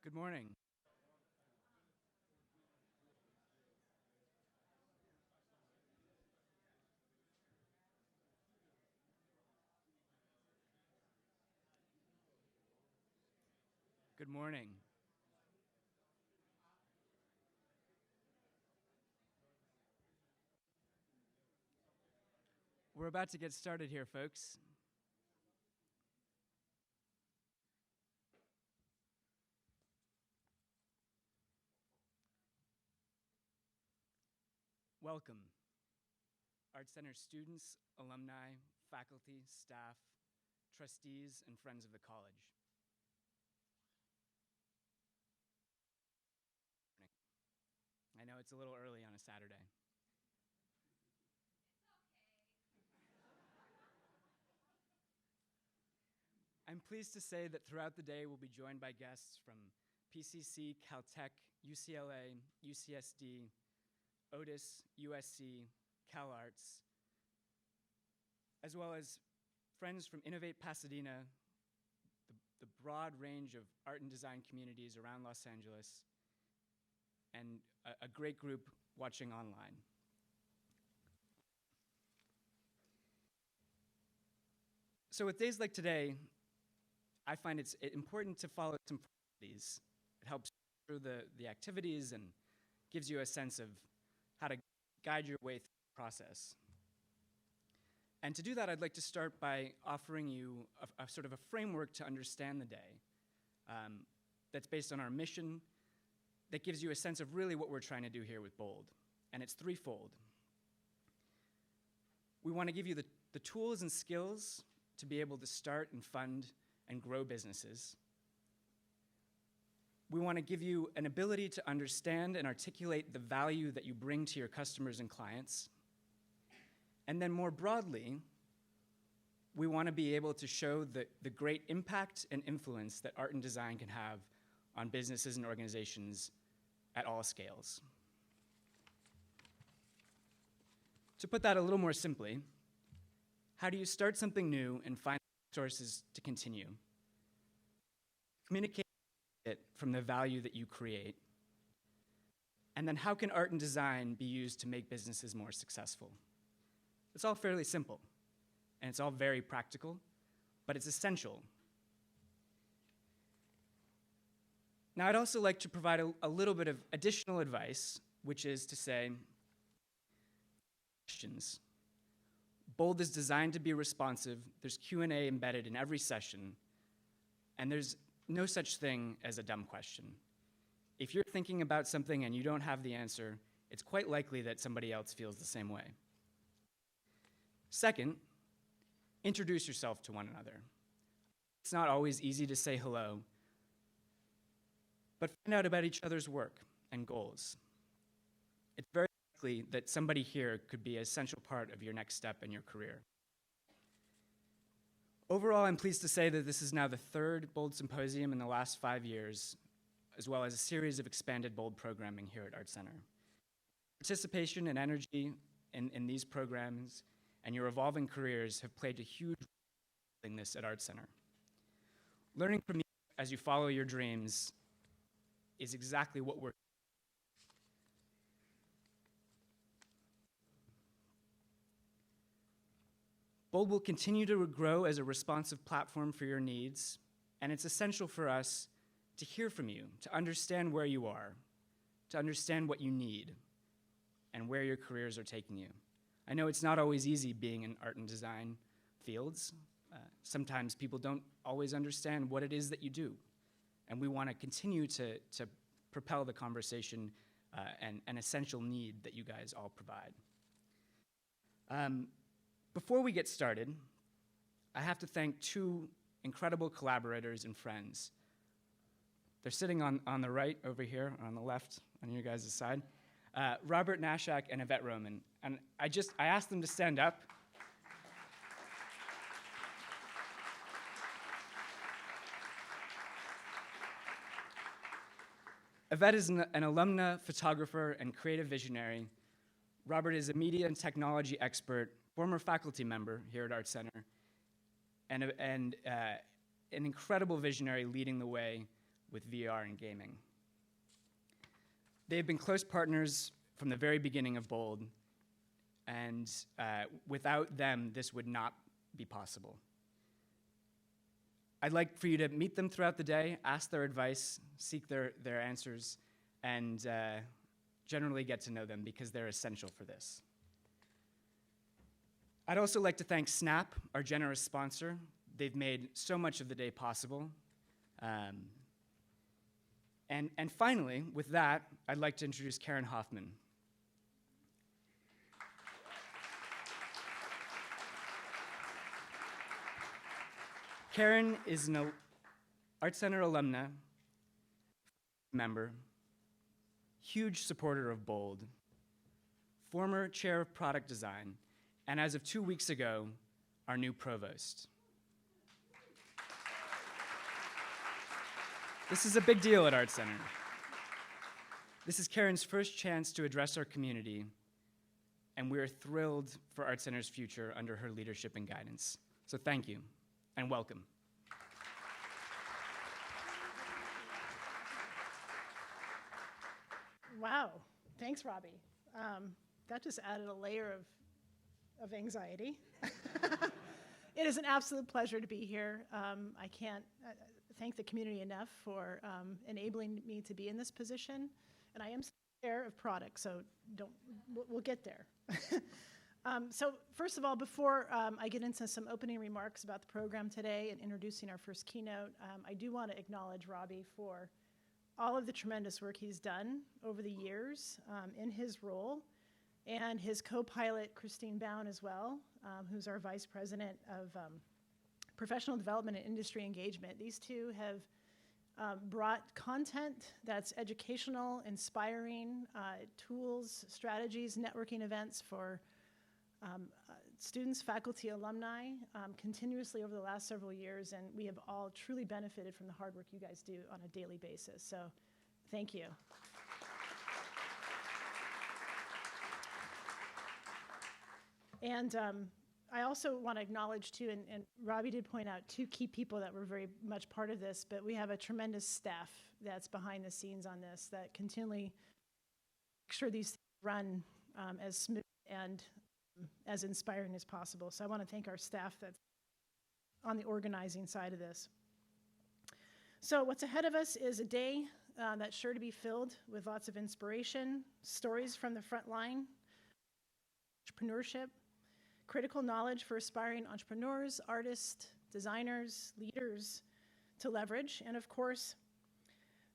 Good morning. Good morning. We're about to get started here, folks. Welcome, ArtCenter students, alumni, faculty, staff, trustees, and friends of the college. I know it's a little early on a Saturday. I'm pleased to say that throughout the day, we'll be joined by guests from PCC, Caltech, UCLA, UCSD, Otis, USC, CalArts, as well as friends from Innovate Pasadena, the broad range of art and design communities around Los Angeles, and a great group watching online. So with days like today, I find it's important to follow some priorities. It helps through the activities and gives you a sense of how to guide your way through the process. And to do that, I'd like to start by offering you a sort of a framework to understand the day that's based on our mission, that gives you a sense of really what we're trying to do here with BOLD. And it's threefold. We want to give you the tools and skills to be able to start and fund and grow businesses. We want to give you an ability to understand and articulate the value that you bring to your customers and clients. And then more broadly, we want to be able to show the great impact and influence that art and design can have on businesses and organizations at all scales. To put that a little more simply, how do you start something new and find resources to continue? Communicate it from the value that you create. And then how can art and design be used to make businesses more successful? It's all fairly simple, and it's all very practical, but it's essential. Now, I'd also like to provide a little bit of additional advice, which is to say, questions. BOLD is designed to be responsive. There's Q&A embedded in every session, and there's no such thing as a dumb question. If you're thinking about something and you don't have the answer, it's quite likely that somebody else feels the same way. Second, introduce yourself to one another. It's not always easy to say hello, but find out about each other's work and goals. It's very likely that somebody here could be an essential part of your next step in your career. Overall, I'm pleased to say that this is now the third BOLD Symposium in the last 5 years, as well as a series of expanded BOLD programming here at ArtCenter. Participation and energy in these programs and your evolving careers have played a huge role in this at ArtCenter. Learning from you as you follow your dreams is exactly what we're BOLD will continue to grow as a responsive platform for your needs, and it's essential for us to hear from you, to understand where you are, to understand what you need, and where your careers are taking you. I know it's not always easy being in art and design fields. Sometimes people don't always understand what it is that you do, and we want to continue to propel the conversation and an essential need that you guys all provide. Before we get started, I have to thank two incredible collaborators and friends. They're sitting on the right over here, or on the left, on your guys' side. Robert Nashak and Yvette Roman. And I asked them to stand up. Yvette is an alumna photographer and creative visionary. Robert is a media and technology expert, former faculty member here at ArtCenter, and an incredible visionary leading the way with VR and gaming. They've been close partners from the very beginning of BOLD, and without them, this would not be possible. I'd like for you to meet them throughout the day, ask their advice, seek their answers, and generally get to know them because they're essential for this. I'd also like to thank Snap, our generous sponsor. They've made so much of the day possible. And finally, with that, I'd like to introduce Karen Hoffman. Karen is an ArtCenter alumna, member, huge supporter of BOLD, former chair of product design, and as of 2 weeks ago, our new provost. This is a big deal at ArtCenter. This is Karen's first chance to address our community, and we're thrilled for ArtCenter's future under her leadership and guidance. So thank you, and welcome. Wow, thanks, Robbie. That just added a layer of anxiety. It is an absolute pleasure to be here. I can't thank the community enough for enabling me to be in this position. And I am chair of product, so we'll get there. So first of all, before I get into some opening remarks about the program today and introducing our first keynote, I do want to acknowledge Robbie for all of the tremendous work he's done over the years in his role, and his co-pilot, Christine Bown, as well, who's our Vice President of Professional Development and Industry Engagement. These two have brought content that's educational, inspiring, tools, strategies, networking events for students, faculty, alumni, continuously over the last several years, and we have all truly benefited from the hard work you guys do on a daily basis. So thank you. And I also want to acknowledge too, and Robbie did point out two key people that were very much part of this, but we have a tremendous staff that's behind the scenes on this that continually make sure these things run as smooth and as inspiring as possible. So I want to thank our staff that's on the organizing side of this. So what's ahead of us is a day that's sure to be filled with lots of inspiration, stories from the front line, entrepreneurship, critical knowledge for aspiring entrepreneurs, artists, designers, leaders to leverage, and of course,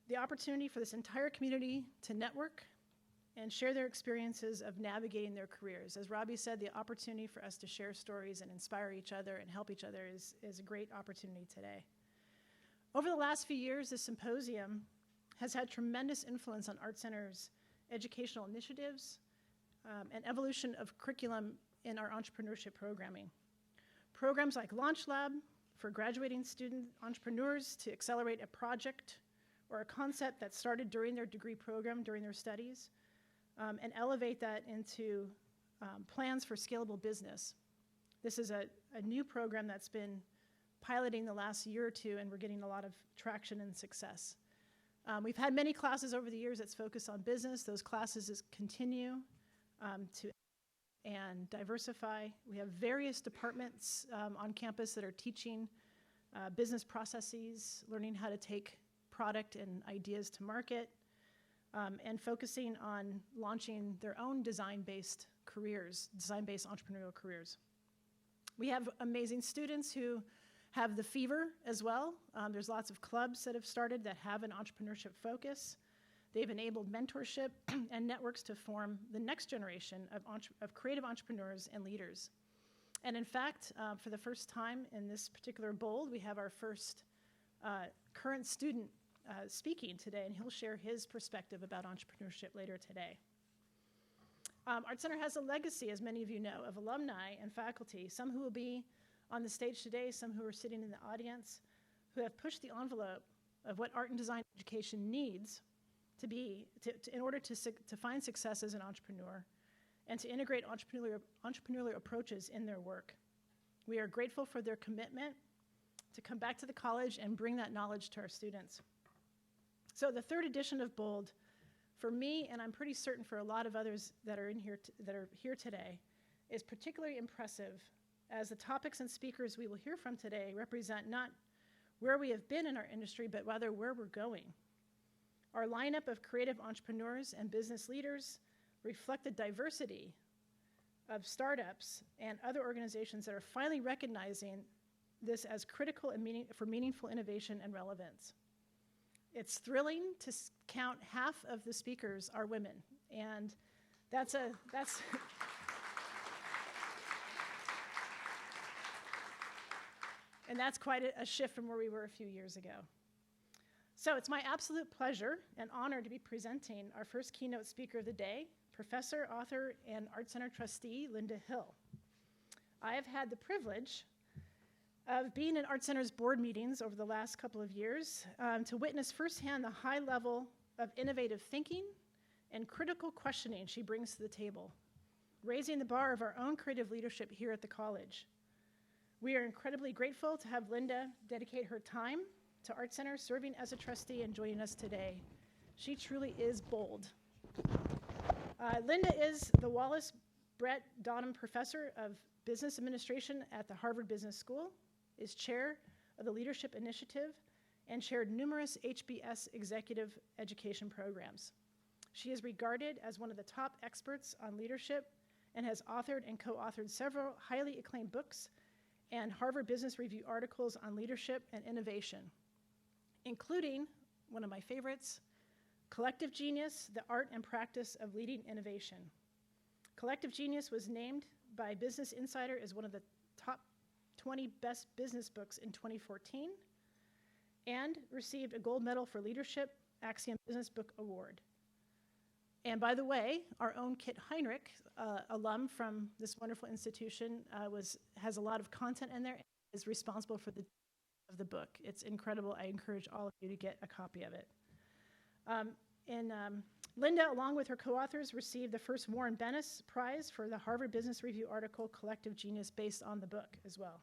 the opportunity for this entire community to network and share their experiences of navigating their careers. As Robbie said, the opportunity for us to share stories and inspire each other and help each other is a great opportunity today. Over the last few years, the Symposium has had tremendous influence on ArtCenter's educational initiatives and evolution of curriculum in our entrepreneurship programming. Programs like Launch Lab for graduating student entrepreneurs to accelerate a project or a concept that started during their degree program, during their studies, and elevate that into plans for scalable business. This is a new program that's been piloting the last year or two, and we're getting a lot of traction and success. We've had many classes over the years that's focused on business. Those classes continue to and diversify. We have various departments on campus that are teaching business processes, learning how to take product and ideas to market, and focusing on launching their own design-based careers, design-based entrepreneurial careers. We have amazing students who have the fever as well. There's lots of clubs that have started that have an entrepreneurship focus. They've enabled mentorship and networks to form the next generation of creative entrepreneurs and leaders. And in fact, for the first time in this particular BOLD, we have our first current student speaking today, and he'll share his perspective about entrepreneurship later today. ArtCenter has a legacy, as many of you know, of alumni and faculty, some who will be on the stage today, some who are sitting in the audience, who have pushed the envelope of what art and design education needs to be in order to find success as an entrepreneur and to integrate entrepreneurial approaches in their work. We are grateful for their commitment to come back to the college and bring that knowledge to our students. So the third edition of Bold, for me, and I'm pretty certain for a lot of others that are in here that are here today, is particularly impressive, as the topics and speakers we will hear from today represent not where we have been in our industry, but rather where we're going. Our lineup of creative entrepreneurs and business leaders reflect the diversity of startups and other organizations that are finally recognizing this as critical and for meaningful innovation and relevance. It's thrilling to count half of the speakers are women, and that's and that's quite a shift from where we were a few years ago. So it's my absolute pleasure and honor to be presenting our first keynote speaker of the day, professor, author, and ArtCenter trustee, Linda Hill. I have had the privilege of being in ArtCenter's board meetings over the last couple of years to witness firsthand the high level of innovative thinking and critical questioning she brings to the table, raising the bar of our own creative leadership here at the college. We are incredibly grateful to have Linda dedicate her time to ArtCenter, serving as a trustee and joining us today. She truly is bold. Linda is the Wallace Brett Donham Professor of Business Administration at the Harvard Business School, is chair of the Leadership Initiative, and chaired numerous HBS executive education programs. She is regarded as one of the top experts on leadership and has authored and co-authored several highly acclaimed books and Harvard Business Review articles on leadership and innovation, including one of my favorites, Collective Genius, the Art and Practice of Leading Innovation. Collective Genius was named by Business Insider as one of the top 20 best business books in 2014 and received a gold medal for leadership, Axiom Business Book Award. And by the way, our own Kit Heinrich, alum from this wonderful institution, has a lot of content in there and is responsible for the book. It's incredible. I encourage all of you to get a copy of it. Linda, along with her co-authors, received the first Warren Bennis Prize for the Harvard Business Review article Collective Genius based on the book as well.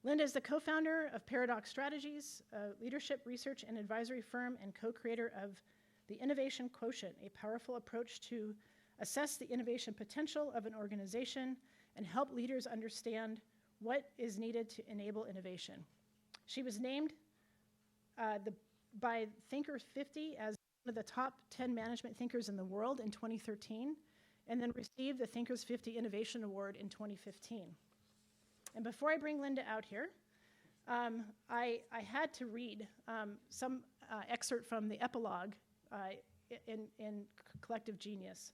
Linda is the co-founder of Paradox Strategies, a leadership research and advisory firm, and co-creator of the Innovation Quotient, a powerful approach to assess the innovation potential of an organization and help leaders understand what is needed to enable innovation. She was named by Thinkers 50 as one of the top 10 management thinkers in the world in 2013, and then received the Thinkers 50 Innovation Award in 2015. And before I bring Linda out here, I had to read some excerpt from the epilogue in Collective Genius.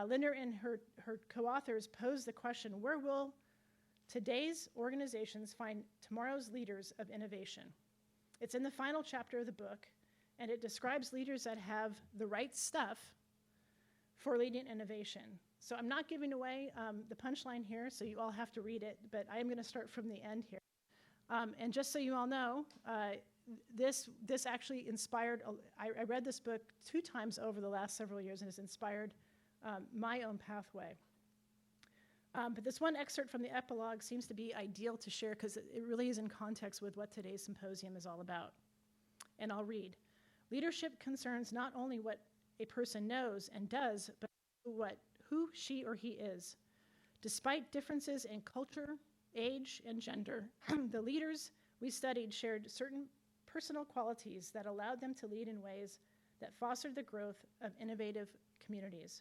Linda and her co-authors posed the question, where will today's organizations find tomorrow's leaders of innovation? It's in the final chapter of the book, and it describes leaders that have the right stuff for leading innovation. So I'm not giving away the punchline here, so you all have to read it, but I am going to start from the end here. And just so you all know, this actually inspired, I read this book 2 times over the last several years, and has inspired my own pathway. But this one excerpt from the epilogue seems to be ideal to share because it really is in context with what today's symposium is all about. And I'll read. Leadership concerns not only what a person knows and does, but who she or he is. Despite differences in culture, age, and gender, the leaders we studied shared certain personal qualities that allowed them to lead in ways that fostered the growth of innovative communities.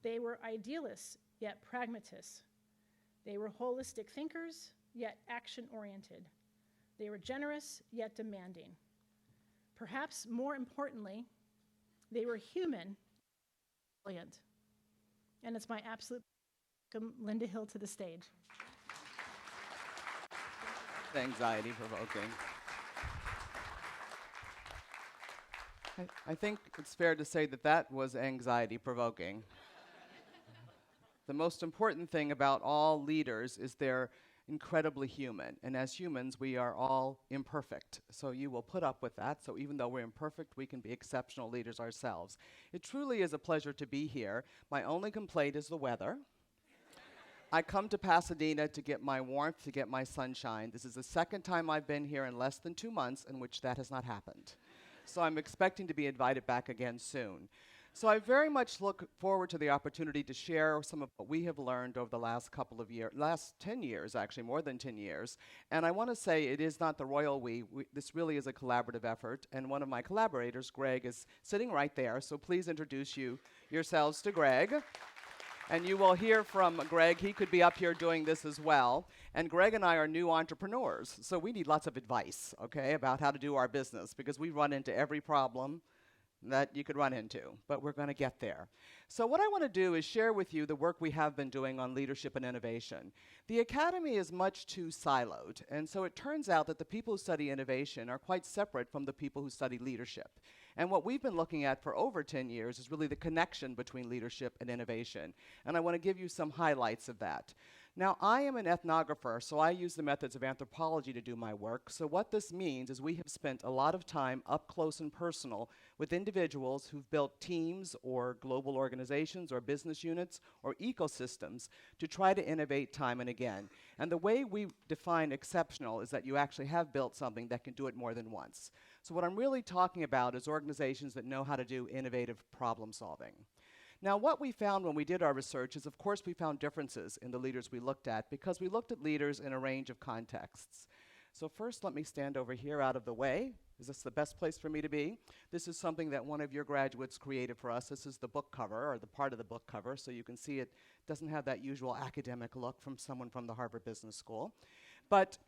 They were idealists, yet pragmatists. They were holistic thinkers, yet action-oriented. They were generous, yet demanding. Perhaps more importantly, they were human, brilliant. And it's my absolute welcome Linda Hill to the stage. Anxiety-provoking. I think it's fair to say that that was anxiety-provoking. The most important thing about all leaders is they're incredibly human. And as humans, we are all imperfect. So you will put up with that. So even though we're imperfect, we can be exceptional leaders ourselves. It truly is a pleasure to be here. My only complaint is the weather. I come to Pasadena to get my warmth, to get my sunshine. This is the second time I've been here in less than 2 months in which that has not happened. so I'm expecting to be invited back again soon. So I very much look forward to the opportunity to share some of what we have learned over the last couple of years, last 10 years, actually, more than 10 years. And I want to say it is not the royal we. This really is a collaborative effort. And one of my collaborators, Greg, is sitting right there. So please introduce yourselves to Greg. And you will hear from Greg. He could be up here doing this as well. And Greg and I are new entrepreneurs. So we need lots of advice, okay, about how to do our business, because we run into every problem that you could run into, but we're going to get there. So what I want to do is share with you the work we have been doing on leadership and innovation. The academy is much too siloed, and so it turns out that the people who study innovation are quite separate from the people who study leadership. And what we've been looking at for over 10 years is really the connection between leadership and innovation. And I want to give you some highlights of that. Now, I am an ethnographer, so I use the methods of anthropology to do my work. So what this means is we have spent a lot of time up close and personal with individuals who've built teams or global organizations or business units or ecosystems to try to innovate time and again. And the way we define exceptional is that you actually have built something that can do it more than once. So what I'm really talking about is organizations that know how to do innovative problem solving. Now, what we found when we did our research is, of course, we found differences in the leaders we looked at because we looked at leaders in a range of contexts. So first, let me stand over here out of the way. Is this the best place for me to be? This is something that one of your graduates created for us. This is the book cover, or the part of the book cover, so you can see it doesn't have that usual academic look from someone from the Harvard Business School. But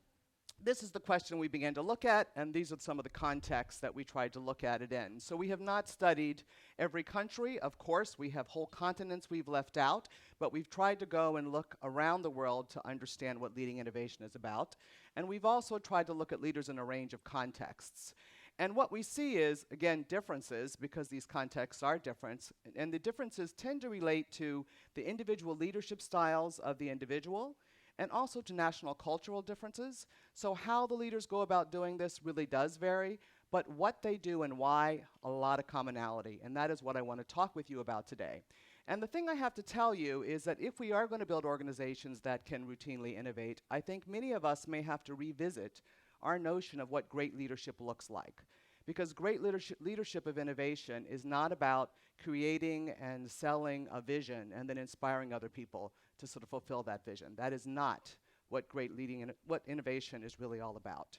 this is the question we began to look at, and these are some of the contexts that we tried to look at it in. So we have not studied every country. Of course, we have whole continents we've left out, but we've tried to go and look around the world to understand what leading innovation is about. And we've also tried to look at leaders in a range of contexts. And what we see is, again, differences, because these contexts are different, and the differences tend to relate to the individual leadership styles of the individual, and also to national cultural differences. So how the leaders go about doing this really does vary, but what they do and why, a lot of commonality. And that is what I want to talk with you about today. And the thing I have to tell you is that if we are going to build organizations that can routinely innovate, I think many of us may have to revisit our notion of what great leadership looks like. Because great leadership of innovation is not about creating and selling a vision and then inspiring other people to sort of fulfill that vision. That is not what what innovation is really all about.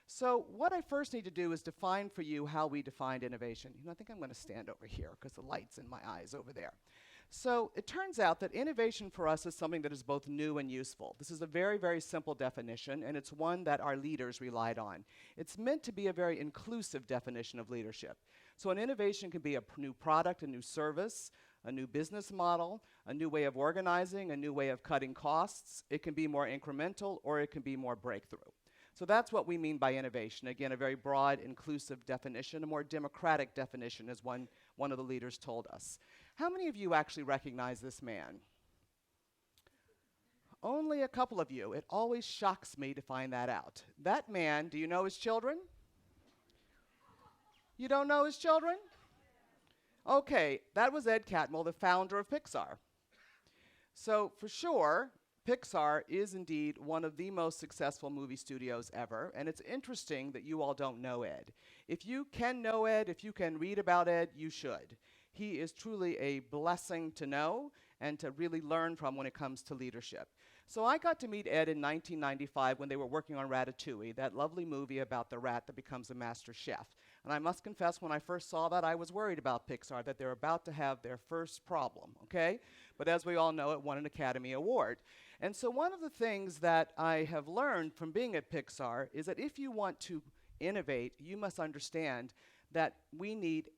So what I first need to do is define for you how we defined innovation. You know, I think I'm going to stand over here because the light's in my eyes over there. So it turns out that innovation for us is something that is both new and useful. This is a very, very simple definition, and it's one that our leaders relied on. It's meant to be a very inclusive definition of leadership. So an innovation can be a new product, a new service, a new business model, a new way of organizing, a new way of cutting costs. It can be more incremental, or it can be more breakthrough. So that's what we mean by innovation. Again, a very broad, inclusive definition, a more democratic definition, as one of the leaders told us. How many of you actually recognize this man? Only a couple of you. It always shocks me to find that out. That man, do you know his children? You don't know his children? Okay, that was Ed Catmull, the founder of Pixar. So for sure, Pixar is indeed one of the most successful movie studios ever, and it's interesting that you all don't know Ed. If you can know Ed, if you can read about Ed, you should. He is truly a blessing to know and to really learn from when it comes to leadership. So I got to meet Ed in 1995 when they were working on Ratatouille, that lovely movie about the rat that becomes a master chef. And I must confess, when I first saw that, I was worried about Pixar, that they're about to have their first problem, okay? But as we all know, it won an Academy Award. And so one of the things that I have learned from being at Pixar is that if you want to innovate, you must understand that we need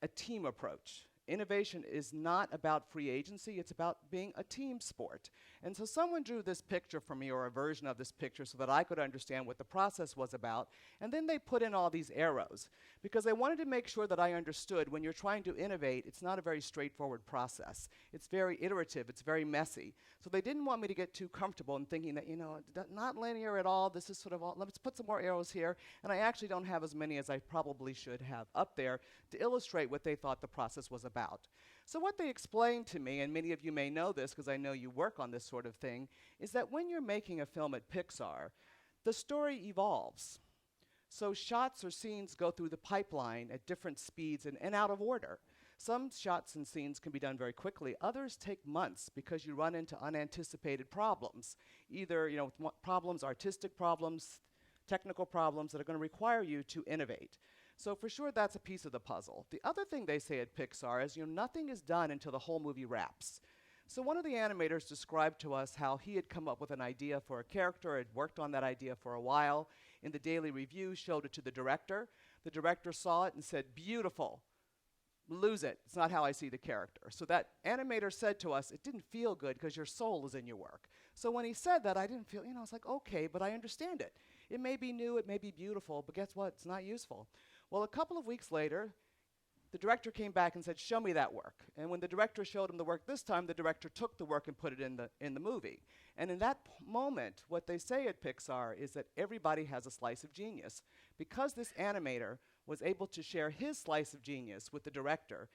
a team approach. Innovation is not about free agency, it's about being a team sport. And so someone drew this picture for me, or a version of this picture, so that I could understand what the process was about, and then they put in all these arrows, because they wanted to make sure that I understood when you're trying to innovate, it's not a very straightforward process. It's very iterative, it's very messy. So they didn't want me to get too comfortable in thinking that, you know, not linear at all, this is sort of all, let's put some more arrows here, and I actually don't have as many as I probably should have up there to illustrate what they thought the process was about. So what they explained to me, and many of you may know this because I know you work on this sort of thing, is that when you're making a film at Pixar, the story evolves. So shots or scenes go through the pipeline at different speeds and out of order. Some shots and scenes can be done very quickly. Others take months because you run into unanticipated problems, either problems, artistic problems, technical problems that are going to require you to innovate. So for sure, that's a piece of the puzzle. The other thing they say at Pixar is nothing is done until the whole movie wraps. So one of the animators described to us how he had come up with an idea for a character, had worked on that idea for a while. In the daily review, showed it to the director. The director saw it and said, "Beautiful. Lose it. It's not how I see the character." So that animator said to us, "It didn't feel good because your soul is in your work." So when he said that, I didn't feel, I was like, okay, but I understand it. It may be new, it may be beautiful, but guess what? It's not useful. Well, a couple of weeks later, the director came back and said, "Show me that work." And when the director showed him the work this time, the director took the work and put it in the movie. And in that moment, what they say at Pixar is that everybody has a slice of genius. Because this animator was able to share his slice of genius with the director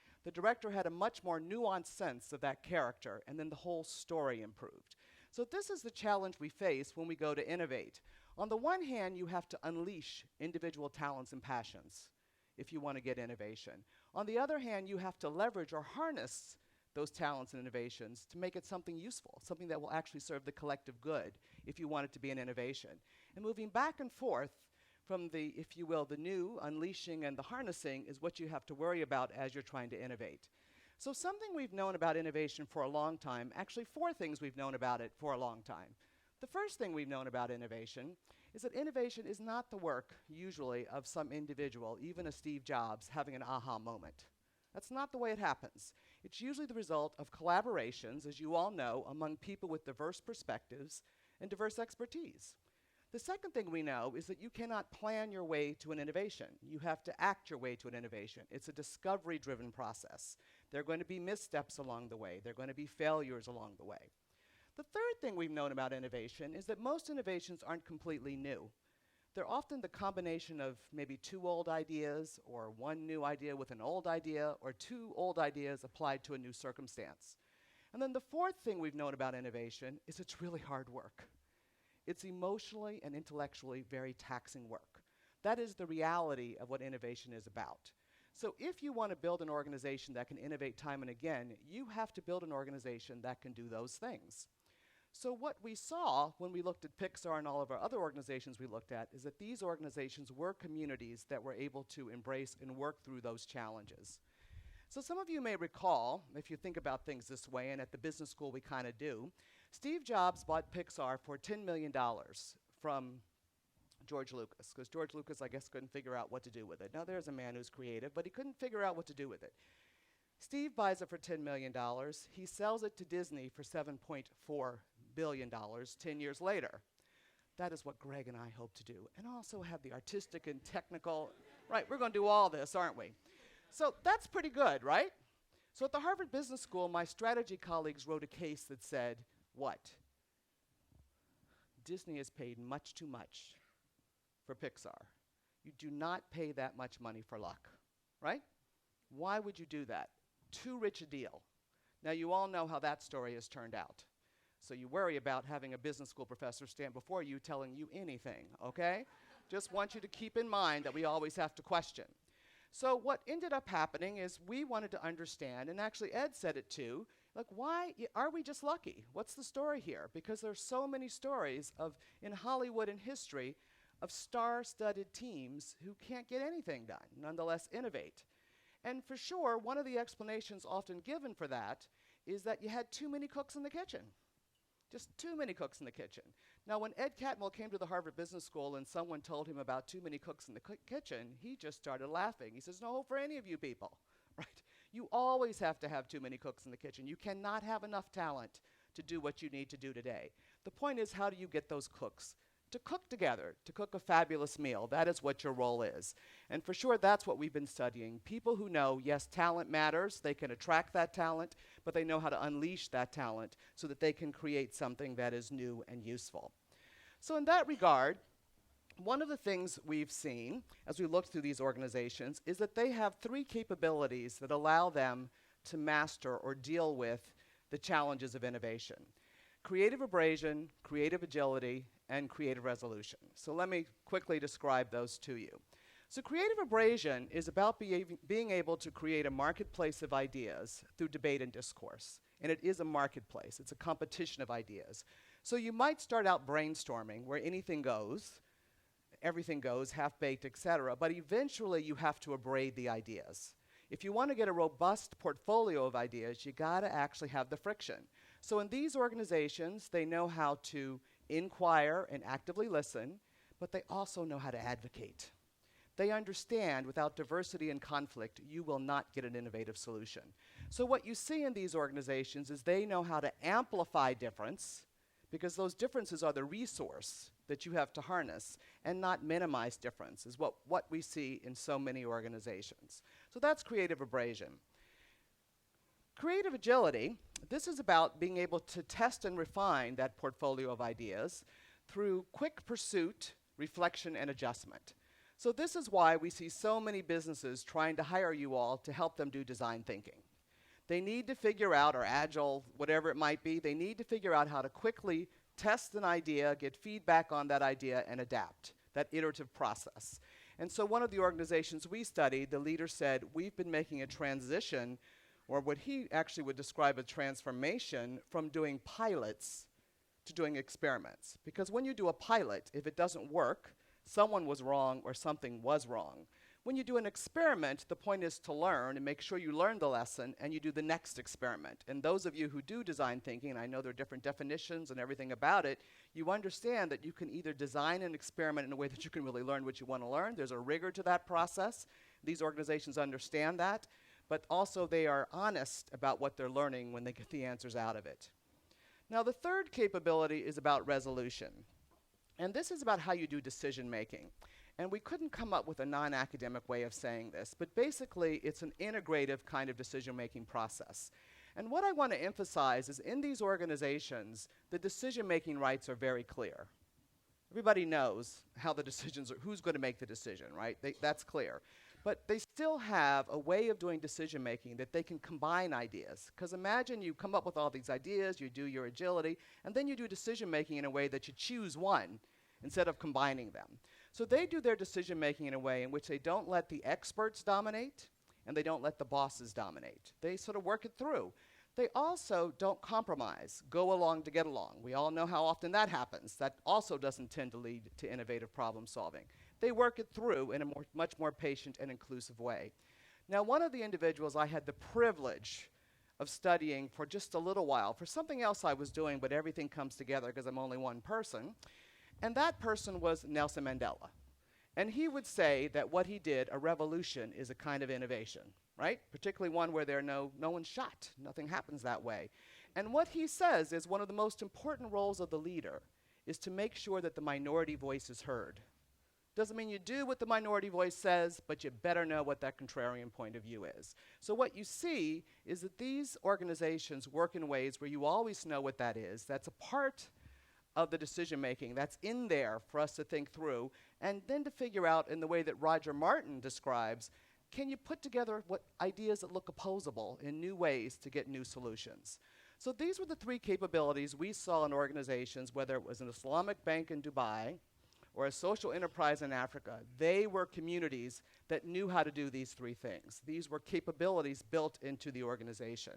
had a much more nuanced sense of that character, and then the whole story improved. So this is the challenge we face when we go to innovate. On the one hand, you have to unleash individual talents and passions if you want to get innovation. On the other hand, you have to leverage or harness those talents and innovations to make it something useful, something that will actually serve the collective good if you want it to be an innovation. And moving back and forth from the, if you will, the new, unleashing, and the harnessing is what you have to worry about as you're trying to innovate. So something we've known about innovation for a long time, actually 4 things we've known about it for a long time. The first thing we've known about innovation is that innovation is not the work, usually, of some individual, even a Steve Jobs, having an aha moment. That's not the way it happens. It's usually the result of collaborations, as you all know, among people with diverse perspectives and diverse expertise. The second thing we know is that you cannot plan your way to an innovation. You have to act your way to an innovation. It's a discovery-driven process. There are going to be missteps along the way. There are going to be failures along the way. The third thing we've known about innovation is that most innovations aren't completely new. They're often the combination of maybe 2 old ideas, or 1 new idea with an old idea, or 2 old ideas applied to a new circumstance. And then the fourth thing we've known about innovation is it's really hard work. It's emotionally and intellectually very taxing work. That is the reality of what innovation is about. So if you want to build an organization that can innovate time and again, you have to build an organization that can do those things. So what we saw when we looked at Pixar and all of our other organizations we looked at is that these organizations were communities that were able to embrace and work through those challenges. So some of you may recall, if you think about things this way, and at the business school we kind of do, Steve Jobs bought Pixar for $10 million from George Lucas, because George Lucas, I guess, couldn't figure out what to do with it. Now, there's a man who's creative, but he couldn't figure out what to do with it. Steve buys it for $10 million. He sells it to Disney for $7.4 billion 10 years later. That is what Greg and I hope to do, and also have the artistic and technical, right, we're going to do all this, aren't we? So that's pretty good, right? So at the Harvard Business School, my strategy colleagues wrote a case that said, what? Disney has paid much too much for Pixar. You do not pay that much money for luck, right? Why would you do that? Too rich a deal. Now, you all know how that story has turned out. So you worry about having a business school professor stand before you telling you anything, okay? Just want you to keep in mind that we always have to question. So what ended up happening is we wanted to understand, and actually Ed said it too, like, why are we just lucky? What's the story here? Because there's so many stories in Hollywood and history of star-studded teams who can't get anything done, nonetheless innovate. And for sure, one of the explanations often given for that is that you had too many cooks in the kitchen. Just too many cooks in the kitchen. Now, when Ed Catmull came to the Harvard Business School and someone told him about too many cooks in the kitchen, he just started laughing. He says, no hope for any of you people, right? You always have to have too many cooks in the kitchen. You cannot have enough talent to do what you need to do today. The point is, how do you get those cooks to cook together, to cook a fabulous meal? That is what your role is. And for sure, that's what we've been studying. People who know, yes, talent matters. They can attract that talent, but they know how to unleash that talent so that they can create something that is new and useful. So in that regard, one of the things we've seen as we looked through these organizations is that they have 3 capabilities that allow them to master or deal with the challenges of innovation: creative abrasion, creative agility, and creative resolution. So let me quickly describe those to you. So creative abrasion is about being able to create a marketplace of ideas through debate and discourse. And it is a marketplace. It's a competition of ideas. So you might start out brainstorming where anything goes, everything goes, half-baked, etc. But eventually you have to abrade the ideas. If you want to get a robust portfolio of ideas, you got to actually have the friction. So in these organizations, they know how to inquire and actively listen, but they also know how to advocate. They understand without diversity and conflict, you will not get an innovative solution. So what you see in these organizations is they know how to amplify difference, because those differences are the resource that you have to harness, and not minimize difference, is what we see in so many organizations. So that's creative abrasion. Creative agility, this is about being able to test and refine that portfolio of ideas through quick pursuit, reflection, and adjustment. So this is why we see so many businesses trying to hire you all to help them do design thinking. They need to figure out, or agile, whatever it might be, they need to figure out how to quickly test an idea, get feedback on that idea, and adapt, that iterative process. And so one of the organizations we studied, the leader said, we've been making a transition, or what he actually would describe as transformation, from doing pilots to doing experiments. Because when you do a pilot, if it doesn't work, someone was wrong or something was wrong. When you do an experiment, the point is to learn and make sure you learn the lesson and you do the next experiment. And those of you who do design thinking, and I know there are different definitions and everything about it, you understand that you can either design an experiment in a way that you can really learn what you want to learn. There's a rigor to that process. These organizations understand that, but also they are honest about what they're learning when they get the answers out of it. Now, the third capability is about resolution. And this is about how you do decision making. And we couldn't come up with a non-academic way of saying this, but basically it's an integrative kind of decision-making process. And what I want to emphasize is in these organizations, the decision-making rights are very clear. Everybody knows how the decisions are, who's going to make the decision, right? That's clear. But they still have a way of doing decision-making that they can combine ideas. Because imagine you come up with all these ideas, you do your agility, and then you do decision-making in a way that you choose one instead of combining them. So they do their decision-making in a way in which they don't let the experts dominate and they don't let the bosses dominate. They sort of work it through. They also don't compromise, go along to get along. We all know how often that happens. That also doesn't tend to lead to innovative problem solving. They work it through in a much more patient and inclusive way. Now, one of the individuals I had the privilege of studying for just a little while, for something else I was doing, but everything comes together because I'm only one person, and that person was Nelson Mandela. And he would say that what he did, a revolution, is a kind of innovation, right? Particularly one where no one's shot. Nothing happens that way. And what he says is one of the most important roles of the leader is to make sure that the minority voice is heard. Doesn't mean you do what the minority voice says, but you better know what that contrarian point of view is. So what you see is that these organizations work in ways where you always know what that is. That's a part of the decision making that's in there for us to think through, and then to figure out in the way that Roger Martin describes, can you put together what ideas that look opposable in new ways to get new solutions? So these were the three capabilities we saw in organizations, whether it was an Islamic bank in Dubai or a social enterprise in Africa. They were communities that knew how to do these three things. These were capabilities built into the organization.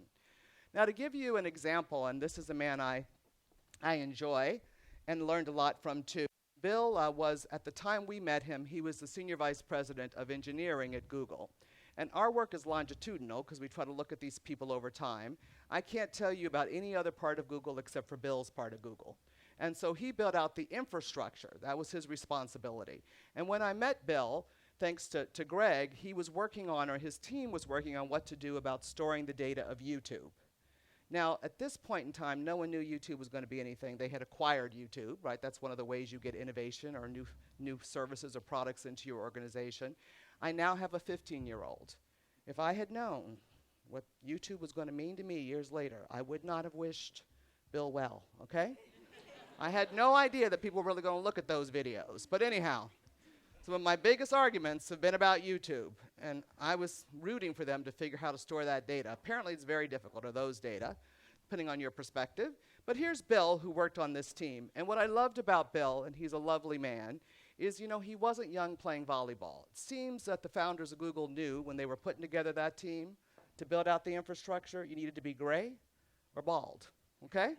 Now, to give you an example, and this is a man I enjoy and learned a lot from too. Bill was, at the time we met him, he was the Senior Vice President of Engineering at Google. And our work is longitudinal because we try to look at these people over time. I can't tell you about any other part of Google except for Bill's part of Google. And so he built out the infrastructure. That was his responsibility. And when I met Bill, thanks to Greg, he was working on, or his team was working on what to do about storing the data of YouTube. Now, at this point in time, no one knew YouTube was going to be anything. They had acquired YouTube, right? That's one of the ways you get innovation or new services or products into your organization. I now have a 15-year-old. If I had known what YouTube was going to mean to me years later, I would not have wished Bill well, okay? I had no idea that people were really going to look at those videos. But anyhow, some of my biggest arguments have been about YouTube, and I was rooting for them to figure how to store that data. Apparently, it's very difficult, or those data, depending on your perspective. But here's Bill, who worked on this team. And what I loved about Bill, and he's a lovely man, is, he wasn't young playing volleyball. It seems that the founders of Google knew when they were putting together that team to build out the infrastructure, you needed to be gray or bald, okay?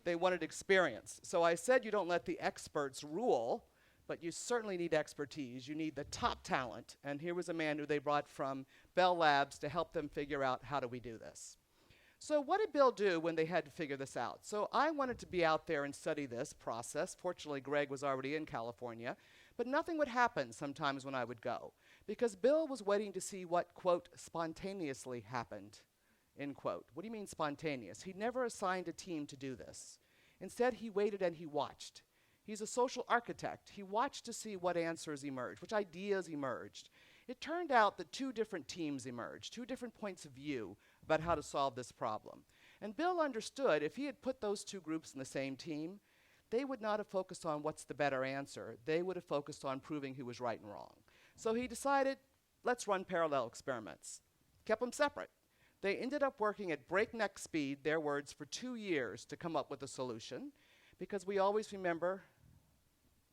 They wanted experience. So I said you don't let the experts rule, but you certainly need expertise. You need the top talent. And here was a man who they brought from Bell Labs to help them figure out, how do we do this? So what did Bill do when they had to figure this out? So I wanted to be out there and study this process. Fortunately, Greg was already in California. But nothing would happen sometimes when I would go, because Bill was waiting to see what, quote, spontaneously happened, end quote. What do you mean spontaneous? He never assigned a team to do this. Instead, he waited and he watched. He's a social architect. He watched to see what answers emerged, which ideas emerged. It turned out that 2 different teams emerged, 2 different points of view about how to solve this problem. And Bill understood if he had put those 2 groups in the same team, they would not have focused on what's the better answer. They would have focused on proving who was right and wrong. So he decided, let's run parallel experiments. Kept them separate. They ended up working at breakneck speed, their words, for 2 years to come up with a solution, because we always remember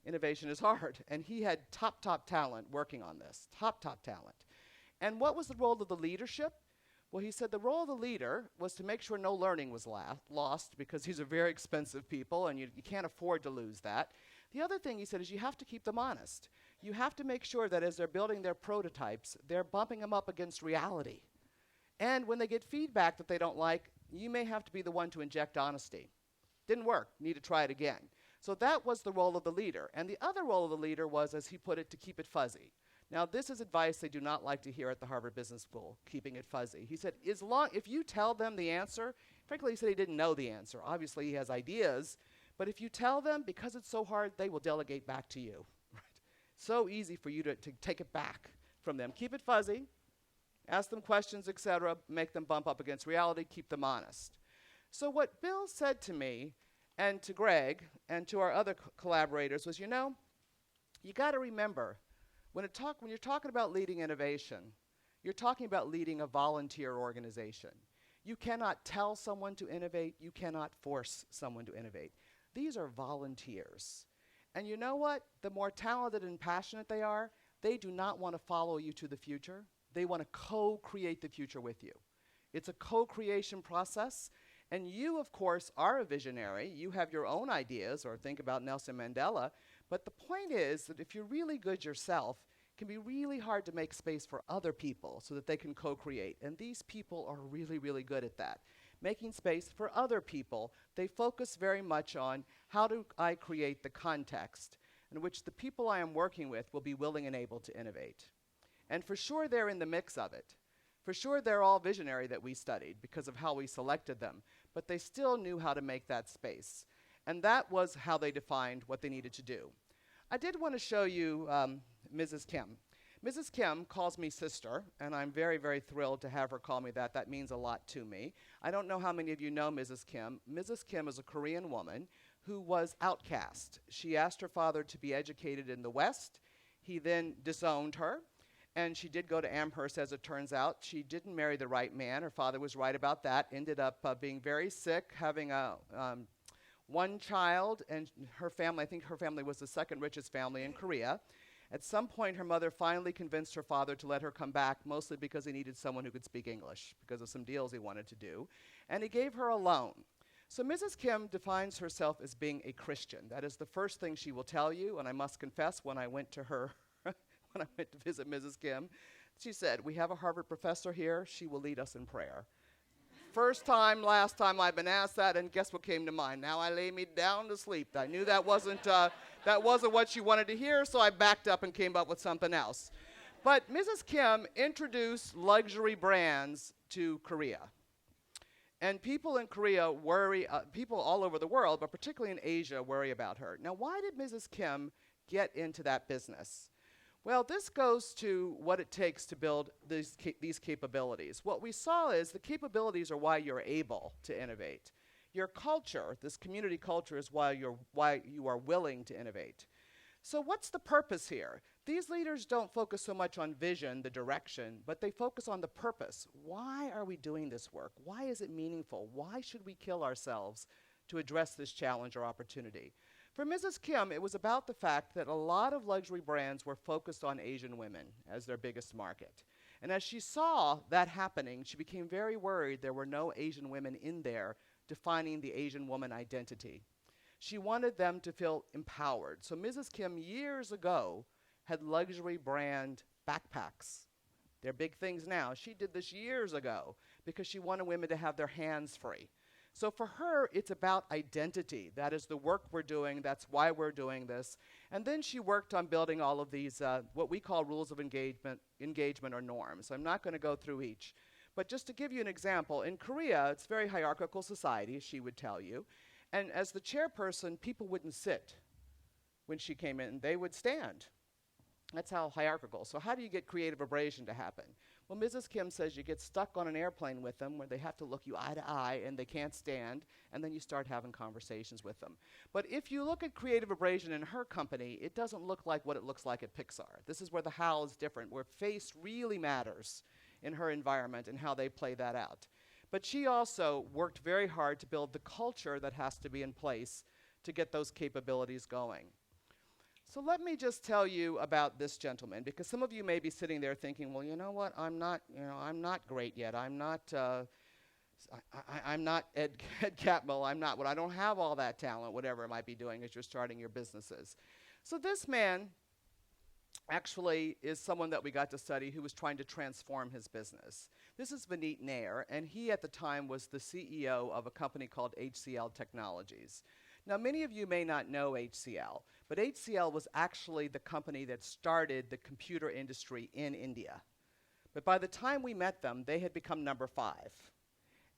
innovation is hard. And he had top talent working on this, top talent. And what was the role of the leadership? Well, he said the role of the leader was to make sure no learning was lost, because these are very expensive people and you can't afford to lose that. The other thing he said is you have to keep them honest. You have to make sure that as they're building their prototypes, they're bumping them up against reality. And when they get feedback that they don't like, you may have to be the one to inject honesty. Didn't work, need to try it again. So that was the role of the leader. And the other role of the leader was, as he put it, to keep it fuzzy. Now, this is advice they do not like to hear at the Harvard Business School, keeping it fuzzy. He said, if you tell them the answer, frankly, he said he didn't know the answer. Obviously, he has ideas. But if you tell them, because it's so hard, they will delegate back to you. Right? So easy for you to take it back from them. Keep it fuzzy, ask them questions, etc., make them bump up against reality, keep them honest. So what Bill said to me and to Greg and to our other collaborators was, you got to remember, when you're talking about leading innovation, you're talking about leading a volunteer organization. You cannot tell someone to innovate. You cannot force someone to innovate. These are volunteers. And you know what? The more talented and passionate they are, they do not want to follow you to the future. They want to co-create the future with you. It's a co-creation process. And you, of course, are a visionary. You have your own ideas, or think about Nelson Mandela. But the point is that if you're really good yourself, it can be really hard to make space for other people so that they can co-create. And these people are really, really good at that. Making space for other people. They focus very much on how do I create the context in which the people I am working with will be willing and able to innovate. And for sure they're in the mix of it. For sure they're all visionary that we studied because of how we selected them. But they still knew how to make that space. And that was how they defined what they needed to do. I did want to show you Mrs. Kim. Mrs. Kim calls me sister, and I'm very, very thrilled to have her call me that. That means a lot to me. I don't know how many of you know Mrs. Kim. Mrs. Kim is a Korean woman who was outcast. She asked her father to be educated in the West. He then disowned her, and she did go to Amherst, as it turns out. She didn't marry the right man. Her father was right about that. Ended up being very sick, having one child, and her family, I think her family was the second richest family in Korea. At some point, her mother finally convinced her father to let her come back, mostly because he needed someone who could speak English, because of some deals he wanted to do. And he gave her a loan. So Mrs. Kim defines herself as being a Christian. That is the first thing she will tell you, and I must confess, when I went to her, when I went to visit Mrs. Kim, she said, "We have a Harvard professor here. She will lead us in prayer." First time, last time I've been asked that, and guess what came to mind? Now I lay me down to sleep. I knew that wasn't what she wanted to hear, so I backed up and came up with something else. But Mrs. Kim introduced luxury brands to Korea. And people in Korea worry, people all over the world, but particularly in Asia, worry about her. Now, why did Mrs. Kim get into that business? Well, this goes to what it takes to build these capabilities. What we saw is the capabilities are why you're able to innovate. Your culture, this community culture, is why you are willing to innovate. So what's the purpose here? These leaders don't focus so much on vision, the direction, but they focus on the purpose. Why are we doing this work? Why is it meaningful? Why should we kill ourselves to address this challenge or opportunity. For Mrs. Kim, it was about the fact that a lot of luxury brands were focused on Asian women as their biggest market. And as she saw that happening, she became very worried there were no Asian women in there defining the Asian woman identity. She wanted them to feel empowered. So Mrs. Kim, years ago, had luxury brand backpacks. They're big things now. She did this years ago because she wanted women to have their hands free. So for her, it's about identity. That is the work we're doing. That's why we're doing this. And then she worked on building all of these, what we call rules of engagement or norms. I'm not going to go through each. But just to give you an example, in Korea, it's a very hierarchical society, she would tell you. And as the chairperson, people wouldn't sit when she came in. They would stand. That's how hierarchical. So how do you get creative abrasion to happen? Well, Mrs. Kim says you get stuck on an airplane with them where they have to look you eye to eye and they can't stand, and then you start having conversations with them. But if you look at creative abrasion in her company, it doesn't look like what it looks like at Pixar. This is where the how is different, where face really matters in her environment and how they play that out. But she also worked very hard to build the culture that has to be in place to get those capabilities going. So let me just tell you about this gentleman, because some of you may be sitting there thinking, well, you know what, I'm not great yet. I'm not Ed Catmull. I don't have all that talent, whatever it might be doing as you're starting your businesses. So this man actually is someone that we got to study who was trying to transform his business. This is Vineet Nair, and he at the time was the CEO of a company called HCL Technologies. Now, many of you may not know HCL, but HCL was actually the company that started the computer industry in India. But by the time we met them, they had become number 5.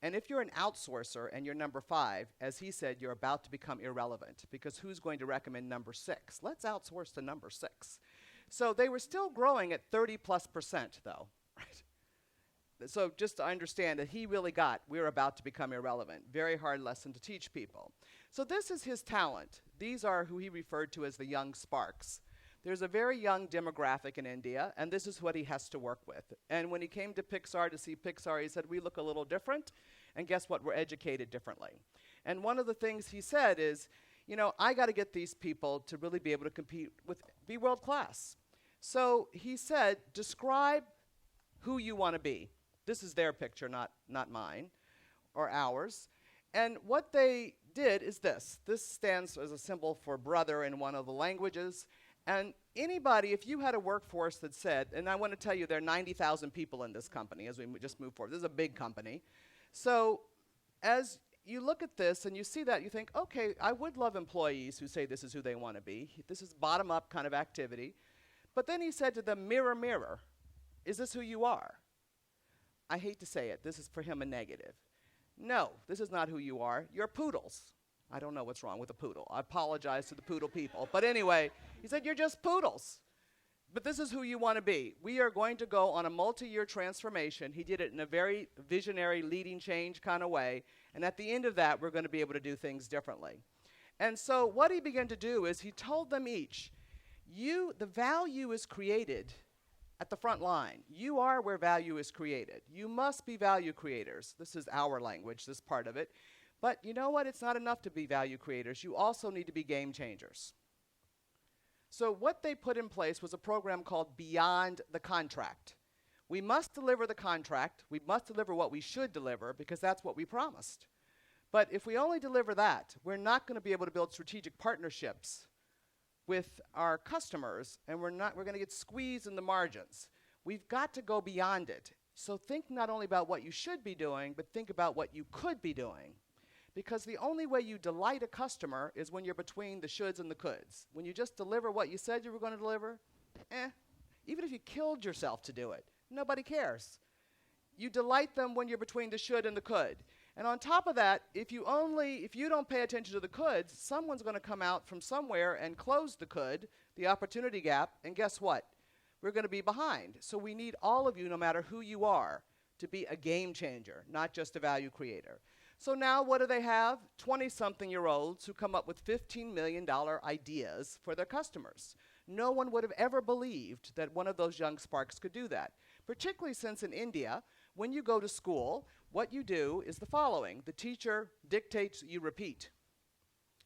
And if you're an outsourcer and you're number 5, as he said, you're about to become irrelevant, because who's going to recommend number 6? Let's outsource to number 6. So they were still growing at 30+%, though, right? So just to understand that he really got, we're about to become irrelevant. Very hard lesson to teach people. So this is his talent. These are who he referred to as the young sparks. There's a very young demographic in India, and this is what he has to work with. And when he came to Pixar to see Pixar, he said, we look a little different, and guess what? We're educated differently. And one of the things he said is, you know, I got to get these people to really be able to compete be world class. So he said, describe who you want to be. This is their picture, not mine or ours. And what they did is this. This stands as a symbol for brother in one of the languages. And anybody, if you had a workforce that said, and I want to tell you there are 90,000 people in this company as we just move forward. This is a big company. So as you look at this and you see that, you think, okay, I would love employees who say this is who they want to be. This is bottom-up kind of activity. But then he said to them, mirror, mirror, is this who you are? I hate to say it. This is for him a negative. No, this is not who you are. You're poodles. I don't know what's wrong with a poodle. I apologize to the poodle people. But anyway, he said, you're just poodles. But this is who you want to be. We are going to go on a multi-year transformation. He did it in a very visionary, leading change kind of way. And at the end of that, we're going to be able to do things differently. And so what he began to do is he told them each, the value is created at the front line. You are where value is created. You must be value creators. This is our language, this part of it. But you know what? It's not enough to be value creators. You also need to be game changers. So what they put in place was a program called Beyond the Contract. We must deliver the contract. We must deliver what we should deliver because that's what we promised. But if we only deliver that, we're not going to be able to build strategic partnerships with our customers, and we're going to get squeezed in the margins. We've got to go beyond it. So think not only about what you should be doing, but think about what you could be doing. Because the only way you delight a customer is when you're between the shoulds and the coulds. When you just deliver what you said you were going to deliver, even if you killed yourself to do it, nobody cares. You delight them when you're between the should and the could. And on top of that, if you don't pay attention to the coulds, someone's going to come out from somewhere and close the could, the opportunity gap, and guess what? We're going to be behind. So we need all of you, no matter who you are, to be a game changer, not just a value creator. So now what do they have? 20-something-year-olds who come up with $15 million ideas for their customers. No one would have ever believed that one of those young sparks could do that, particularly since in India, when you go to school, what you do is the following. The teacher dictates, you repeat.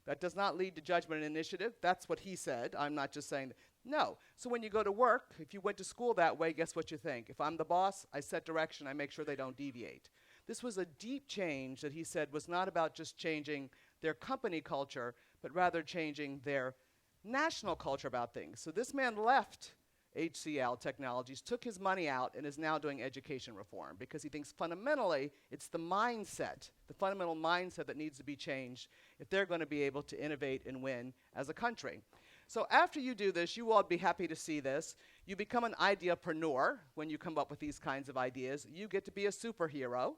That does not lead to judgment and initiative. That's what he said. I'm not just saying that. No. So when you go to work, if you went to school that way, guess what you think? If I'm the boss, I set direction, I make sure they don't deviate. This was a deep change that he said was not about just changing their company culture, but rather changing their national culture about things. So this man left HCL Technologies, took his money out, and is now doing education reform because he thinks fundamentally it's the mindset, the fundamental mindset that needs to be changed if they're going to be able to innovate and win as a country. So after you do this, you all would be happy to see this. You become an ideapreneur when you come up with these kinds of ideas. You get to be a superhero,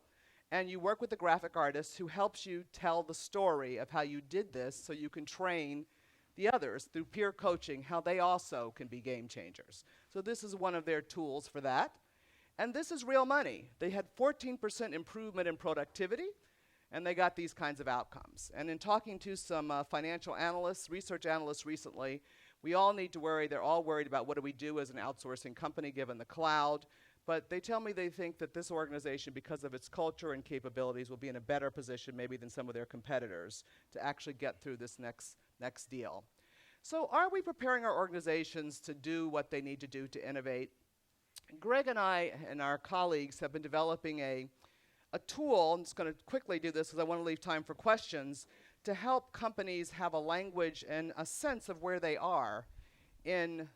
and you work with a graphic artist who helps you tell the story of how you did this so you can train the others through peer coaching, how they also can be game changers. So this is one of their tools for that. And this is real money. They had 14% improvement in productivity, and they got these kinds of outcomes. And in talking to some financial analysts, research analysts recently, we all need to worry, they're all worried about what do we do as an outsourcing company given the cloud. But they tell me they think that this organization, because of its culture and capabilities, will be in a better position maybe than some of their competitors to actually get through this next deal. So are we preparing our organizations to do what they need to do to innovate? Greg and I and our colleagues have been developing a tool, I'm just going to quickly do this because I want to leave time for questions, to help companies have a language and a sense of where they are in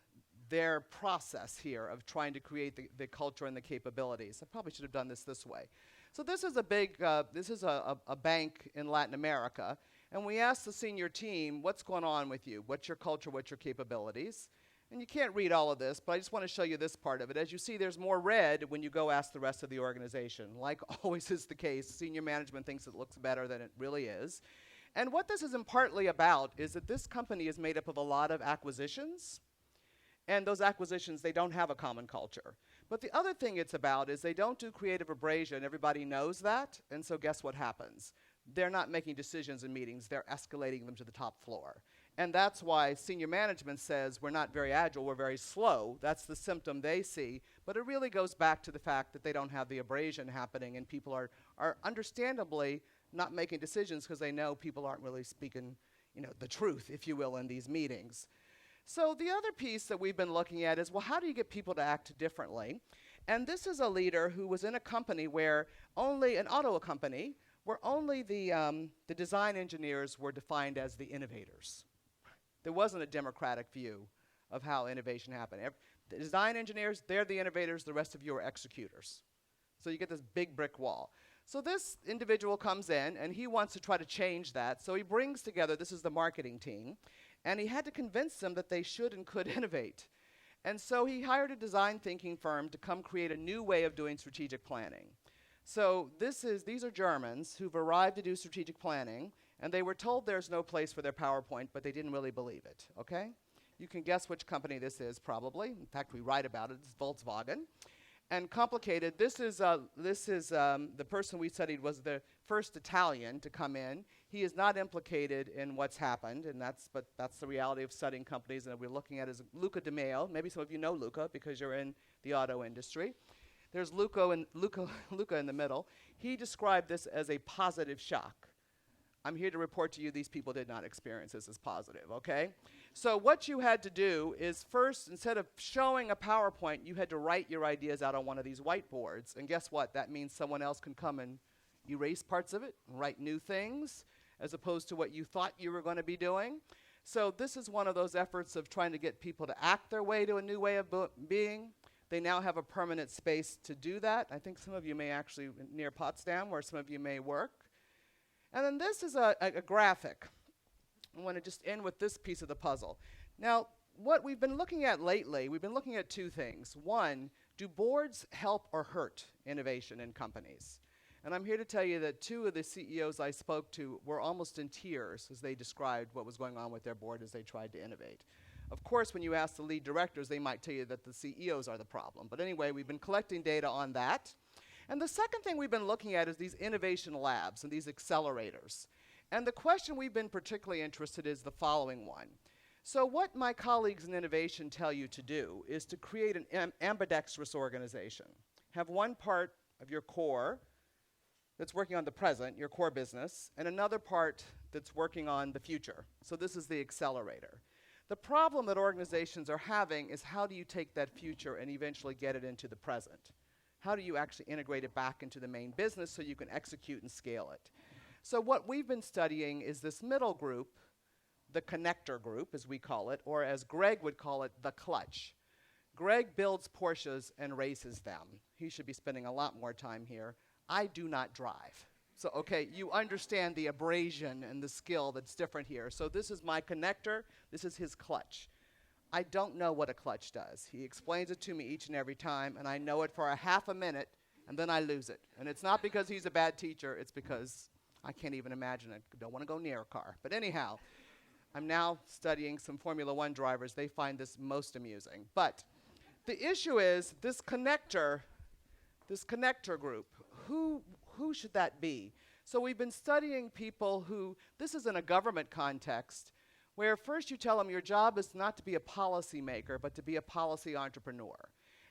their process here of trying to create the culture and the capabilities. I probably should have done this way. So this is a big, this is a bank in Latin America, and we asked the senior team, what's going on with you? What's your culture? What's your capabilities? And you can't read all of this, but I just want to show you this part of it. As you see, there's more red when you go ask the rest of the organization. Like always is the case, senior management thinks it looks better than it really is. And what this is in partly about is that this company is made up of a lot of acquisitions, and those acquisitions, they don't have a common culture. But the other thing it's about is they don't do creative abrasion. Everybody knows that, and so guess what happens? They're not making decisions in meetings. They're escalating them to the top floor. And that's why senior management says we're not very agile, we're very slow. That's the symptom they see. But it really goes back to the fact that they don't have the abrasion happening, and people are understandably not making decisions because they know people aren't really speaking, the truth, if you will, in these meetings. So the other piece that we've been looking at is, well, how do you get people to act differently? And this is a leader who was in a company where only, an auto company, where only the design engineers were defined as the innovators. There wasn't a democratic view of how innovation happened. The design engineers, they're the innovators, the rest of you are executors. So you get this big brick wall. So this individual comes in, and he wants to try to change that. So he brings together, this is the marketing team, and he had to convince them that they should and could innovate. And so he hired a design thinking firm to come create a new way of doing strategic planning. So these are Germans who've arrived to do strategic planning, and they were told there's no place for their PowerPoint, but they didn't really believe it, okay? You can guess which company this is, probably. In fact, we write about it. It's Volkswagen. And complicated, this is the person we studied was the first Italian to come in. He is not implicated in what's happened, but that's the reality of studying companies, and we're looking at is Luca Di Maio. Maybe some of you know Luca because you're in the auto industry. There's Luca in the middle. He described this as a positive shock. I'm here to report to you these people did not experience this as positive, okay? So what you had to do is first, instead of showing a PowerPoint, you had to write your ideas out on one of these whiteboards. And guess what? That means someone else can come and erase parts of it and write new things as opposed to what you thought you were going to be doing. So this is one of those efforts of trying to get people to act their way to a new way of being. They now have a permanent space to do that. I think some of you may actually, near Potsdam, where some of you may work. And then this is a graphic. I want to just end with this piece of the puzzle. Now, what we've been looking at lately, we've been looking at two things. One, do boards help or hurt innovation in companies? And I'm here to tell you that two of the CEOs I spoke to were almost in tears as they described what was going on with their board as they tried to innovate. Of course, when you ask the lead directors, they might tell you that the CEOs are the problem. But anyway, we've been collecting data on that. And the second thing we've been looking at is these innovation labs and these accelerators. And the question we've been particularly interested in is the following one. So what my colleagues in innovation tell you to do is to create an ambidextrous organization. Have one part of your core that's working on the present, your core business, and another part that's working on the future. So this is the accelerator. The problem that organizations are having is how do you take that future and eventually get it into the present? How do you actually integrate it back into the main business so you can execute and scale it? So what we've been studying is this middle group, the connector group, as we call it, or as Greg would call it, the clutch. Greg builds Porsches and races them. He should be spending a lot more time here. I do not drive. So, okay, you understand the abrasion and the skill that's different here. So this is my connector. This is his clutch. I don't know what a clutch does. He explains it to me each and every time, and I know it for a half a minute, and then I lose it. And it's not because he's a bad teacher. It's because I can't even imagine it. I don't want to go near a car. But anyhow, I'm now studying some Formula One drivers. They find this most amusing. But the issue is this connector group, who should that be? So we've been studying people who, this is in a government context, where first you tell them your job is not to be a policy maker, but to be a policy entrepreneur.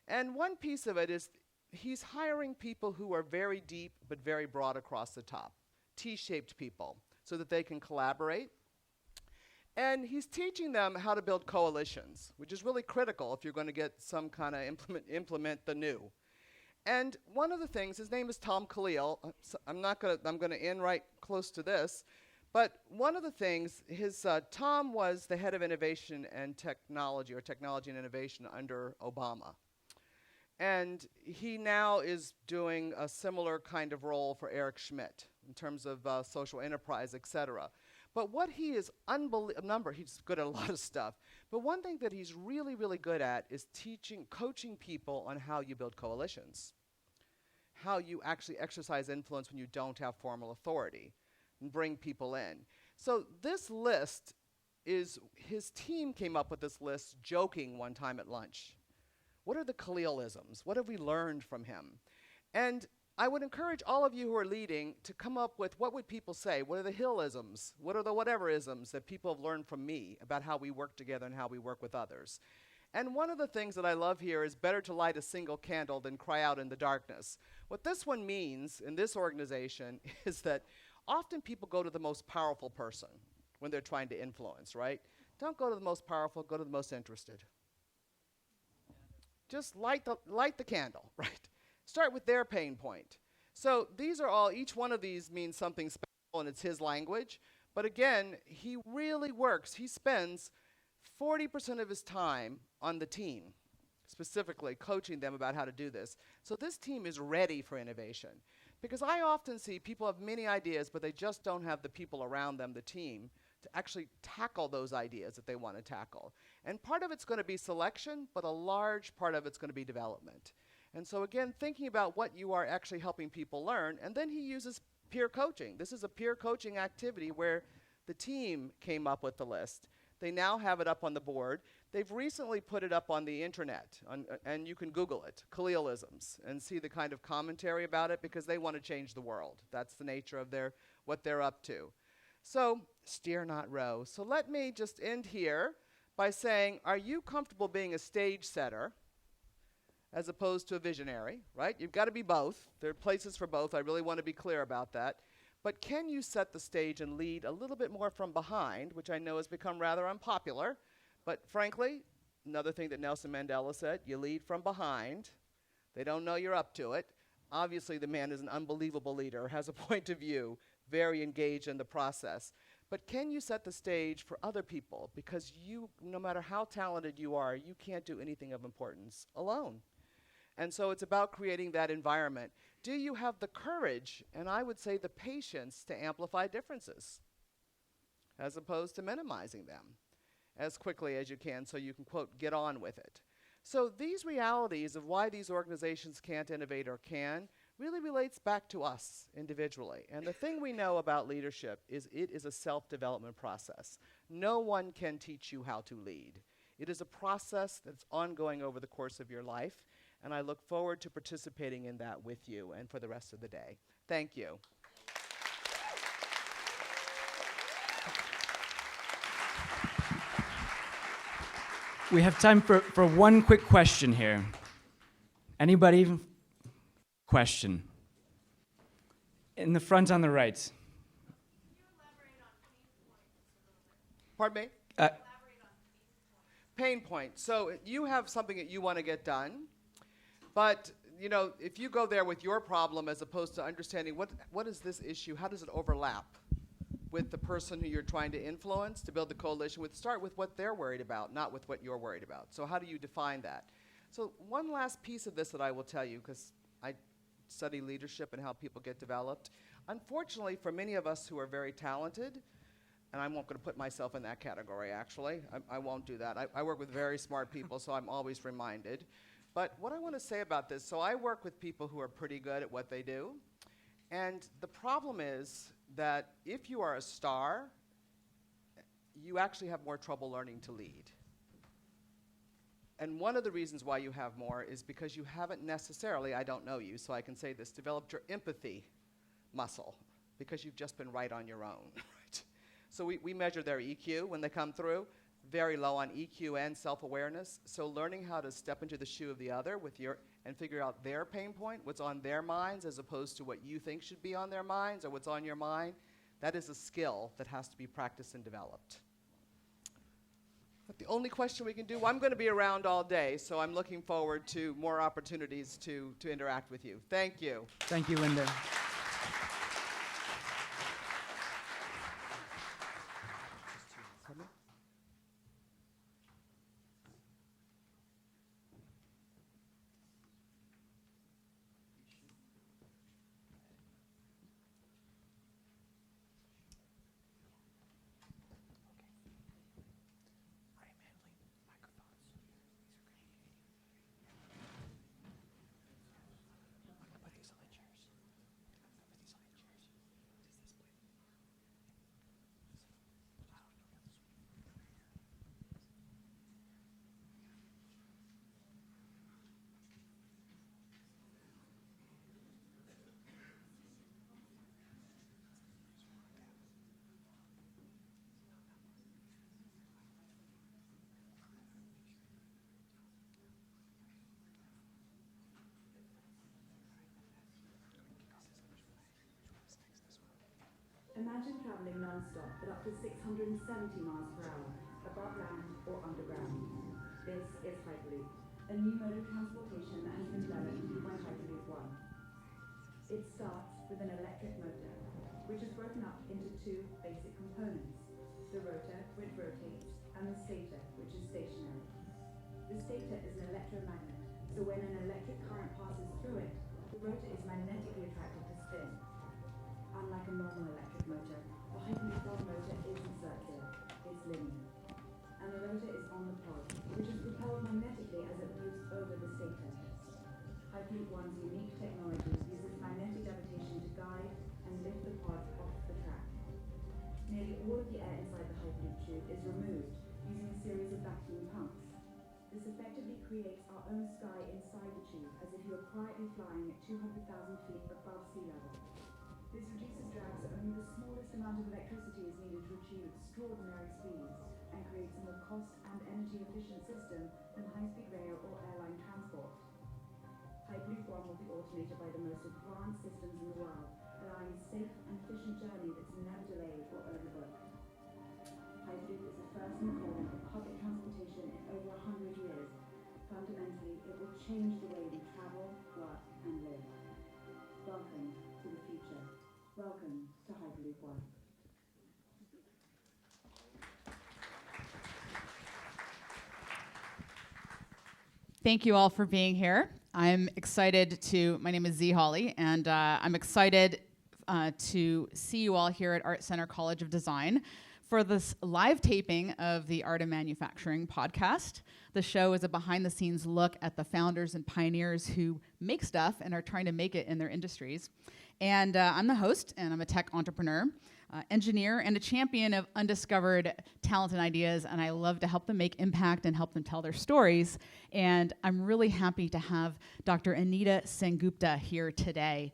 And one piece of it is he's hiring people who are very deep but very broad across the top, T-shaped people, so that they can collaborate. And he's teaching them how to build coalitions, which is really critical if you're going to get some kind of implement the new. And one of the things, his name is Tom Khalil. I'm going to end right close to this. But one of the things, Tom was the head of innovation and technology, or technology and innovation under Obama. And he now is doing a similar kind of role for Eric Schmidt in terms of social enterprise, et cetera. But what he is he's good at a lot of stuff. But one thing that he's really, really good at is coaching people on how you build coalitions, how you actually exercise influence when you don't have formal authority, and bring people in. So this list is, his team came up with this list joking one time at lunch. What are the Khalilisms? What have we learned from him? And I would encourage all of you who are leading to come up with what would people say? What are the Hillisms? What are the whatever-isms that people have learned from me about how we work together and how we work with others? And one of the things that I love here is better to light a single candle than cry out in the darkness. What this one means in this organization is that often people go to the most powerful person when they're trying to influence, right? Don't go to the most powerful, go to the most interested. Just light the candle, right? Start with their pain point. So these are all, each one of these means something special and it's his language. But again, he really works. He spends 40% of his time on the team, specifically coaching them about how to do this. So this team is ready for innovation. Because I often see people have many ideas, but they just don't have the people around them, the team, to actually tackle those ideas that they want to tackle. And part of it's going to be selection, but a large part of it's going to be development. And so again, thinking about what you are actually helping people learn, and then he uses peer coaching. This is a peer coaching activity where the team came up with the list. They now have it up on the board. They've recently put it up on the internet, and you can Google it, Khalilisms, and see the kind of commentary about it because they want to change the world. That's the nature of what they're up to. So, steer not row. So let me just end here by saying, are you comfortable being a stage setter as opposed to a visionary, right? You've got to be both. There are places for both. I really want to be clear about that. But can you set the stage and lead a little bit more from behind, which I know has become rather unpopular. But frankly, another thing that Nelson Mandela said, you lead from behind. They don't know you're up to it. Obviously, the man is an unbelievable leader, has a point of view, very engaged in the process. But can you set the stage for other people? Because you, no matter how talented you are, you can't do anything of importance alone. And so it's about creating that environment. Do you have the courage, and I would say the patience, to amplify differences as opposed to minimizing them as quickly as you can so you can, quote, get on with it? So these realities of why these organizations can't innovate or can really relates back to us individually. And the thing we know about leadership is it is a self-development process. No one can teach you how to lead. It is a process that's ongoing over the course of your life. And I look forward to participating in that with you and for the rest of the day. Thank you. We have time for one quick question here. Anybody? Question. In the front on the right. Can you elaborate on Pardon me? Pain point. So you have something that you want to get done, but if you go there with your problem as opposed to understanding what is this issue, how does it overlap with the person who you're trying to influence to build the coalition with, start with what they're worried about, not with what you're worried about. So how do you define that? So one last piece of this that I will tell you, because I study leadership and how people get developed. Unfortunately, for many of us who are very talented, and I'm not going to put myself in that category, actually. I won't do that. I work with very smart people, so I'm always reminded. But what I want to say about this, so I work with people who are pretty good at what they do. And the problem is that if you are a star, you actually have more trouble learning to lead. And one of the reasons why you have more is because you haven't necessarily, I don't know you, so I can say this, developed your empathy muscle, because you've just been right on your own. Right? So we measure their EQ when they come through, very low on EQ and self-awareness. So learning how to step into the shoe of the other and figure out their pain point, what's on their minds, as opposed to what you think should be on their minds or what's on your mind, that is a skill that has to be practiced and developed. But the only question we can do, I'm going to be around all day, so I'm looking forward to more opportunities to interact with you. Thank you. Thank you, Linda. Imagine travelling non-stop at up to 670 miles per hour, above land or underground. This is Hyperloop, a new mode of transportation that has been developed by Hyperloop One. It starts with an electric motor, which is broken up into two basic components: the rotor, which rotates, and the stator, which is stationary. The stator is an electromagnet, so when an electric current passes through it, the rotor is magnetically attracted to spin. Unlike a normal electric motor, the Hyperloop One motor isn't circular, it's linear. And the rotor is on the pod, which is propelled magnetically as it moves over the stator. Hyperloop One's unique technology uses magnetic levitation to guide and lift the pod off the track. Nearly all of the air inside the Hyperloop tube is removed using a series of vacuum pumps. This effectively creates our own sky inside the tube, as if you were quietly flying at 200,000 feet above sea level. This reduces drag so only the smallest amount of electricity is needed to achieve extraordinary speeds, and creates a more cost and energy efficient system than high-speed rail or airline transport. Hyperloop One will be automated by the most advanced systems in the world, allowing a safe and efficient journey that's never delayed or overbooked. Hyperloop is the first in the corner of public transportation in over 100 years. Fundamentally, it will change the way we travel, work, and live. Welcome to the future. Welcome to Hyperloop One. Thank you all for being here. I'm excited my name is Z Holly, and I'm excited to see you all here at ArtCenter College of Design for this live taping of the Art of Manufacturing podcast. The show is a behind-the-scenes look at the founders and pioneers who make stuff and are trying to make it in their industries. And I'm the host, and I'm a tech entrepreneur, engineer, and a champion of undiscovered talent and ideas, and I love to help them make impact and help them tell their stories. And I'm really happy to have Dr. Anita Sengupta here today.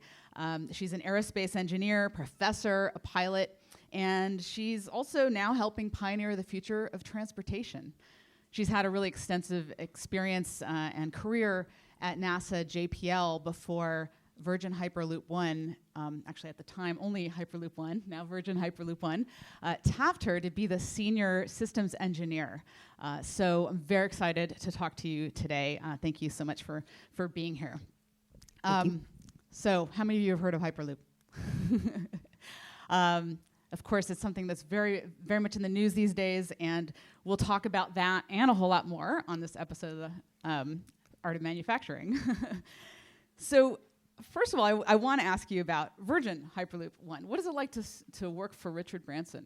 She's an aerospace engineer, professor, a pilot, and she's also now helping pioneer the future of transportation. She's had a really extensive experience and career at NASA JPL before Virgin Hyperloop 1, actually at the time only Hyperloop 1, now Virgin Hyperloop 1, tapped her to be the senior systems engineer. So I'm very excited to talk to you today. Thank you so much for being here. So how many of you have heard of Hyperloop? Of course, it's something that's very, very much in the news these days, and we'll talk about that and a whole lot more on this episode of the Art of Manufacturing. So first of all, I want to ask you about Virgin Hyperloop 1. What is it like to work for Richard Branson?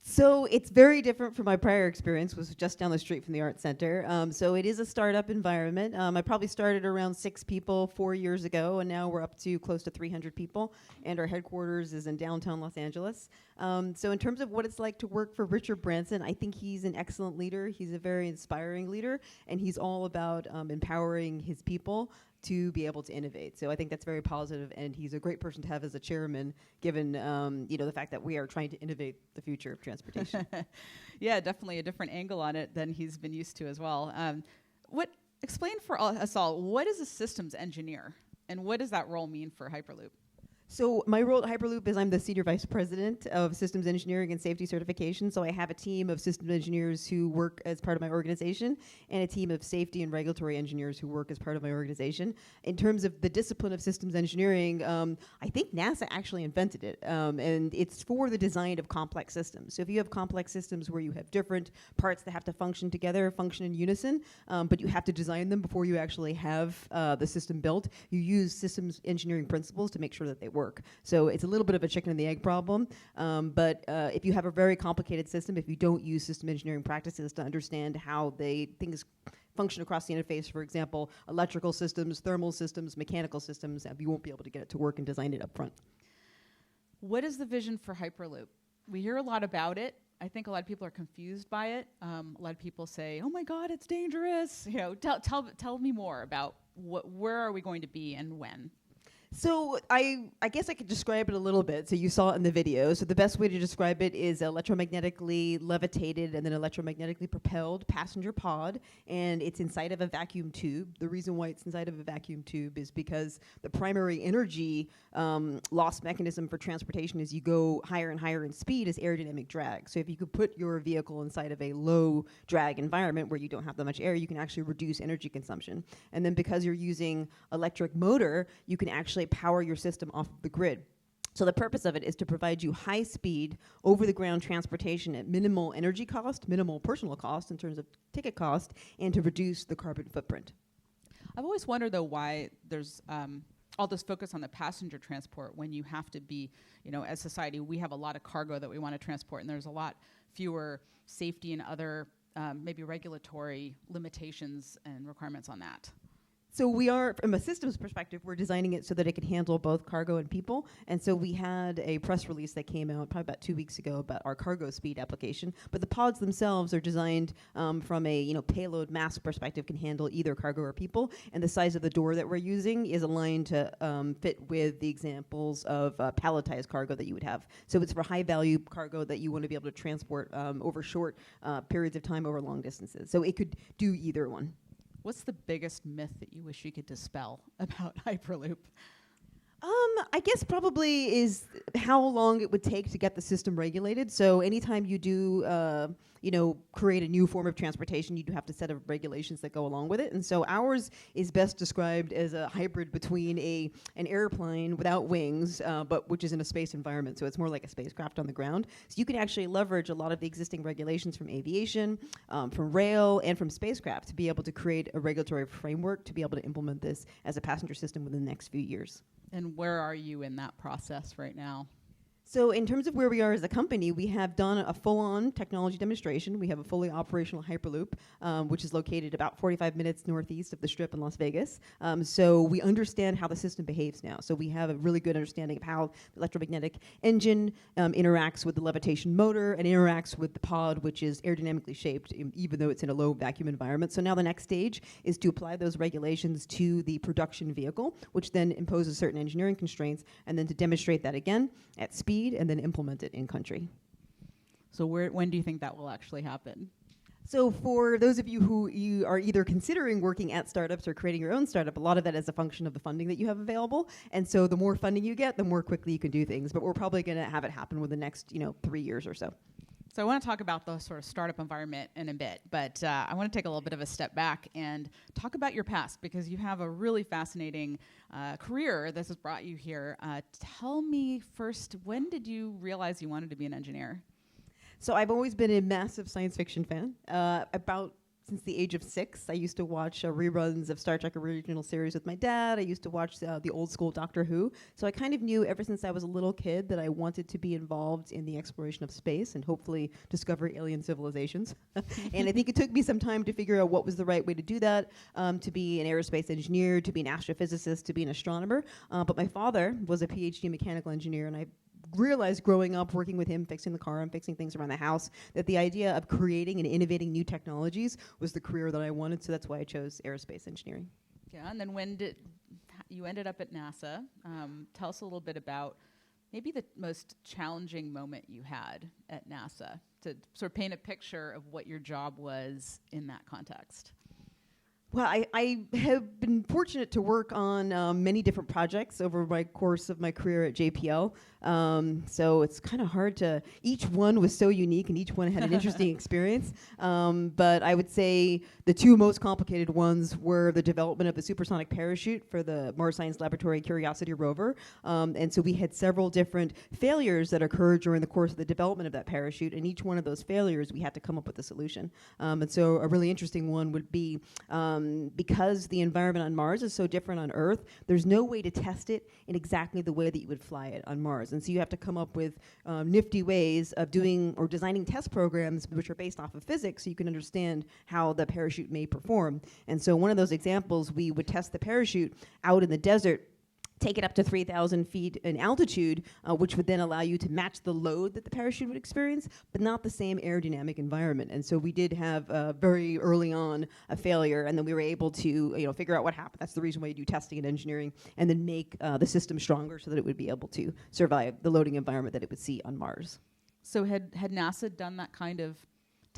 So it's very different from my prior experience, was just down the street from the ArtCenter. So it is a startup environment. I probably started around 6 people 4 years ago, and now we're up to close to 300 people, and our headquarters is in downtown Los Angeles. So in terms of what it's like to work for Richard Branson, I think he's an excellent leader. He's a very inspiring leader, and he's all about empowering his people to be able to innovate. So I think that's very positive, and he's a great person to have as a chairman, given the fact that we are trying to innovate the future of transportation. Yeah, definitely a different angle on it than he's been used to as well. Explain for us all, what is a systems engineer, and what does that role mean for Hyperloop? So my role at Hyperloop is I'm the Senior Vice President of Systems Engineering and Safety Certification. So I have a team of systems engineers who work as part of my organization and a team of safety and regulatory engineers who work as part of my organization. In terms of the discipline of systems engineering, I think NASA actually invented it, and it's for the design of complex systems. So if you have complex systems where you have different parts that have to function together, function in unison, but you have to design them before you actually have the system built, you use systems engineering principles to make sure that they work. So it's a little bit of a chicken and the egg problem, but if you have a very complicated system, if you don't use system engineering practices to understand how things function across the interface, for example, electrical systems, thermal systems, mechanical systems, you won't be able to get it to work and design it up front. What is the vision for Hyperloop? We hear a lot about it. I think a lot of people are confused by it. A lot of people say, "Oh my God, it's dangerous." Tell me more about where are we going to be and when. So I guess I could describe it a little bit. So you saw it in the video. So the best way to describe it is electromagnetically levitated and then electromagnetically propelled passenger pod, and it's inside of a vacuum tube. The reason why it's inside of a vacuum tube is because the primary energy loss mechanism for transportation as you go higher and higher in speed is aerodynamic drag. So if you could put your vehicle inside of a low drag environment where you don't have that much air, you can actually reduce energy consumption. And then because you're using electric motor, you can actually power your system off of the grid. So the purpose of it is to provide you high speed, over the ground transportation at minimal energy cost, minimal personal cost in terms of ticket cost, and to reduce the carbon footprint. I've always wondered though why there's all this focus on the passenger transport when you have to be, as society, we have a lot of cargo that we want to transport, and there's a lot fewer safety and other maybe regulatory limitations and requirements on that. So we are, from a systems perspective, we're designing it so that it can handle both cargo and people. And so we had a press release that came out probably about 2 weeks ago about our cargo speed application. But the pods themselves are designed from a payload mass perspective, can handle either cargo or people. And the size of the door that we're using is aligned to fit with the examples of palletized cargo that you would have. So it's for high value cargo that you want to be able to transport over short periods of time over long distances. So it could do either one. What's the biggest myth that you wish you could dispel about Hyperloop? I guess probably is how long it would take to get the system regulated. So anytime you do, create a new form of transportation, you do have to set up regulations that go along with it. And so ours is best described as a hybrid between an airplane without wings, but which is in a space environment. So it's more like a spacecraft on the ground. So you can actually leverage a lot of the existing regulations from aviation, from rail, and from spacecraft to be able to create a regulatory framework to be able to implement this as a passenger system within the next few years. And where are you in that process right now? So in terms of where we are as a company, we have done a full-on technology demonstration. We have a fully operational Hyperloop, which is located about 45 minutes northeast of the Strip in Las Vegas. So we understand how the system behaves now. So we have a really good understanding of how the electromagnetic engine interacts with the levitation motor and interacts with the pod, which is aerodynamically shaped, even though it's in a low vacuum environment. So now the next stage is to apply those regulations to the production vehicle, which then imposes certain engineering constraints, and then to demonstrate that again at speed and then implement it in country. So when do you think that will actually happen? So for those of you who you are either considering working at startups or creating your own startup, a lot of that is a function of the funding that you have available. And so the more funding you get, the more quickly you can do things. But we're probably going to have it happen within the next 3 years or so. So I want to talk about the sort of startup environment in a bit, but I want to take a little bit of a step back and talk about your past, because you have a really fascinating career that has brought you here. Tell me first, when did you realize you wanted to be an engineer? So I've always been a massive science fiction fan. Since the age of 6, I used to watch reruns of Star Trek original series with my dad. I used to watch the old school Doctor Who. So I kind of knew ever since I was a little kid that I wanted to be involved in the exploration of space and hopefully discover alien civilizations. And I think it took me some time to figure out what was the right way to do that, to be an aerospace engineer, to be an astrophysicist, to be an astronomer. But my father was a PhD mechanical engineer, and I realized growing up working with him, fixing the car and fixing things around the house, that the idea of creating and innovating new technologies was the career that I wanted. So that's why I chose aerospace engineering. Yeah, and then when did you ended up at NASA? Tell us a little bit about maybe the most challenging moment you had at NASA, to sort of paint a picture of what your job was in that context. Well, I have been fortunate to work on many different projects over my course of my career at JPL. So it's kind of hard to, each one was so unique and each one had an interesting experience. But I would say the two most complicated ones were the development of the supersonic parachute for the Mars Science Laboratory Curiosity rover. And so we had several different failures that occurred during the course of the development of that parachute. And each one of those failures, we had to come up with a solution. And so a really interesting one would be, because the environment on Mars is so different on Earth, there's no way to test it in exactly the way that you would fly it on Mars. And so you have to come up with nifty ways of doing or designing test programs which are based off of physics so you can understand how the parachute may perform. And so one of those examples, we would test the parachute out in the desert, take it up to 3,000 feet in altitude, which would then allow you to match the load that the parachute would experience, but not the same aerodynamic environment. And so we did have very early on a failure, and then we were able to figure out what happened. That's the reason why you do testing and engineering, and then make the system stronger so that it would be able to survive the loading environment that it would see on Mars. So had NASA done that kind of,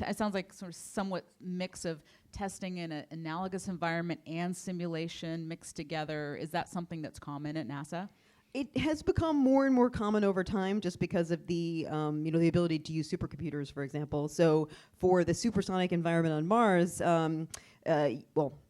it sounds like sort of somewhat mix of testing in an analogous environment and simulation mixed together. Is that something that's common at NASA? It has become more and more common over time just because of the the ability to use supercomputers, for example. So for the supersonic environment on Mars,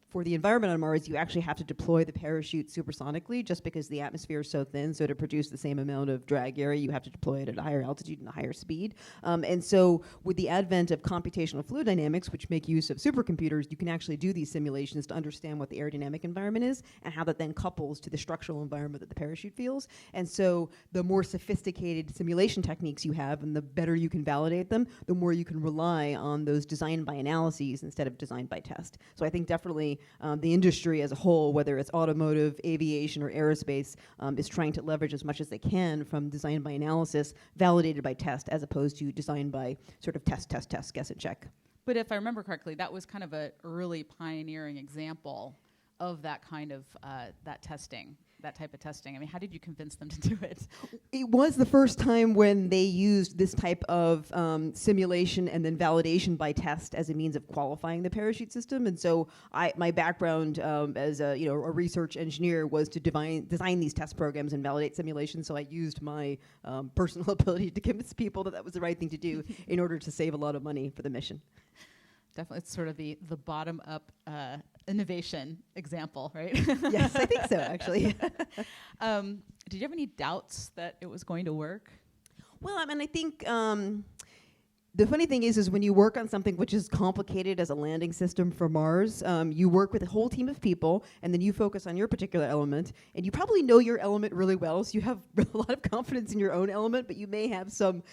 for the environment on Mars, you actually have to deploy the parachute supersonically just because the atmosphere is so thin. So to produce the same amount of drag area, you have to deploy it at a higher altitude and a higher speed. And so with the advent of computational fluid dynamics, which make use of supercomputers, you can actually do these simulations to understand what the aerodynamic environment is and how that then couples to the structural environment that the parachute feels. And so the more sophisticated simulation techniques you have and the better you can validate them, the more you can rely on those design by analyses instead of design by test. So I think definitely the industry as a whole, whether it's automotive, aviation, or aerospace, is trying to leverage as much as they can from design by analysis, validated by test, as opposed to design by sort of test, guess and check. But if I remember correctly, that was kind of an early pioneering example of that kind of that type of testing. I mean, how did you convince them to do it? It was the first time when they used this type of simulation and then validation by test as a means of qualifying the parachute system. And so my background as a research engineer was to design these test programs and validate simulations. So I used my personal ability to convince people that was the right thing to do in order to save a lot of money for the mission. Definitely, it's sort of the bottom-up innovation example, right? Yes, I think so, actually. Did you have any doubts that it was going to work? Well, I mean, I think the funny thing is when you work on something which is complicated as a landing system for Mars, you work with a whole team of people, and then you focus on your particular element, and you probably know your element really well, so you have a lot of confidence in your own element, but you may have some,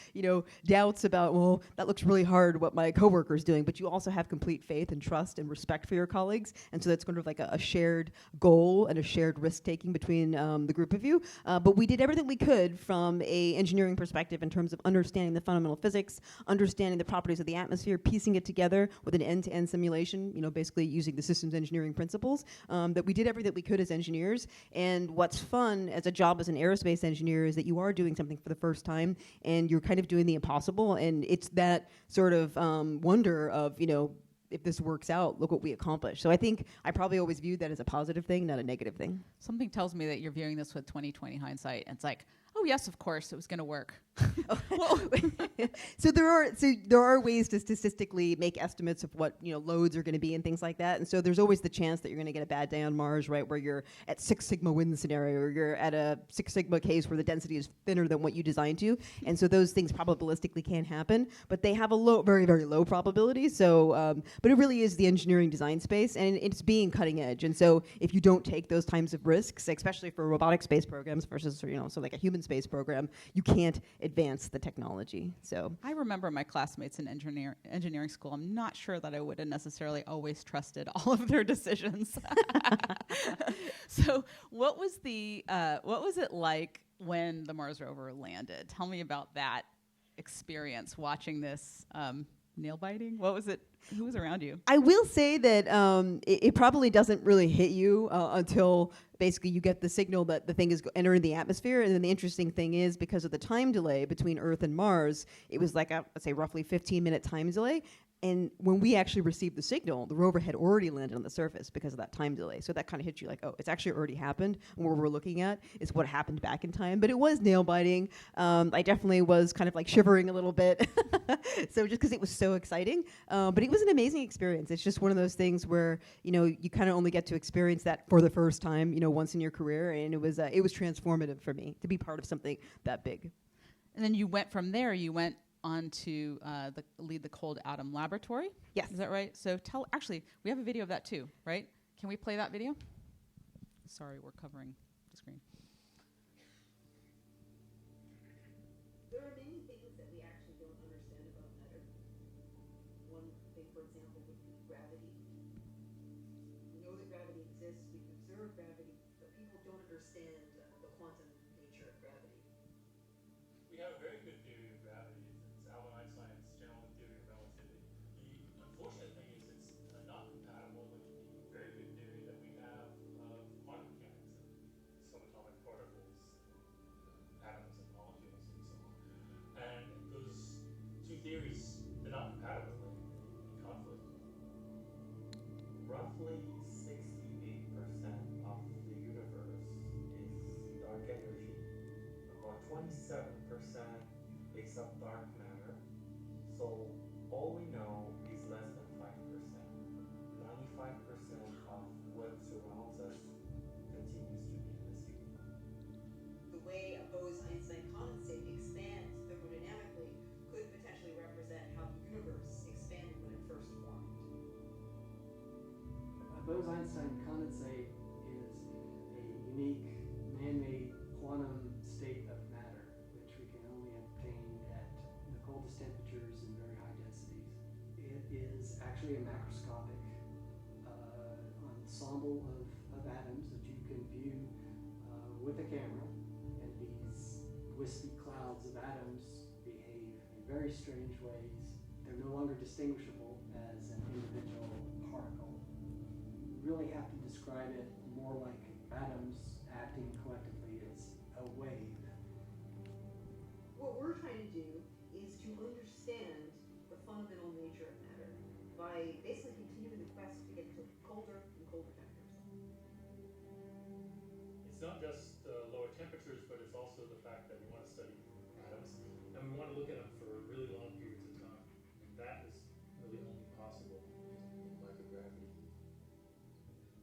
doubts about, well, that looks really hard what my coworker is doing, but you also have complete faith and trust and respect for your colleagues, and so that's kind of like a shared goal and a shared risk-taking between the group of you. But we did everything we could from a engineering perspective in terms of understanding the fundamental physics, understanding understanding the properties of the atmosphere, piecing it together with an end-to-end simulation, basically using the systems engineering principles, that we did everything that we could as engineers. And what's fun as a job as an aerospace engineer is that you are doing something for the first time, and you're kind of doing the impossible, and it's that sort of wonder of, if this works out, look what we accomplished. So I think I probably always viewed that as a positive thing, not a negative thing. Something tells me that you're viewing this with 20/20 hindsight, and it's like, oh yes, of course, it was going to work. So there are ways to statistically make estimates of what loads are going to be and things like that. And so there's always the chance that you're going to get a bad day on Mars, right, where you're at 6 sigma wind scenario, or you're at a 6 sigma case where the density is thinner than what you designed to. And so those things probabilistically can happen, but they have a very, very low probability. So, but it really is the engineering design space, and it's being cutting edge. And so if you don't take those types of risks, especially for robotic space programs versus so like a human space program, you can't advance the technology. So I remember my classmates in engineering school. I'm not sure that I would have necessarily always trusted all of their decisions. So what was it like when the Mars rover landed? Tell me about that experience watching this. Nail biting? What was it? Who was around you? I will say that it probably doesn't really hit you until basically you get the signal that the thing is entering the atmosphere. And then the interesting thing is, because of the time delay between Earth and Mars, it was like let's say roughly 15-minute time delay. And when we actually received the signal, the rover had already landed on the surface because of that time delay. So that kind of hit you like, oh, it's actually already happened. And what we're looking at is what happened back in time. But it was nail biting. I definitely was kind of like shivering a little bit. So just because it was so exciting. But it was an amazing experience. It's just one of those things where, you kind of only get to experience that for the first time, once in your career. And it was transformative for me to be part of something that big. And then you went from there, on to lead the Cold Atom Laboratory. Yes. Is that right? So actually, we have a video of that too, right? Can we play that video? Sorry, we're covering the screen. There are many things that we actually don't understand about matter. One thing, for example, would be gravity. We know that gravity exists, we can observe gravity, but people don't understand the quantum nature of gravity. We have a very good theory of gravity. It's Albert Einstein's general theory of relativity. The unfortunate thing is it's not compatible with the very good theory that we have of quantum mechanics and subatomic particles, atoms and molecules and so on. And those two theories, they're not compatible, they're in conflict. Roughly 68% of the universe is dark energy. About 27% makes up dark matter. So all we know is less than 5%. 95% of what surrounds us continues to be invisible. The way a Bose-Einstein condensate expands thermodynamically could potentially represent how the universe expanded when it first formed. A Bose-Einstein condensate is a unique man-made quantum state of matter, which we can only obtain at the coldest temperatures and very high densities. It is actually a macroscopic ensemble of atoms that you can view with a camera, and these wispy clouds of atoms behave in very strange ways. They're no longer distinguishable as an individual particle. You really have to describe it more like atoms acting collectively as a wave. What we're trying to do is to understand the fundamental nature of matter by basically continuing the quest to get to colder and colder temperatures. It's not just lower temperatures, but it's also the fact that we want to study atoms, and we want to look at them for really long periods of time. And that is really only possible in microgravity.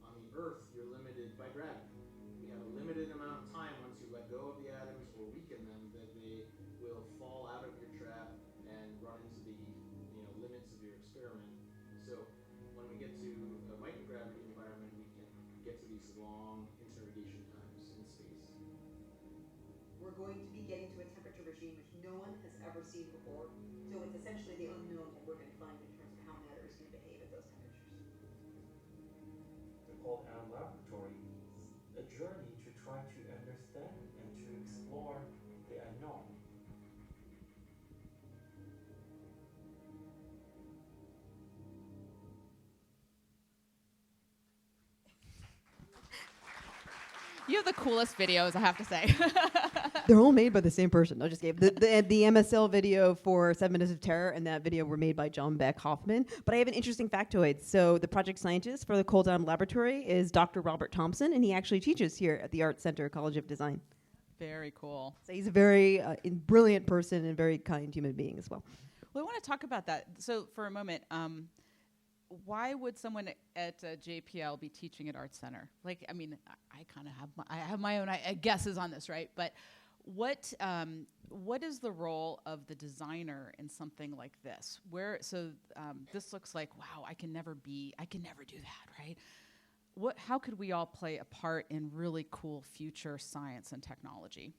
On the Earth, you're limited by gravity. We have a limited amount of time once you let go of the atoms or weaken them that they will fall out of your trap and run into the limits of your experiment. So when we get to a microgravity environment, we can get to these long interrogation times in space. We're going to be getting to a temperature regime which no one has ever seen before. So it's essentially the unknown what we're going to find in terms of how matter is going to behave at those temperatures. The Cold Atom Laboratory is a journey to try to understand and to explore the unknown. You have the coolest videos, I have to say. They're all made by the same person. I just gave the MSL video for 7 Minutes of Terror and that video were made by John Beck Hoffman. But I have an interesting factoid. So the project scientist for the Cold Down Laboratory is Dr. Robert Thompson, and he actually teaches here at the ArtCenter College of Design. Very cool. So he's a very brilliant person and very kind human being as well. Well, I want to talk about that. So for a moment, why would someone at JPL be teaching at ArtCenter? Like, I mean, I kind of have my own guesses on this, right? But what is the role of the designer in something like this? This looks like, wow, I can never do that, right? How could we all play a part in really cool future science and technology?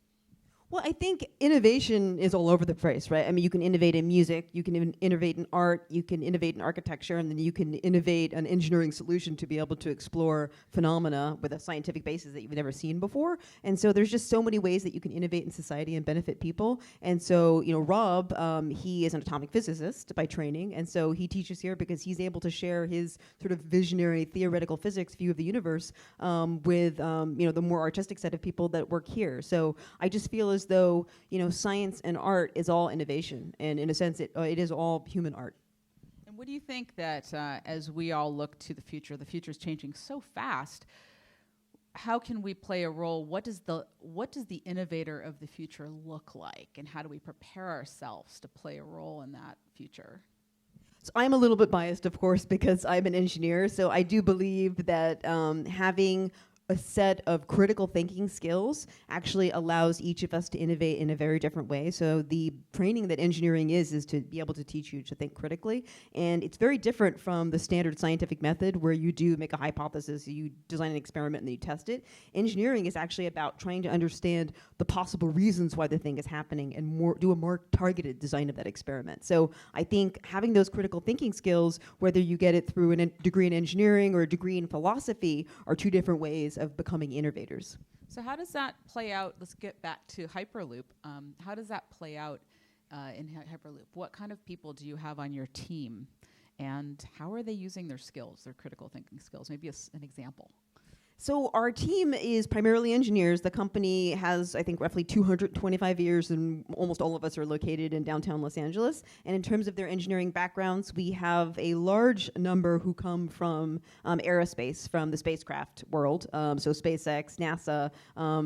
Well, I think innovation is all over the place, right? I mean, you can innovate in music, you can innovate in art, you can innovate in architecture, and then you can innovate an engineering solution to be able to explore phenomena with a scientific basis that you've never seen before. And so there's just so many ways that you can innovate in society and benefit people. And so, Rob, he is an atomic physicist by training, and so he teaches here because he's able to share his sort of visionary theoretical physics view of the universe with, the more artistic set of people that work here. So I just feel as though, science and art is all innovation, and in a sense, it is all human art. And what do you think that as we all look to the future is changing so fast, how can we play a role? What does the innovator of the future look like, and how do we prepare ourselves to play a role in that future? So I'm a little bit biased, of course, because I'm an engineer, so I do believe that having a set of critical thinking skills actually allows each of us to innovate in a very different way. So the training that engineering is to be able to teach you to think critically. And it's very different from the standard scientific method where you do make a hypothesis, you design an experiment, and then you test it. Engineering is actually about trying to understand the possible reasons why the thing is happening and do a more targeted design of that experiment. So I think having those critical thinking skills, whether you get it through a degree in engineering or a degree in philosophy, are two different ways of becoming innovators. So how does that play out? Let's get back to Hyperloop. How does that play out in Hyperloop? What kind of people do you have on your team? And how are they using their skills, their critical thinking skills? Maybe an example. So our team is primarily engineers. The company has, I think, roughly 225 years, and almost all of us are located in downtown Los Angeles. And in terms of their engineering backgrounds, we have a large number who come from aerospace, from the spacecraft world. So SpaceX, NASA,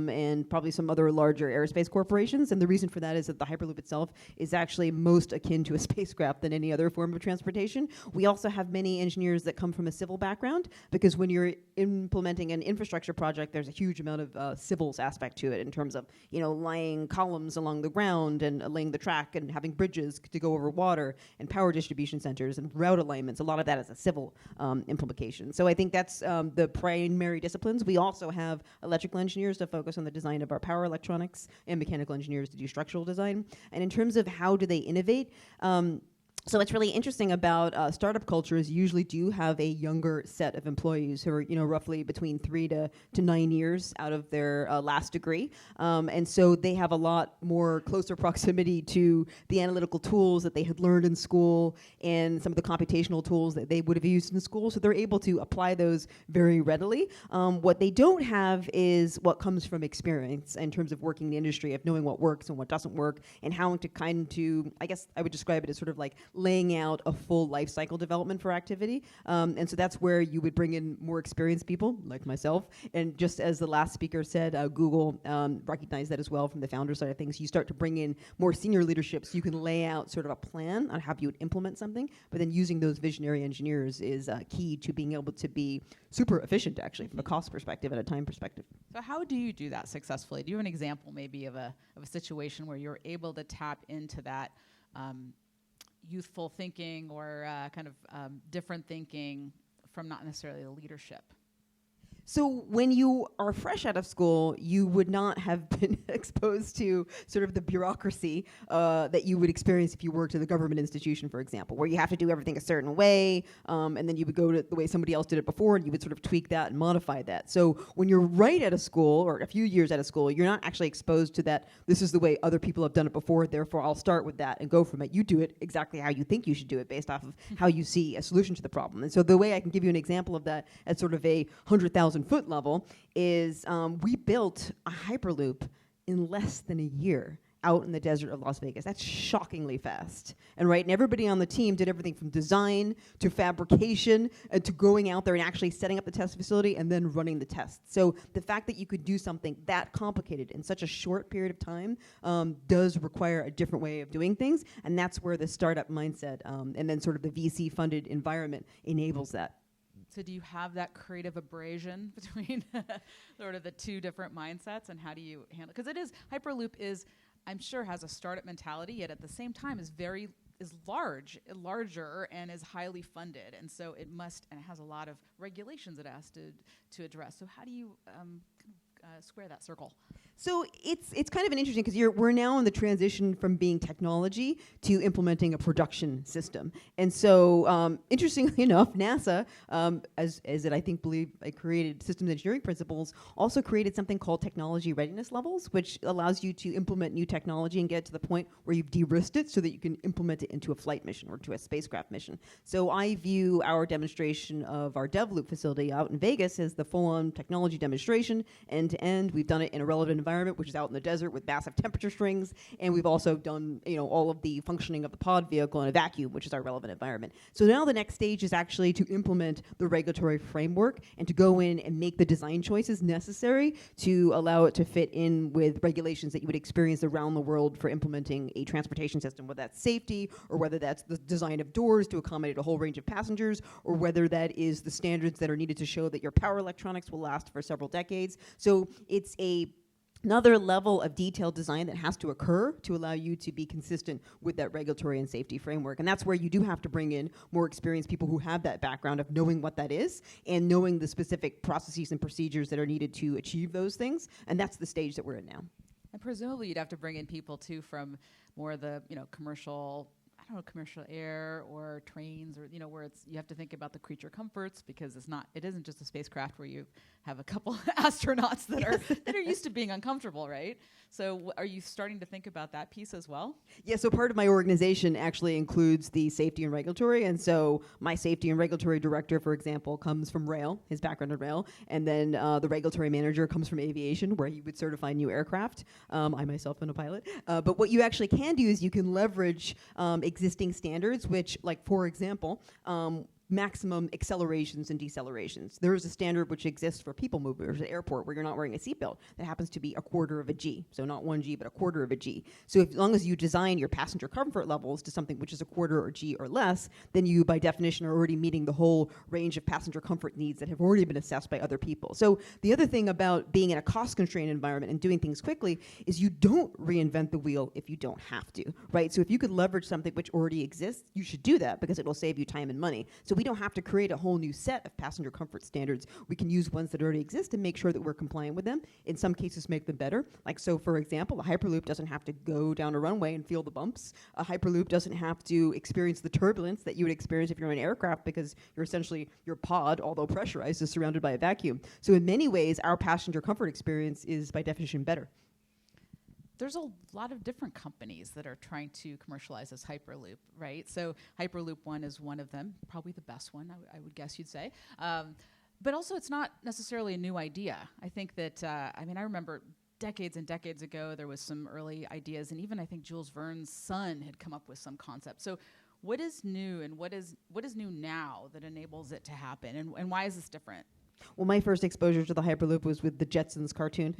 and probably some other larger aerospace corporations. And the reason for that is that the Hyperloop itself is actually most akin to a spacecraft than any other form of transportation. We also have many engineers that come from a civil background, because when you're implementing an infrastructure project, there's a huge amount of civils aspect to it in terms of, laying columns along the ground and laying the track and having bridges to go over water and power distribution centers and route alignments. A lot of that is a civil implication. So I think that's the primary disciplines. We also have electrical engineers to focus on the design of our power electronics and mechanical engineers to do structural design. And in terms of how do they innovate, so what's really interesting about startup cultures usually do have a younger set of employees who are, roughly between 3 to 9 years out of their last degree. And so they have a lot more closer proximity to the analytical tools that they had learned in school and some of the computational tools that they would have used in school. So they're able to apply those very readily. What they don't have is what comes from experience in terms of working in the industry, of knowing what works and what doesn't work, and how to I guess I would describe it as sort of like laying out a full life cycle development for activity. And so that's where you would bring in more experienced people like myself. And just as the last speaker said, Google recognized that as well from the founder side of things. You start to bring in more senior leadership so you can lay out sort of a plan on how you would implement something. But then using those visionary engineers is key to being able to be super efficient, actually, from a cost perspective and a time perspective. So how do you do that successfully? Do you have an example maybe of a situation where you're able to tap into that youthful thinking or different thinking from not necessarily the leadership? So when you are fresh out of school, you would not have been exposed to sort of the bureaucracy that you would experience if you worked in a government institution, for example, where you have to do everything a certain way, and then you would go to the way somebody else did it before, and you would sort of tweak that and modify that. So when you're right out of school, or a few years out of school, you're not actually exposed to that, this is the way other people have done it before, therefore I'll start with that and go from it. You do it exactly how you think you should do it based off of how you see a solution to the problem. And so the way I can give you an example of that as sort of a 100,000 30,000-foot level, is we built a Hyperloop in less than a year out in the desert of Las Vegas. That's shockingly fast. And everybody on the team did everything from design to fabrication to going out there and actually setting up the test facility and then running the tests. So the fact that you could do something that complicated in such a short period of time does require a different way of doing things, and that's where the startup mindset and then sort of the VC-funded environment enables that. So do you have that creative abrasion between sort of the two different mindsets, and how do you handle? Because Hyperloop is, I'm sure, has a startup mentality, yet at the same time is larger and is highly funded, and so it has a lot of regulations it has to address. So how do you square that circle? So it's kind of an interesting, because we're now in the transition from being technology to implementing a production system. And so interestingly enough, NASA, as it I think believe I created systems engineering principles, also created something called technology readiness levels, which allows you to implement new technology and get it to the point where you've de-risked it so that you can implement it into a flight mission or to a spacecraft mission. So I view our demonstration of our DevLoop facility out in Vegas as the full-on technology demonstration, end to end. We've done it in a relevant environment, which is out in the desert with massive temperature strings, and we've also done all of the functioning of the pod vehicle in a vacuum, which is our relevant environment. So now the next stage is actually to implement the regulatory framework and to go in and make the design choices necessary to allow it to fit in with regulations that you would experience around the world for implementing a transportation system, whether that's safety or whether that's the design of doors to accommodate a whole range of passengers, or whether that is the standards that are needed to show that your power electronics will last for several decades. So it's another level of detailed design that has to occur to allow you to be consistent with that regulatory and safety framework. And that's where you do have to bring in more experienced people who have that background of knowing what that is and knowing the specific processes and procedures that are needed to achieve those things. And that's the stage that we're in now. And presumably you'd have to bring in people too from more of the commercial air or trains, or where you have to think about the creature comforts, because it isn't just a spacecraft where you have a couple astronauts that are used to being uncomfortable, right? So are you starting to think about that piece as well? Yeah, so part of my organization actually includes the safety and regulatory, and so my safety and regulatory director, for example, comes from rail, his background in rail, and then the regulatory manager comes from aviation, where he would certify new aircraft. I myself am a pilot. But what you actually can do is you can leverage existing standards, which, like, for example, maximum accelerations and decelerations. There is a standard which exists for people movers at airport where you're not wearing a seatbelt. That happens to be 1/4 of a G. So not 1 G, but 1/4 of a G. So as long as you design your passenger comfort levels to something which is 1/4 or G or less, then you by definition are already meeting the whole range of passenger comfort needs that have already been assessed by other people. So the other thing about being in a cost-constrained environment and doing things quickly is you don't reinvent the wheel if you don't have to, right? So if you could leverage something which already exists, you should do that because it will save you time and money. So we don't have to create a whole new set of passenger comfort standards. We can use ones that already exist and make sure that we're compliant with them. In some cases, make them better. Like, so for example, a Hyperloop doesn't have to go down a runway and feel the bumps. A Hyperloop doesn't have to experience the turbulence that you would experience if you're in an aircraft, because your pod, although pressurized, is surrounded by a vacuum. So in many ways, our passenger comfort experience is by definition better. There's a lot of different companies that are trying to commercialize this Hyperloop, right? So Hyperloop One is one of them, probably the best one, I would guess you'd say. But also, it's not necessarily a new idea. I think that, I remember decades and decades ago, there was some early ideas, and even I think Jules Verne's son had come up with some concept. So what is new, and what is new now that enables it to happen, and why is this different? Well, my first exposure to the Hyperloop was with the Jetsons cartoon.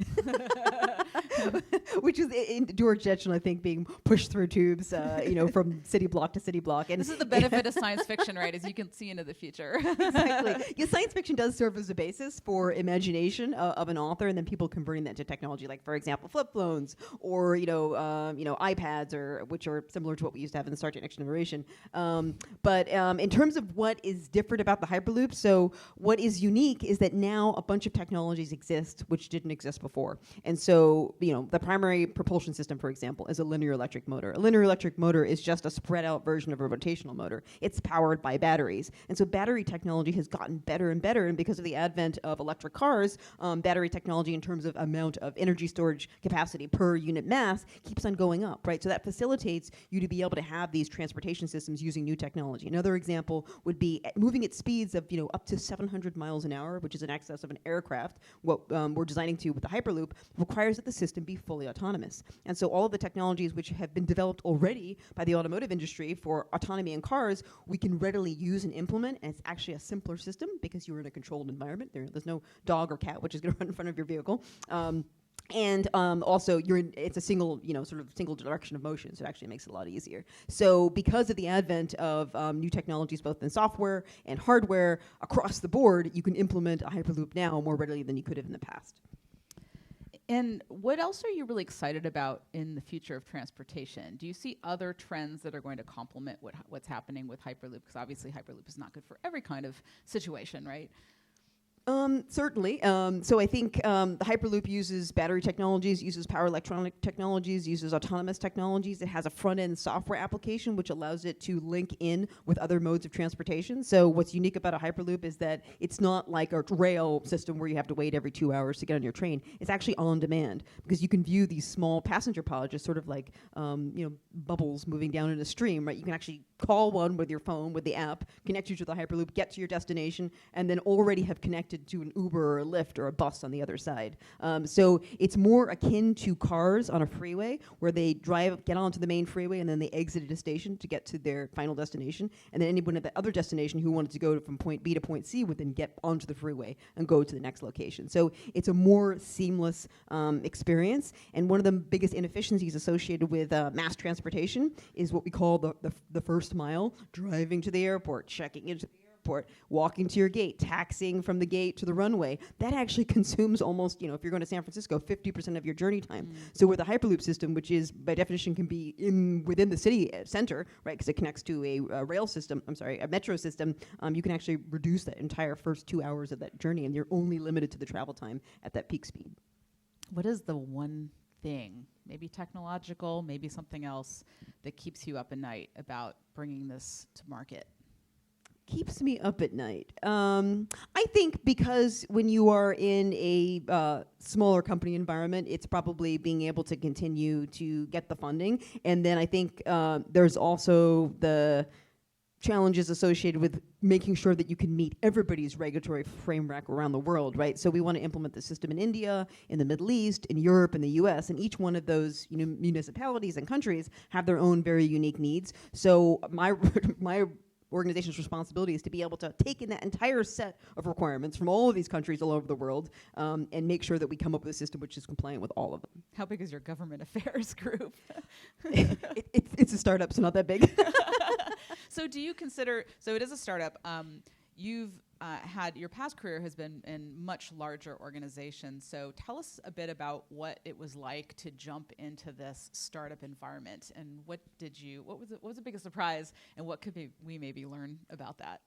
Which is George Jetson, I think, being pushed through tubes, from city block to city block. And this is the benefit of science fiction, right? As you can see into the future. Exactly. Yeah, science fiction does serve as a basis for imagination of an author, and then people converting that into technology, like, for example, flip phones or iPads, which are similar to what we used to have in the Star Trek Next Generation. But in terms of what is different about the Hyperloop, so what is unique is that now a bunch of technologies exist which didn't exist before, and so the primary propulsion system, for example, is a linear electric motor. A linear electric motor is just a spread out version of a rotational motor. It's powered by batteries. And so battery technology has gotten better and better. And because of the advent of electric cars, battery technology in terms of amount of energy storage capacity per unit mass keeps on going up, right? So that facilitates you to be able to have these transportation systems using new technology. Another example would be moving at speeds of up to 700 miles an hour, which is in excess of an aircraft. What we're designing to with the Hyperloop requires that the system be fully autonomous. And so all of the technologies which have been developed already by the automotive industry for autonomy in cars, we can readily use and implement, and it's actually a simpler system because you're in a controlled environment. There's no dog or cat which is going to run in front of your vehicle. And also, it's a single, sort of single direction of motion, so it actually makes it a lot easier. So because of the advent of new technologies, both in software and hardware, across the board, you can implement a Hyperloop now more readily than you could have in the past. And what else are you really excited about in the future of transportation? Do you see other trends that are going to complement what's happening with Hyperloop? Because obviously Hyperloop is not good for every kind of situation, right? Certainly. So I think the Hyperloop uses battery technologies, uses power electronic technologies, uses autonomous technologies. It has a front-end software application which allows it to link in with other modes of transportation. So what's unique about a Hyperloop is that it's not like a rail system where you have to wait every 2 hours to get on your train. It's actually on demand because you can view these small passenger pods just sort of like bubbles moving down in a stream, right? You can actually call one with your phone, with the app, connect you to the Hyperloop, get to your destination, and then already have connected to an Uber or a Lyft or a bus on the other side. So it's more akin to cars on a freeway where they get onto the main freeway and then they exit at a station to get to their final destination. And then anyone at the other destination who wanted to go from point B to point C would then get onto the freeway and go to the next location. So it's a more seamless experience. And one of the biggest inefficiencies associated with mass transportation is what we call the first mile, driving to the airport, checking into the airport, walking to your gate, taxiing from the gate to the runway. That actually consumes almost, if you're going to San Francisco, 50% of your journey time. So with the Hyperloop system, which is by definition can be within the city center, right, because it connects to a metro system, you can actually reduce that entire first 2 hours of that journey, and you're only limited to the travel time at that peak speed. What is the one thing, maybe technological, maybe something else, that keeps you up at night about bringing this to market? Keeps me up at night. I think because when you are in a smaller company environment, it's probably being able to continue to get the funding. And then I think there's also the challenges associated with making sure that you can meet everybody's regulatory framework around the world, right? So we want to implement the system in India, in the Middle East, in Europe, in the US, and each one of those municipalities and countries have their own very unique needs. So my organization's responsibility is to be able to take in that entire set of requirements from all of these countries all over the world and make sure that we come up with a system which is compliant with all of them. How big is your government affairs group? It's a startup, so not that big. So do you consider, so it is a startup, you've had, your past career has been in much larger organizations, so tell us a bit about what it was like to jump into this startup environment, and what was the biggest surprise, and what could we maybe learn about that?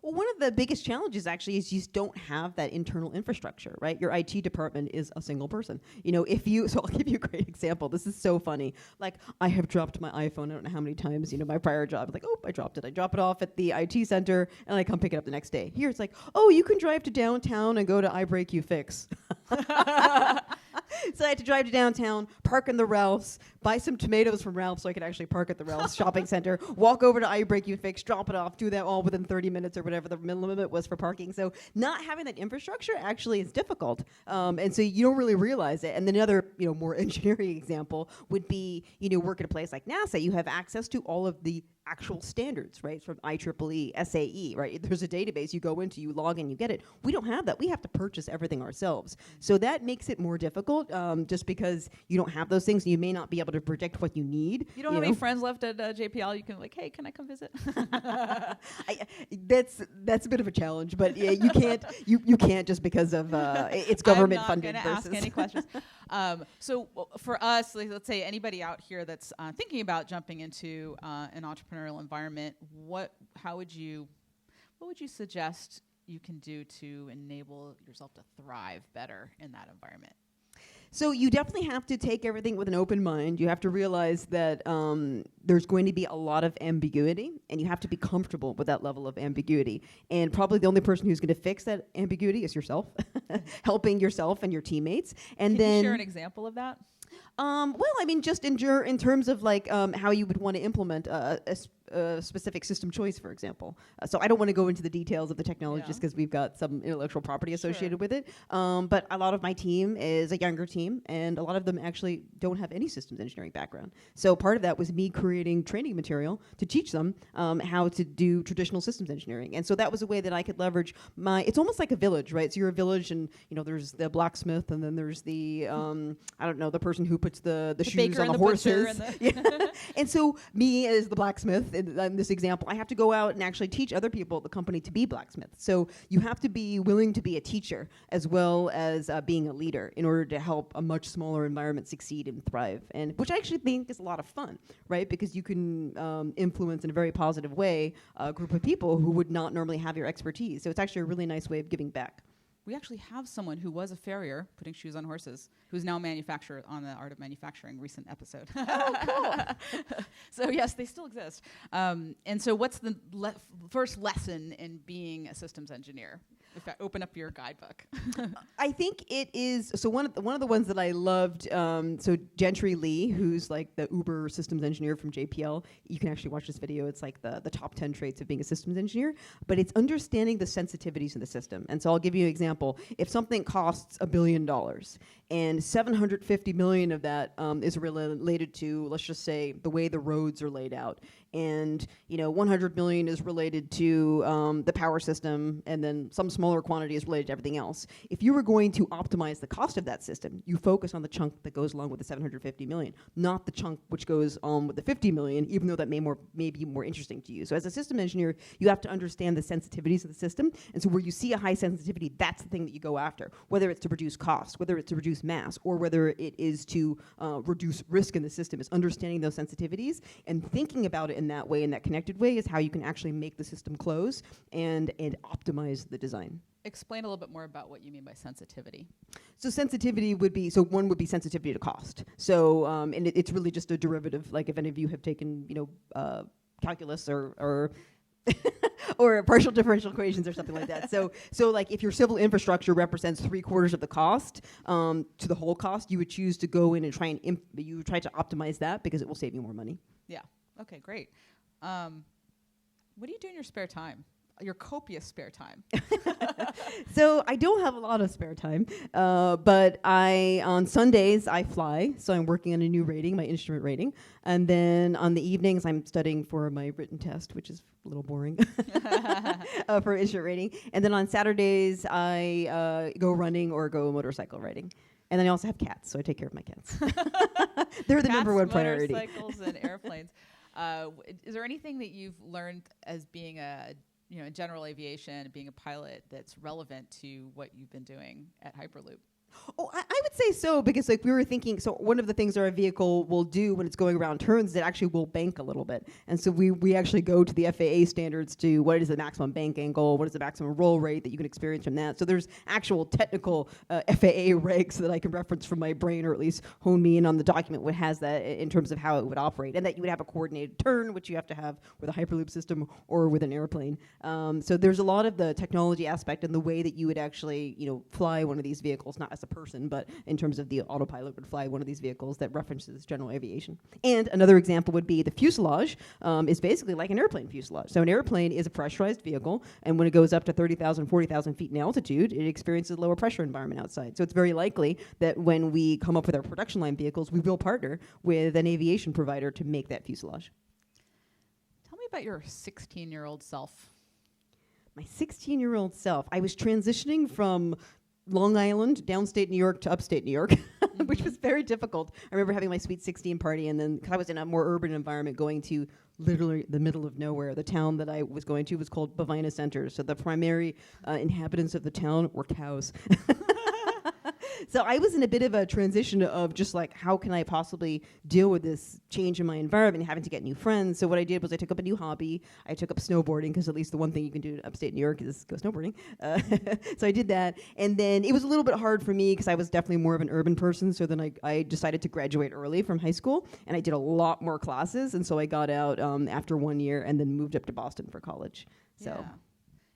Well, one of the biggest challenges actually is you just don't have that internal infrastructure, right? Your IT department is a single person. So I'll give you a great example. This is so funny. Like, I have dropped my iPhone, I don't know how many times, my prior job, like, oh, I dropped it. I drop it off at the IT center and I come pick it up the next day. Here it's like, oh, you can drive to downtown and go to I Break You Fix. So I had to drive to downtown, park in the Ralph's, buy some tomatoes from Ralph's so I could actually park at the Ralph's shopping center, walk over to I Break You Fix, drop it off, do that all within 30 minutes or whatever the limit was for parking. So not having that infrastructure actually is difficult. And so you don't really realize it. And then another, more engineering example would be, work at a place like NASA. You have access to all of the actual standards, right? From IEEE, SAE, right? There's a database you go into, you log in, you get it. We don't have that. We have to purchase everything ourselves. So that makes it more difficult just because you don't have those things and you may not be able to predict what you need. You don't have any friends left at JPL? You can hey, can I come visit? That's a bit of a challenge, but yeah, you can't just because of it's government funded. I'm not going to ask any questions. So for us, let's say anybody out here that's thinking about jumping into an entrepreneurial environment, what would you suggest you can do to enable yourself to thrive better in that environment? So you definitely have to take everything with an open mind. You have to realize that there's going to be a lot of ambiguity, and you have to be comfortable with that level of ambiguity. And probably the only person who's going to fix that ambiguity is yourself, helping yourself and your teammates. And Can then you share an example of that? Well, I mean, just in terms of like how you would want to implement a specific system choice, for example. So I don't want to go into the details of the technology just because we've got some intellectual property associated with it. But a lot of my team is a younger team, and a lot of them actually don't have any systems engineering background. So part of that was me creating training material to teach them how to do traditional systems engineering. And so that was a way that I could leverage it's almost like a village, right? So you're a village, and there's the blacksmith, and then there's the I don't know, the person who puts the shoes on the horses. And so me as the blacksmith in this example, I have to go out and actually teach other people at the company to be blacksmiths. So you have to be willing to be a teacher as well as being a leader in order to help a much smaller environment succeed and thrive, and which I actually think is a lot of fun, right? Because you can influence in a very positive way a group of people who would not normally have your expertise. So it's actually a really nice way of giving back. We actually have someone who was a farrier putting shoes on horses, who's now a manufacturer on the Art of Manufacturing recent episode. Oh, cool. So yes, they still exist. And so what's the first lesson in being a systems engineer? If I open up your guidebook. I think it is, so one of the ones that I loved, so Gentry Lee, who's like the Uber systems engineer from JPL, you can actually watch this video. It's like the top 10 traits of being a systems engineer, but it's understanding the sensitivities of the system. And so I'll give you an example. If something costs $1 billion and 750 million of that is related to, let's just say, the way the roads are laid out, and 100 million is related to the power system, and then some smaller quantity is related to everything else. If you were going to optimize the cost of that system, you focus on the chunk that goes along with the 750 million, not the chunk which goes on with the 50 million, even though that may be more interesting to you. So as a system engineer, you have to understand the sensitivities of the system, and so where you see a high sensitivity, that's the thing that you go after, whether it's to reduce cost, whether it's to reduce mass, or whether it is to reduce risk in the system. Is understanding those sensitivities and thinking about it in that way, in that connected way, is how you can actually make the system close and optimize the design. Explain a little bit more about what you mean by sensitivity. So sensitivity would be, one would be sensitivity to cost. So, and it's really just a derivative, like if any of you have taken, calculus or or partial differential equations or something like that. So like if your civil infrastructure represents 3/4 of the cost to the whole cost, you would choose to go in and try to optimize that because it will save you more money. Yeah. Okay, great. What do you do in your spare time? Your copious spare time. So I don't have a lot of spare time, but on Sundays I fly, so I'm working on a new rating, my instrument rating, and then on the evenings I'm studying for my written test, which is a little boring for instrument rating, and then on Saturdays I go running or go motorcycle riding. And then I also have cats, so I take care of my cats. They're the number one priority. Motorcycles and airplanes. Is there anything that you've learned as being in general aviation, being a pilot, that's relevant to what you've been doing at Hyperloop? Oh, I would say so, because like we were thinking, so one of the things our vehicle will do when it's going around turns is it actually will bank a little bit. And so we actually go to the FAA standards to what is the maximum bank angle, what is the maximum roll rate that you can experience from that. So there's actual technical FAA regs that I can reference from my brain, or at least hone me in on the document what has that in terms of how it would operate. And that you would have a coordinated turn, which you have to have with a Hyperloop system or with an airplane. So there's a lot of the technology aspect and the way that you would actually fly one of these vehicles, not as a person, but in terms of the autopilot would fly one of these vehicles that references general aviation. And another example would be the fuselage is basically like an airplane fuselage. So an airplane is a pressurized vehicle, and when it goes up to 30,000, 40,000 feet in altitude, it experiences a lower pressure environment outside. So it's very likely that when we come up with our production line vehicles, we will partner with an aviation provider to make that fuselage. Tell me about your 16-year-old self. My 16-year-old self. I was transitioning from Long Island, downstate New York, to upstate New York, which was very difficult. I remember having my Sweet 16 party, and then, because I was in a more urban environment, going to literally the middle of nowhere. The town that I was going to was called Bovina Center, so the primary inhabitants of the town were cows. So I was in a bit of a transition of just like, how can I possibly deal with this change in my environment, having to get new friends? So what I did was I took up a new hobby. I took up snowboarding, because at least the one thing you can do in upstate New York is go snowboarding. So I did that. And then it was a little bit hard for me because I was definitely more of an urban person. So then I decided to graduate early from high school, and I did a lot more classes. And so I got out after 1 year and then moved up to Boston for college. So. Yeah.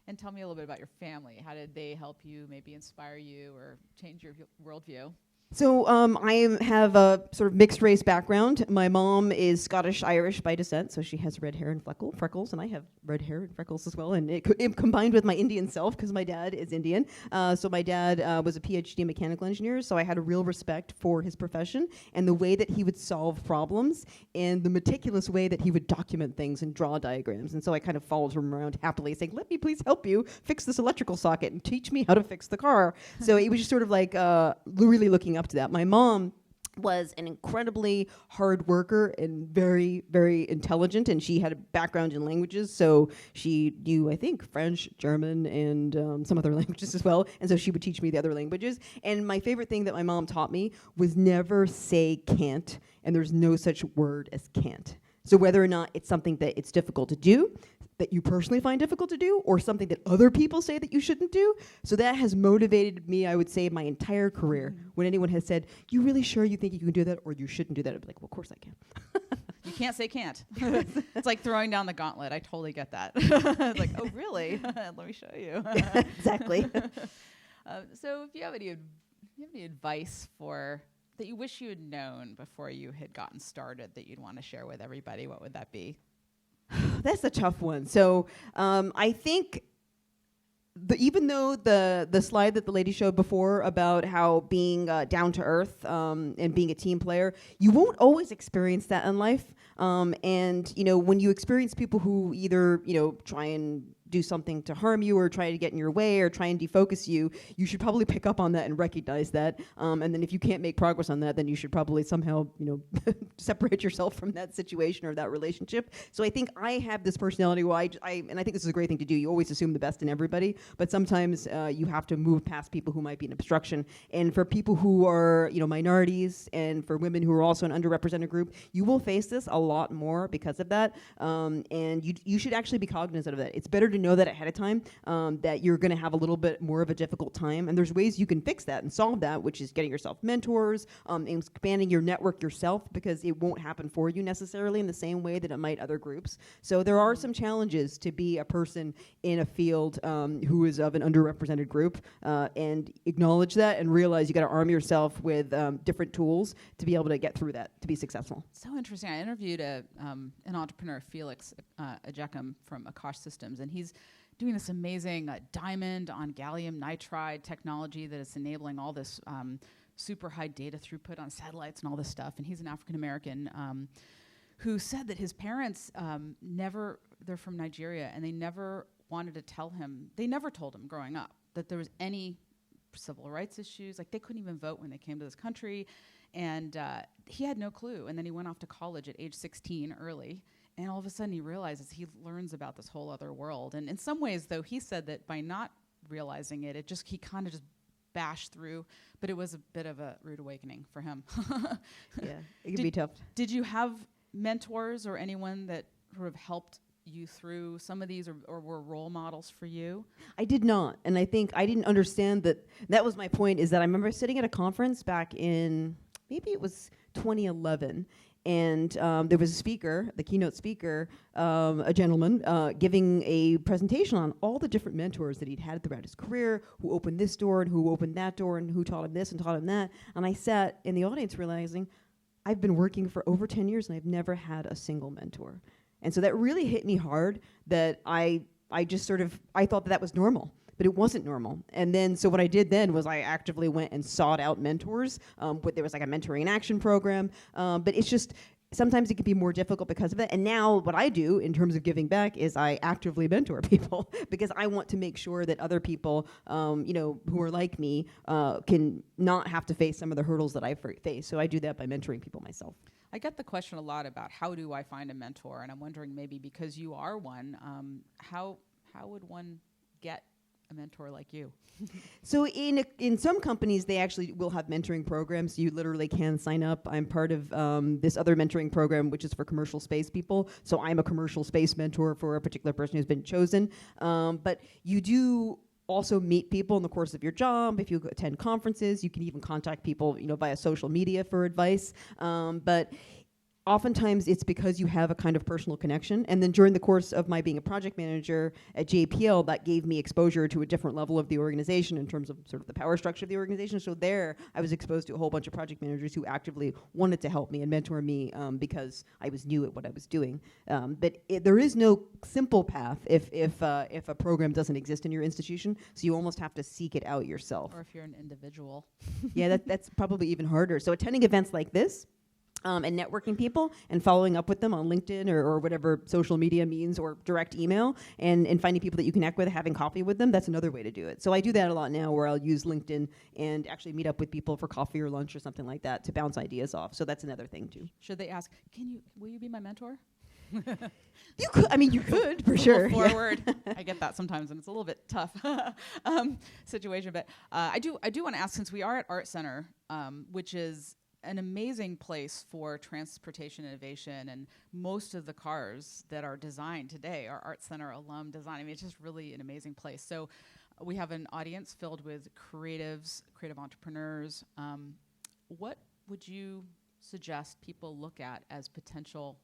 And tell me a little bit about your family. How did they help you, maybe inspire you or change your worldview? So I have a sort of mixed race background. My mom is Scottish-Irish by descent, so she has red hair and freckles, and I have red hair and freckles as well. And it combined with my Indian self, because my dad is Indian. So my dad was a PhD mechanical engineer, so I had a real respect for his profession and the way that he would solve problems and the meticulous way that he would document things and draw diagrams. And so I kind of followed him around happily, saying, "Let me please help you fix this electrical socket and teach me how to fix the car." So it was just sort of like really looking up to that. My mom was an incredibly hard worker and very, very intelligent, and she had a background in languages, so she knew, I think, French, German, and some other languages as well, and so she would teach me the other languages. And my favorite thing that my mom taught me was never say can't, and there's no such word as can't. So whether or not it's something that it's difficult to do, that you personally find difficult to do, or something that other people say that you shouldn't do. So that has motivated me, I would say, my entire career. When anyone has said, "You really sure you think you can do that, or you shouldn't do that?" I'd be like, "Well, of course I can." You can't say can't. It's like throwing down the gauntlet. I totally get that. It's like, oh, really? Let me show you. Exactly. So if you have any advice that you wish you had known before you had gotten started that you'd want to share with everybody, what would that be? That's a tough one. So I think even though the slide that the lady showed before about how being down to earth and being a team player, you won't always experience that in life. And when you experience people who either try and do something to harm you or try to get in your way or try and defocus you, you should probably pick up on that and recognize that. And then if you can't make progress on that, then you should probably somehow, separate yourself from that situation or that relationship. So I think I have this personality where and I think this is a great thing to do. You always assume the best in everybody, but sometimes you have to move past people who might be an obstruction. And for people who are, minorities, and for women who are also an underrepresented group, you will face this a lot more because of that. And you should actually be cognizant of that. It's better to know that ahead of time, that you're going to have a little bit more of a difficult time. And there's ways you can fix that and solve that, which is getting yourself mentors, expanding your network yourself, because it won't happen for you necessarily in the same way that it might other groups. So there are some challenges to be a person in a field who is of an underrepresented group, and acknowledge that and realize you got to arm yourself with different tools to be able to get through that, to be successful. So interesting. I interviewed an entrepreneur, Felix Ejecum from Akash Systems, and he's doing this amazing diamond on gallium nitride technology that is enabling all this super high data throughput on satellites and all this stuff. And he's an African American who said that his parents they're from Nigeria, and they never wanted to tell him, they never told him growing up that there was any civil rights issues. Like, they couldn't even vote when they came to this country. And he had no clue. And then he went off to college at age 16 early. And all of a sudden he realizes he learns about this whole other world. And in some ways, though, he said that by not realizing it, he kind of just bashed through. But it was a bit of a rude awakening for him. Yeah, it can be tough. Did you have mentors or anyone that sort of helped you through some of these, or were role models for you? I did not. And I think I didn't understand that. That was my point, is that I remember sitting at a conference back in, maybe it was 2011, and there was a speaker, the keynote speaker, a gentleman, giving a presentation on all the different mentors that he'd had throughout his career, who opened this door and who opened that door and who taught him this and taught him that. And I sat in the audience realizing I've been working for over 10 years and I've never had a single mentor. And so that really hit me hard, that I just sort of, I thought that was normal. But it wasn't normal. And then, so what I did then was I actively went and sought out mentors. There was like a mentoring and action program. But it's just, sometimes it can be more difficult because of that. And now what I do in terms of giving back is I actively mentor people because I want to make sure that other people, who are like me, can not have to face some of the hurdles that I face. So I do that by mentoring people myself. I get the question a lot about how do I find a mentor? And I'm wondering, maybe because you are one, how would one get a mentor like you? So in some companies, they actually will have mentoring programs. You literally can sign up. I'm part of this other mentoring program, which is for commercial space people. So I'm a commercial space mentor for a particular person who's been chosen. But you do also meet people in the course of your job. If you attend conferences, you can even contact people, via social media for advice. But oftentimes it's because you have a kind of personal connection. And then during the course of my being a project manager at JPL, that gave me exposure to a different level of the organization in terms of sort of the power structure of the organization. So there I was exposed to a whole bunch of project managers who actively wanted to help me and mentor me because I was new at what I was doing. But there is no simple path if a program doesn't exist in your institution. So you almost have to seek it out yourself. Or if you're an individual. Yeah, that's probably even harder. So attending events like this, and networking people and following up with them on LinkedIn or whatever social media means, or direct email, and finding people that you connect with, having coffee with them, that's another way to do it. So I do that a lot now, where I'll use LinkedIn and actually meet up with people for coffee or lunch or something like that to bounce ideas off. So that's another thing too. Should they ask, will you be my mentor? You could for sure. Forward. I get that sometimes, and it's a little bit tough situation. But I do want to ask, since we are at ArtCenter, which is an amazing place for transportation innovation, and most of the cars that are designed today are ArtCenter alum design. I mean, it's just really an amazing place. So we have an audience filled with creatives, creative entrepreneurs. What would you suggest people look at as potential,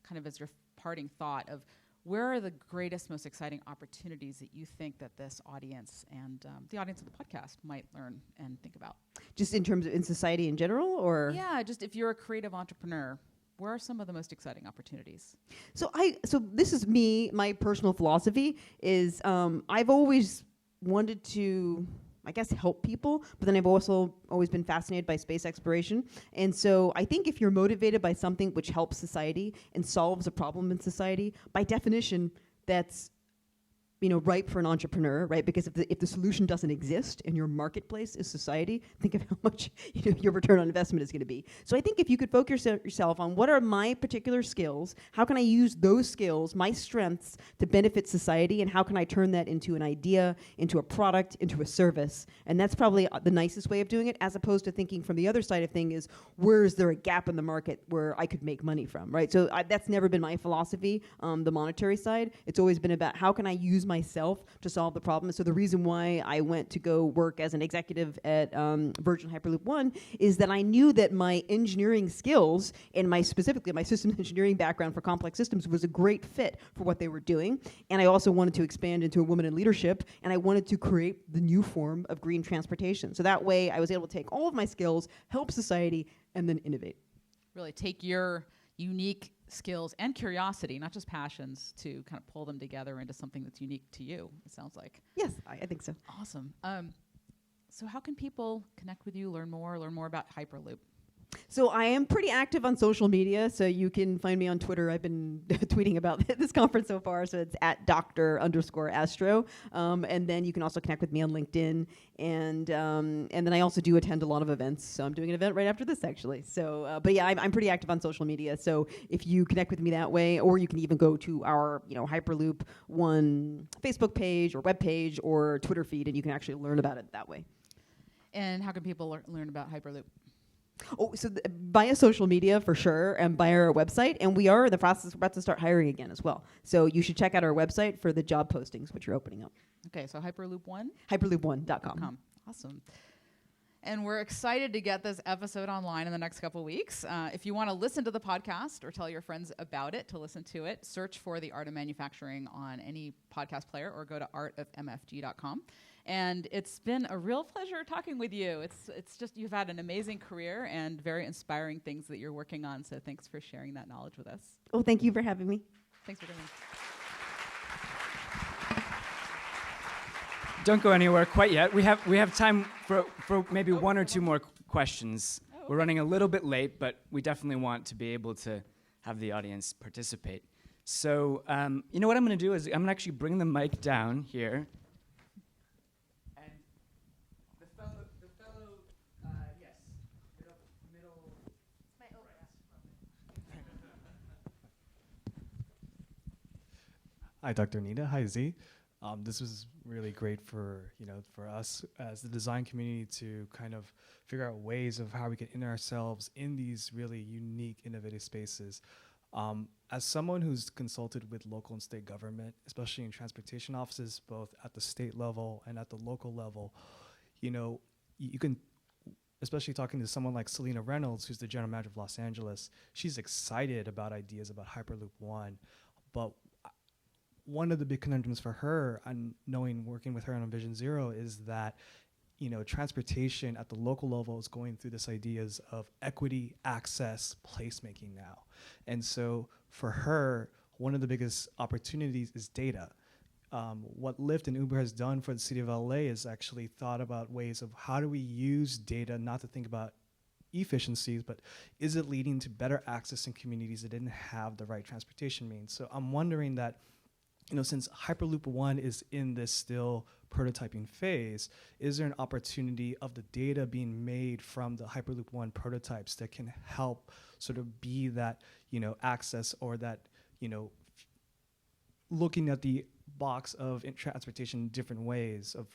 kind of as your parting thought of where are the greatest, most exciting opportunities that you think that this audience and the audience of the podcast might learn and think about? Just in terms of in society in general, or? Yeah, just if you're a creative entrepreneur, where are some of the most exciting opportunities? So this is me, my personal philosophy is I've always wanted to, I guess, help people, but then I've also always been fascinated by space exploration. And so I think if you're motivated by something which helps society and solves a problem in society, by definition, that's ripe for an entrepreneur, right? Because if the solution doesn't exist and your marketplace is society, think of how much your return on investment is going to be. So I think if you could focus yourself on what are my particular skills, how can I use those skills, my strengths, to benefit society, and how can I turn that into an idea, into a product, into a service? And that's probably the nicest way of doing it, as opposed to thinking from the other side of thing is, where is there a gap in the market where I could make money from, right? So that's never been my philosophy, the monetary side. It's always been about how can I use myself to solve the problem. So the reason why I went to go work as an executive at Virgin Hyperloop One is that I knew that my engineering skills and specifically my systems engineering background for complex systems was a great fit for what they were doing. And I also wanted to expand into a woman in leadership, and I wanted to create the new form of green transportation. So that way I was able to take all of my skills, help society, and then innovate. Really take your unique skills and curiosity, not just passions, to kind of pull them together into something that's unique to you, it sounds like. Yes, I think so. Awesome. So how can people connect with you, learn more about Hyperloop? So I am pretty active on social media, so you can find me on Twitter. I've been tweeting about this conference so far, so it's at Dr_Astro. And then you can also connect with me on LinkedIn. And then I also do attend a lot of events. So I'm doing an event right after this, actually. So, but yeah, I'm pretty active on social media. So if you connect with me that way, or you can even go to our Hyperloop One Facebook page or web page or Twitter feed, and you can actually learn about it that way. And how can people learn about Hyperloop? Oh, so via social media for sure, and via our website, and we are in the process, we're about to start hiring again as well. So you should check out our website for the job postings, which are opening up. Okay, so Hyperloop One? Hyperloop1.com. Awesome. And we're excited to get this episode online in the next couple weeks. If you want to listen to the podcast or tell your friends about it to listen to it, search for The Art of Manufacturing on any podcast player or go to artofmfg.com. And it's been a real pleasure talking with you. It's just, you've had an amazing career and very inspiring things that you're working on. So thanks for sharing that knowledge with us. Oh, thank you for having me. Thanks for coming. Don't go anywhere quite yet. We have time for maybe one or two more questions. Oh, okay. We're running a little bit late, but we definitely want to be able to have the audience participate. So you know what I'm going to do is I'm going to actually bring the mic down here. And the fellow, yes, middle. Hi, Dr. Anita. Hi, Z. This was really great for for us as the design community to kind of figure out ways of how we can enter ourselves in these really unique, innovative spaces. As someone who's consulted with local and state government, especially in transportation offices, both at the state level and at the local level, you can, especially talking to someone like Selena Reynolds, who's the general manager of Los Angeles, she's excited about ideas about Hyperloop One, but one of the big conundrums for her, and working with her on Vision Zero, is that transportation at the local level is going through this ideas of equity, access, placemaking now. And so for her, one of the biggest opportunities is data. What Lyft and Uber has done for the city of LA is actually thought about ways of how do we use data, not to think about efficiencies, but is it leading to better access in communities that didn't have the right transportation means? So I'm wondering that, since Hyperloop One is in this still prototyping phase, is there an opportunity of the data being made from the Hyperloop One prototypes that can help sort of be that, access, or that, looking at the box of transportation in different ways of,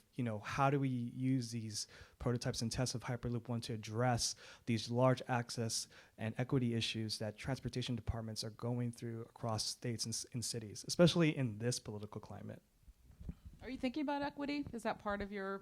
how do we use these prototypes and tests of Hyperloop One to address these large access and equity issues that transportation departments are going through across states and cities, especially in this political climate? Are you thinking about equity? Is that part of your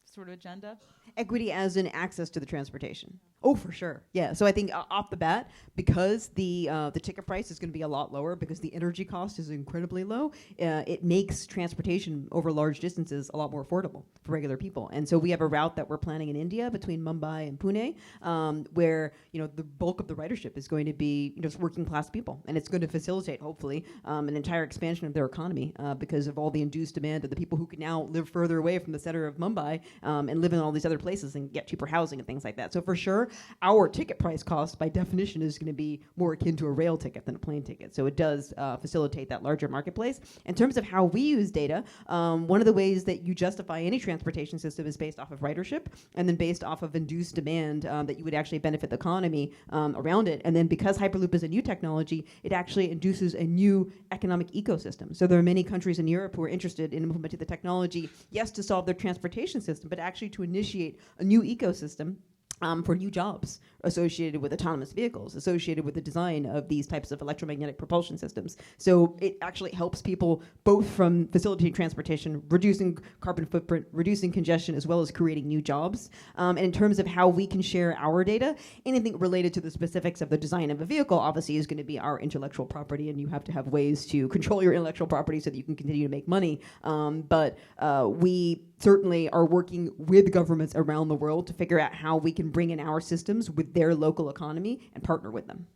sort of agenda? Equity as in access to the transportation. Oh, for sure. Yeah. So I think off the bat, because the ticket price is going to be a lot lower because the energy cost is incredibly low, it makes transportation over large distances a lot more affordable for regular people. And so we have a route that we're planning in India between Mumbai and Pune, where the bulk of the ridership is going to be just working class people, and it's going to facilitate hopefully an entire expansion of their economy because of all the induced demand of the people who can now live further away from the center of Mumbai and live in all these other places and get cheaper housing and things like that. So for sure, our ticket price cost by definition is going to be more akin to a rail ticket than a plane ticket. So it does facilitate that larger marketplace. In terms of how we use data, one of the ways that you justify any transportation system is based off of ridership and then based off of induced demand that you would actually benefit the economy around it. And then because Hyperloop is a new technology, it actually induces a new economic ecosystem. So there are many countries in Europe who are interested in implementing the technology, yes, to solve their transportation system, but actually to initiate a new ecosystem for new jobs associated with autonomous vehicles, associated with the design of these types of electromagnetic propulsion systems. So it actually helps people both from facilitating transportation, reducing carbon footprint, reducing congestion, as well as creating new jobs. And in terms of how we can share our data, anything related to the specifics of the design of a vehicle obviously is going to be our intellectual property, and you have to have ways to control your intellectual property so that you can continue to make money. But we certainly are working with governments around the world to figure out how we can bring in our systems with their local economy and partner with them.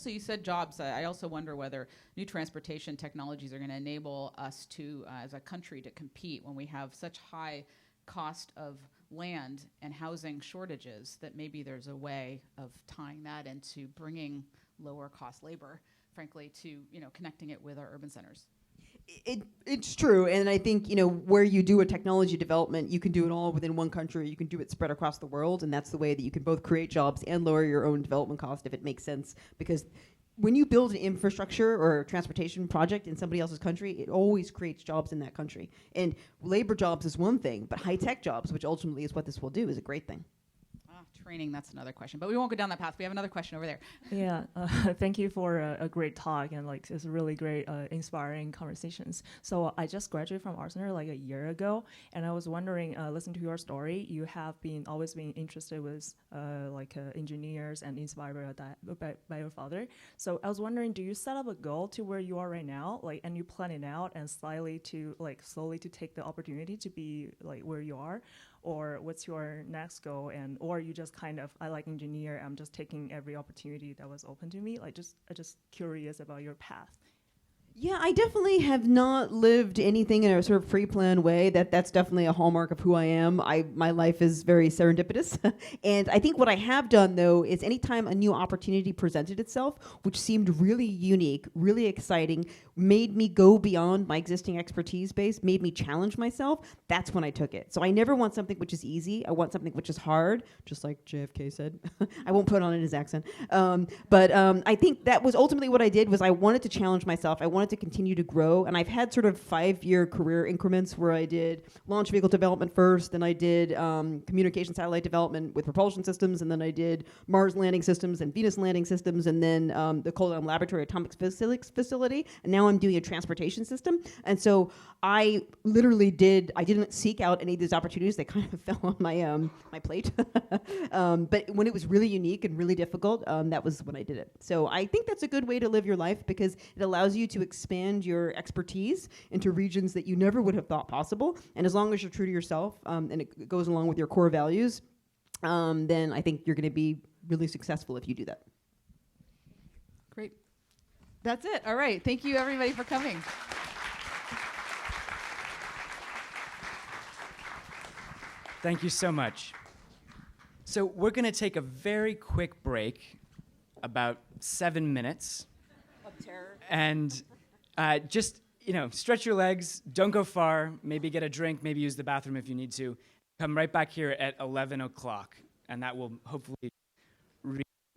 You said jobs. I also wonder whether new transportation technologies are going to enable us to, as a country, to compete when we have such high cost of land and housing shortages, that maybe there's a way of tying that into bringing lower cost labor, frankly, to connecting it with our urban centers. It's true, and I think where you do a technology development, you can do it all within one country. You can do it spread across the world, and that's the way that you can both create jobs and lower your own development cost if it makes sense. Because when you build an infrastructure or a transportation project in somebody else's country, it always creates jobs in that country. And labor jobs is one thing, but high-tech jobs, which ultimately is what this will do, is a great thing. Training, that's another question, but we won't go down that path. We have another question over there. Yeah, thank you for a great talk, and it's really great, inspiring conversations. So I just graduated from ArtCenter a year ago, and I was wondering, listening to your story, you have always been interested with engineers and inspired by your father. So I was wondering, do you set up a goal to where you are right now, and you plan it out and slowly to take the opportunity to be where you are? Or what's your next goal, or you just I like engineer, I'm just taking every opportunity that was open to me? I'm just curious about your path. Yeah, I definitely have not lived anything in a sort of pre-planned way. That's definitely a hallmark of who I am. My life is very serendipitous. And I think what I have done, though, is anytime a new opportunity presented itself, which seemed really unique, really exciting, made me go beyond my existing expertise base, made me challenge myself, that's when I took it. So I never want something which is easy. I want something which is hard, just like JFK said. I won't put on in his accent. But I think that was ultimately what I did. Was I wanted to challenge myself. I wanted wanted to continue to grow. And I've had sort of 5-year career increments where I did launch vehicle development first, then I did communication satellite development with propulsion systems, and then I did Mars landing systems and Venus landing systems, and then the Cold Laboratory Atomic Physics facility. And now I'm doing a transportation system. And so I literally didn't seek out any of these opportunities. They kind of fell on my my plate. But when it was really unique and really difficult, that was when I did it. So I think that's a good way to live your life because it allows you to expand your expertise into regions that you never would have thought possible. And as long as you're true to yourself and it goes along with your core values, then I think you're going to be really successful if you do that. Great. That's it. All right. Thank you, everybody, for coming. Thank you so much. So we're going to take a very quick break, about 7 minutes. Of terror. And just, stretch your legs, don't go far, maybe get a drink, maybe use the bathroom if you need to. Come right back here at 11 o'clock, and that will hopefully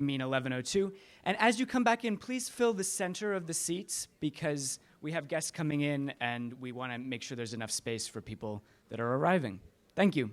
mean 11:02. And as you come back in, please fill the center of the seats because we have guests coming in and we want to make sure there's enough space for people that are arriving. Thank you.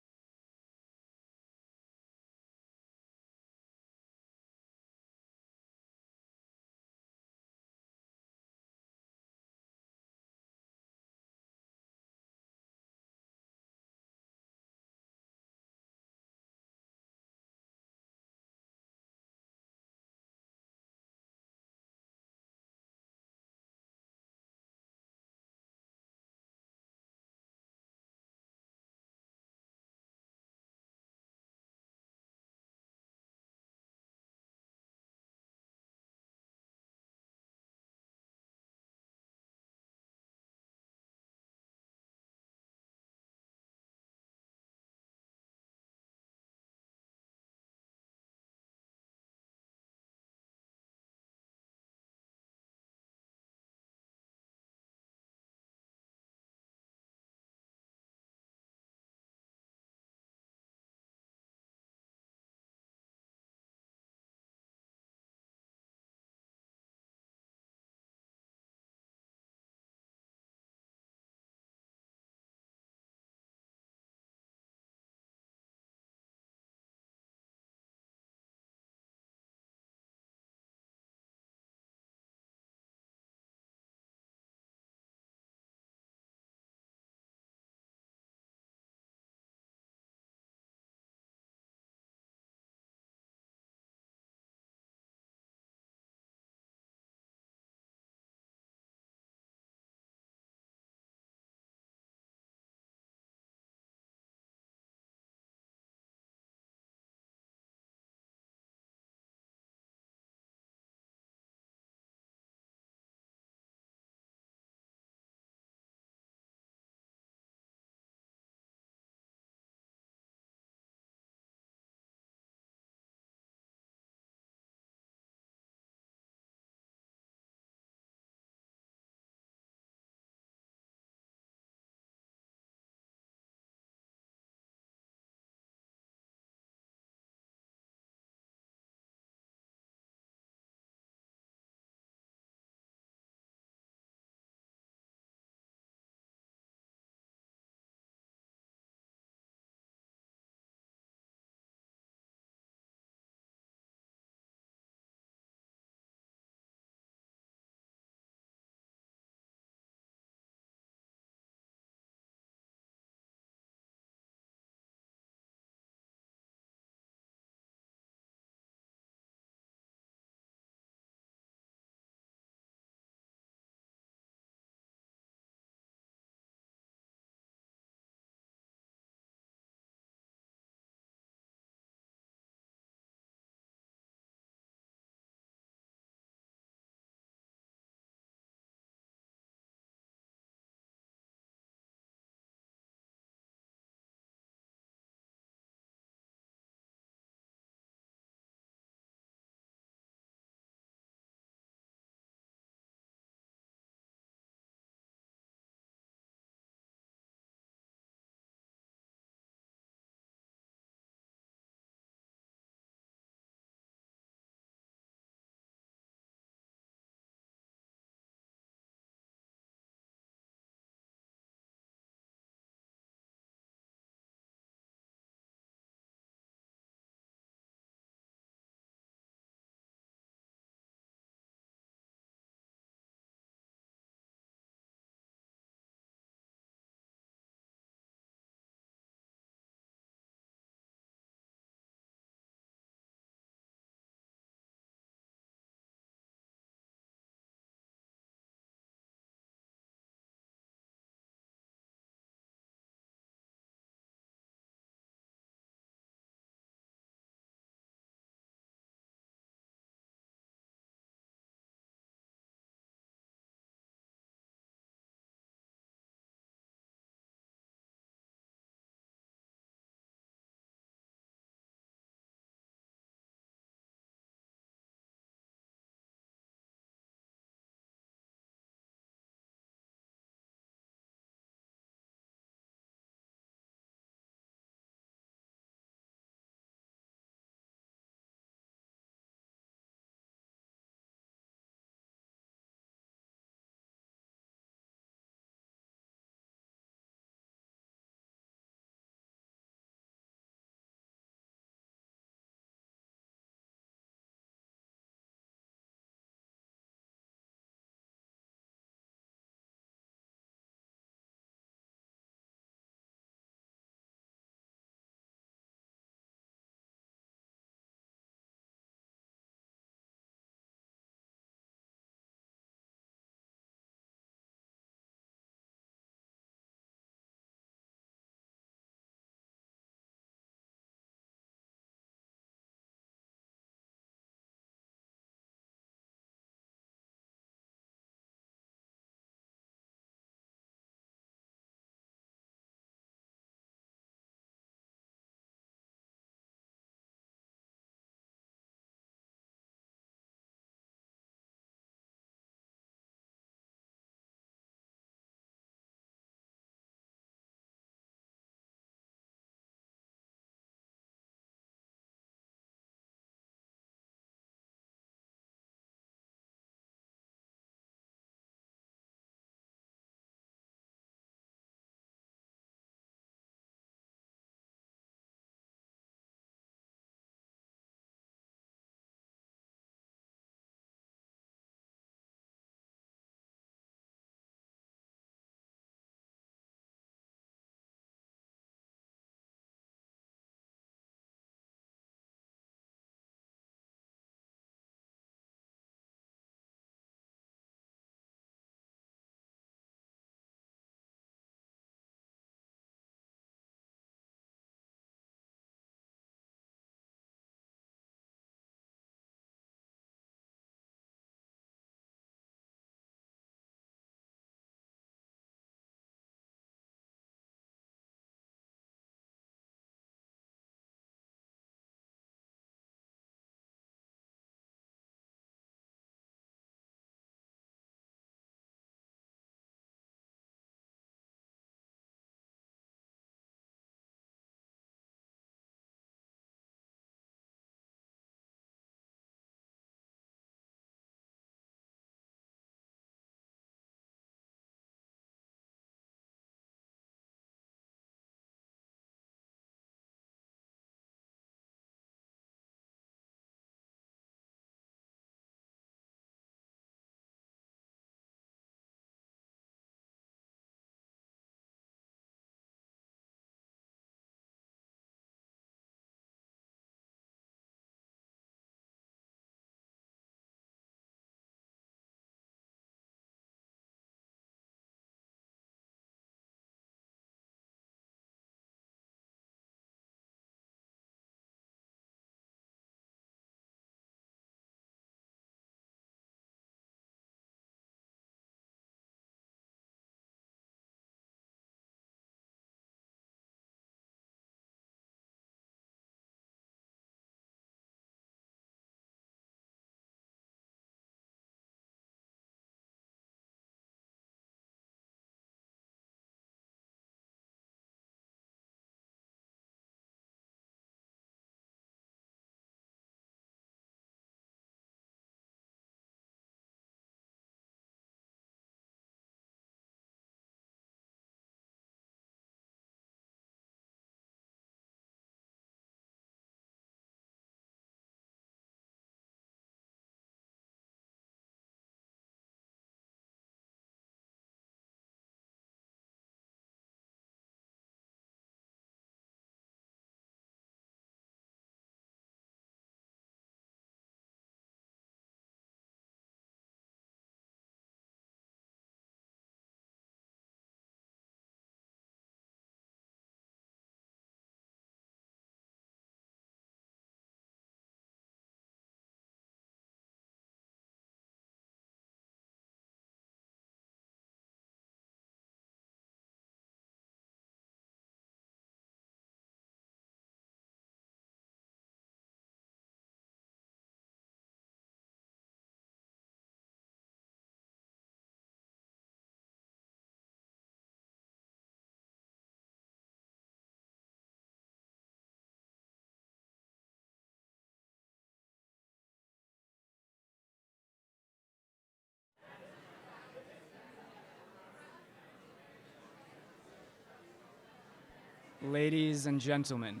Ladies and gentlemen,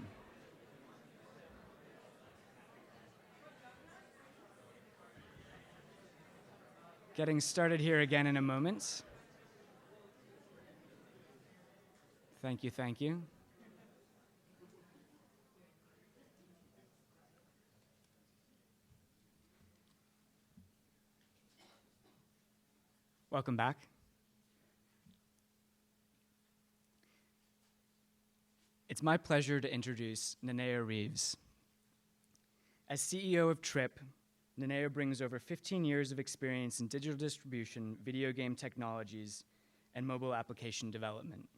getting started here again in a moment. Thank you, thank you. Welcome back. It's my pleasure to introduce Nanao Reeves. As CEO of Trip, Nanao brings over 15 years of experience in digital distribution, video game technologies, and mobile application development.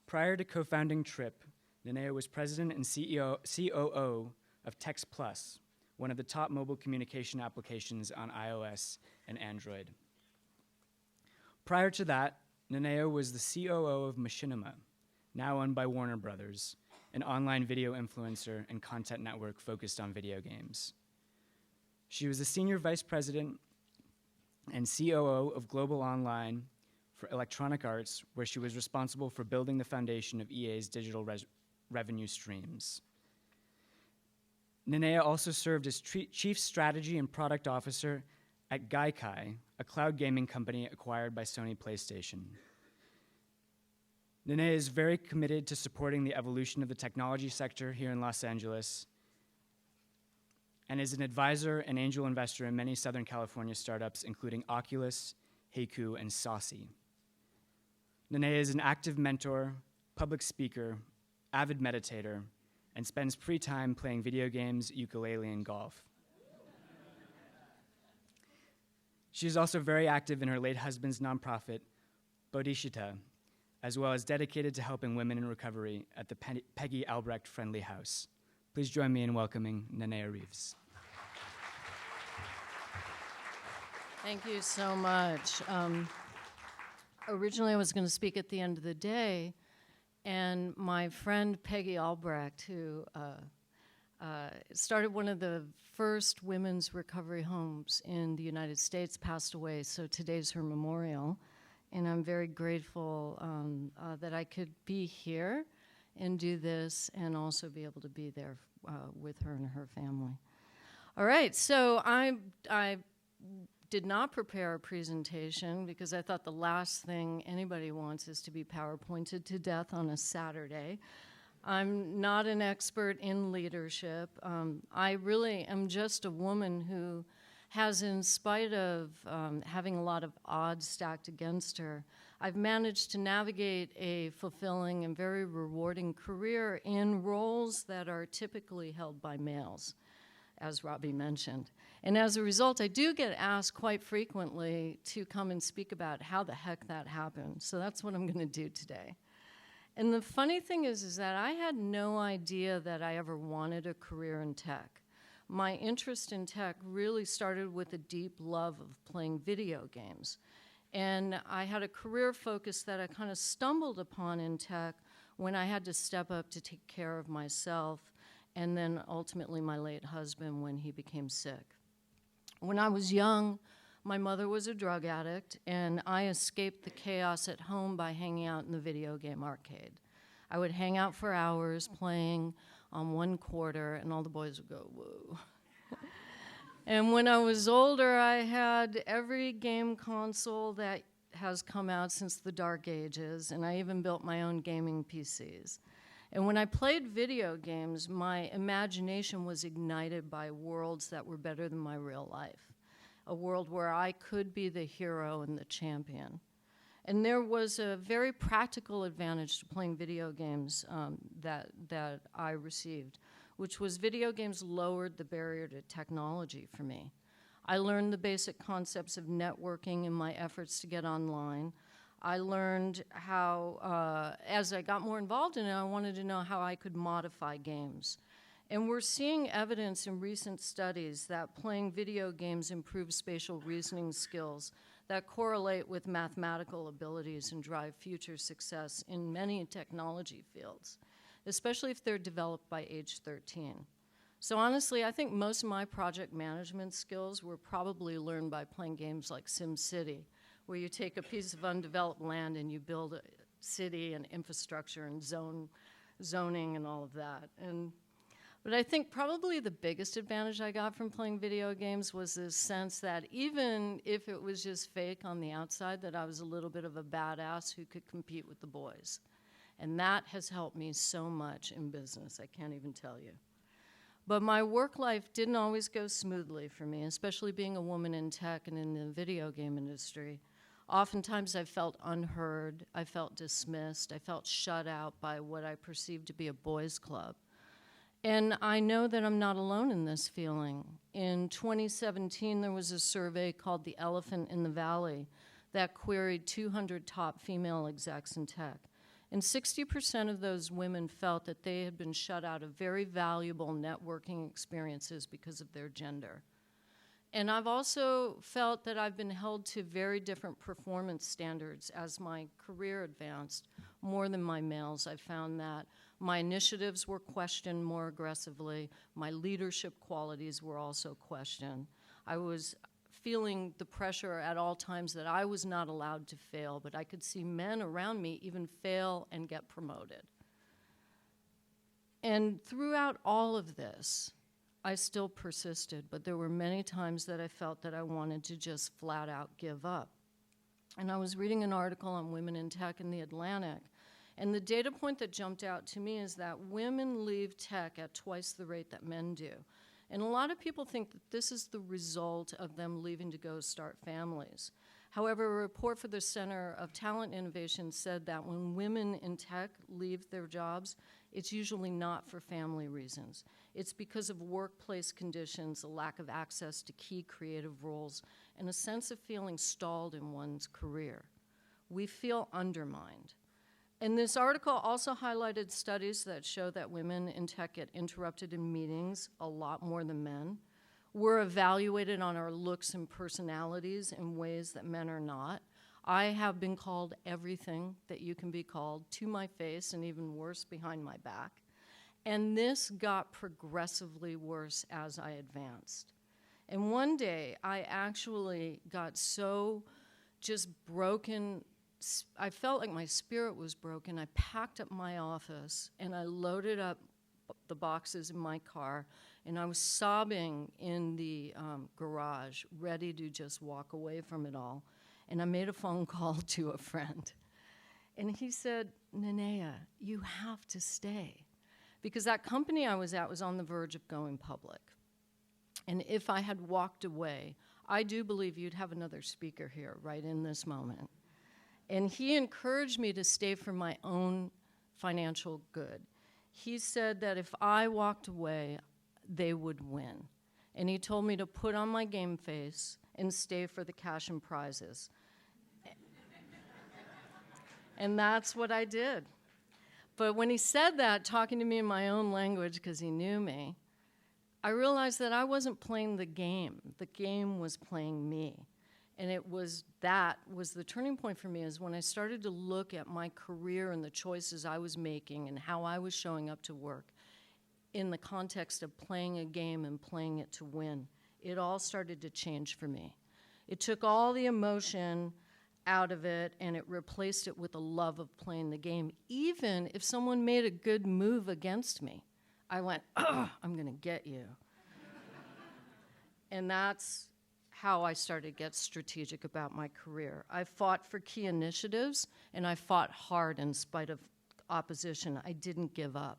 Prior to co-founding Trip, Nanao was president and COO of Text Plus, one of the top mobile communication applications on iOS and Android. Prior to that, Nanao was the COO of Machinima, now owned by Warner Brothers, an online video influencer and content network focused on video games. She was the senior vice president and COO of Global Online for Electronic Arts, where she was responsible for building the foundation of EA's digital revenue streams. Nanao also served as chief strategy and product officer at Gaikai, a cloud gaming company acquired by Sony PlayStation. Nanao is very committed to supporting the evolution of the technology sector here in Los Angeles and is an advisor and angel investor in many Southern California startups, including Oculus, Heiku, and Saucy. Nanao is an active mentor, public speaker, avid meditator, and spends free time playing video games, ukulele, and golf. She is also very active in her late husband's nonprofit, Bodhicitta, as well as dedicated to helping women in recovery at the Peggy Albrecht Friendly House. Please join me in welcoming Nanao Reeves. Thank you so much. Originally, I was going to speak at the end of the day, and my friend Peggy Albrecht, who started one of the first women's recovery homes in the United States, passed away, so today's her memorial. And I'm very grateful that I could be here and do this and also be able to be there with her and her family. All right, so I did not prepare a presentation because I thought the last thing anybody wants is to be PowerPointed to death on a Saturday. I'm not an expert in leadership. I really am just a woman who has, in spite of having a lot of odds stacked against her, I've managed to navigate a fulfilling and very rewarding career in roles that are typically held by males, as Robbie mentioned. And as a result, I do get asked quite frequently to come and speak about how the heck that happened. So that's what I'm going to do today. And the funny thing is that I had no idea that I ever wanted a career in tech. My interest in tech really started with a deep love of playing video games. And I had a career focus that I kind of stumbled upon in tech when I had to step up to take care of myself, and then ultimately my late husband when he became sick. When I was young, my mother was a drug addict, and I escaped the chaos at home by hanging out in the video game arcade. I would hang out for hours playing on 1/4, and all the boys would go, whoa. And when I was older, I had every game console that has come out since the dark ages, and I even built my own gaming PCs. And when I played video games, my imagination was ignited by worlds that were better than my real life, a world where I could be the hero and the champion. And there was a very practical advantage to playing video games that I received, which was video games lowered the barrier to technology for me. I learned the basic concepts of networking in my efforts to get online. I learned how, as I got more involved in it, I wanted to know how I could modify games. And we're seeing evidence in recent studies that playing video games improves spatial reasoning skills that correlate with mathematical abilities and drive future success in many technology fields, especially if they're developed by age 13. So honestly, I think most of my project management skills were probably learned by playing games like SimCity, where you take a piece of undeveloped land and you build a city and infrastructure and zone zoning and all of that. But I think probably the biggest advantage I got from playing video games was this sense that even if it was just fake on the outside, that I was a little bit of a badass who could compete with the boys. And that has helped me so much in business, I can't even tell you. But my work life didn't always go smoothly for me, especially being a woman in tech and in the video game industry. Oftentimes I felt unheard, I felt dismissed, I felt shut out by what I perceived to be a boys' club. And I know that I'm not alone in this feeling. In 2017, there was a survey called The Elephant in the Valley that queried 200 top female execs in tech. And 60% of those women felt that they had been shut out of very valuable networking experiences because of their gender. And I've also felt that I've been held to very different performance standards as my career advanced, more than my males. I found that my initiatives were questioned more aggressively. My leadership qualities were also questioned. I was feeling the pressure at all times that I was not allowed to fail, but I could see men around me even fail and get promoted. And throughout all of this, I still persisted, but there were many times that I felt that I wanted to just flat out give up. And I was reading an article on women in tech in The Atlantic, and the data point that jumped out to me is that women leave tech at twice the rate that men do. And a lot of people think that this is the result of them leaving to go start families. However, a report for the Center of Talent Innovation said that when women in tech leave their jobs, it's usually not for family reasons. It's because of workplace conditions, a lack of access to key creative roles, and a sense of feeling stalled in one's career. We feel undermined. And this article also highlighted studies that show that women in tech get interrupted in meetings a lot more than men. We're evaluated on our looks and personalities in ways that men are not. I have been called everything that you can be called to my face, and even worse, behind my back. And this got progressively worse as I advanced. And one day, I actually got so just broken, I felt like my spirit was broken. I packed up my office, and I loaded up the boxes in my car, and I was sobbing in the garage, ready to just walk away from it all. And I made a phone call to a friend. And he said, Nanao, you have to stay. Because that company I was at was on the verge of going public. And if I had walked away, I do believe you'd have another speaker here right in this moment. And he encouraged me to stay for my own financial good. He said that if I walked away, they would win. And he told me to put on my game face and stay for the cash and prizes. And that's what I did. But when he said that, talking to me in my own language, because he knew me, I realized that I wasn't playing the game. The game was playing me. And that was the turning point for me, is when I started to look at my career and the choices I was making and how I was showing up to work in the context of playing a game and playing it to win. It all started to change for me. It took all the emotion out of it, and it replaced it with a love of playing the game. Even if someone made a good move against me, I went, oh, I'm gonna get you. And that's how I started to get strategic about my career. I fought for key initiatives, and I fought hard in spite of opposition. I didn't give up.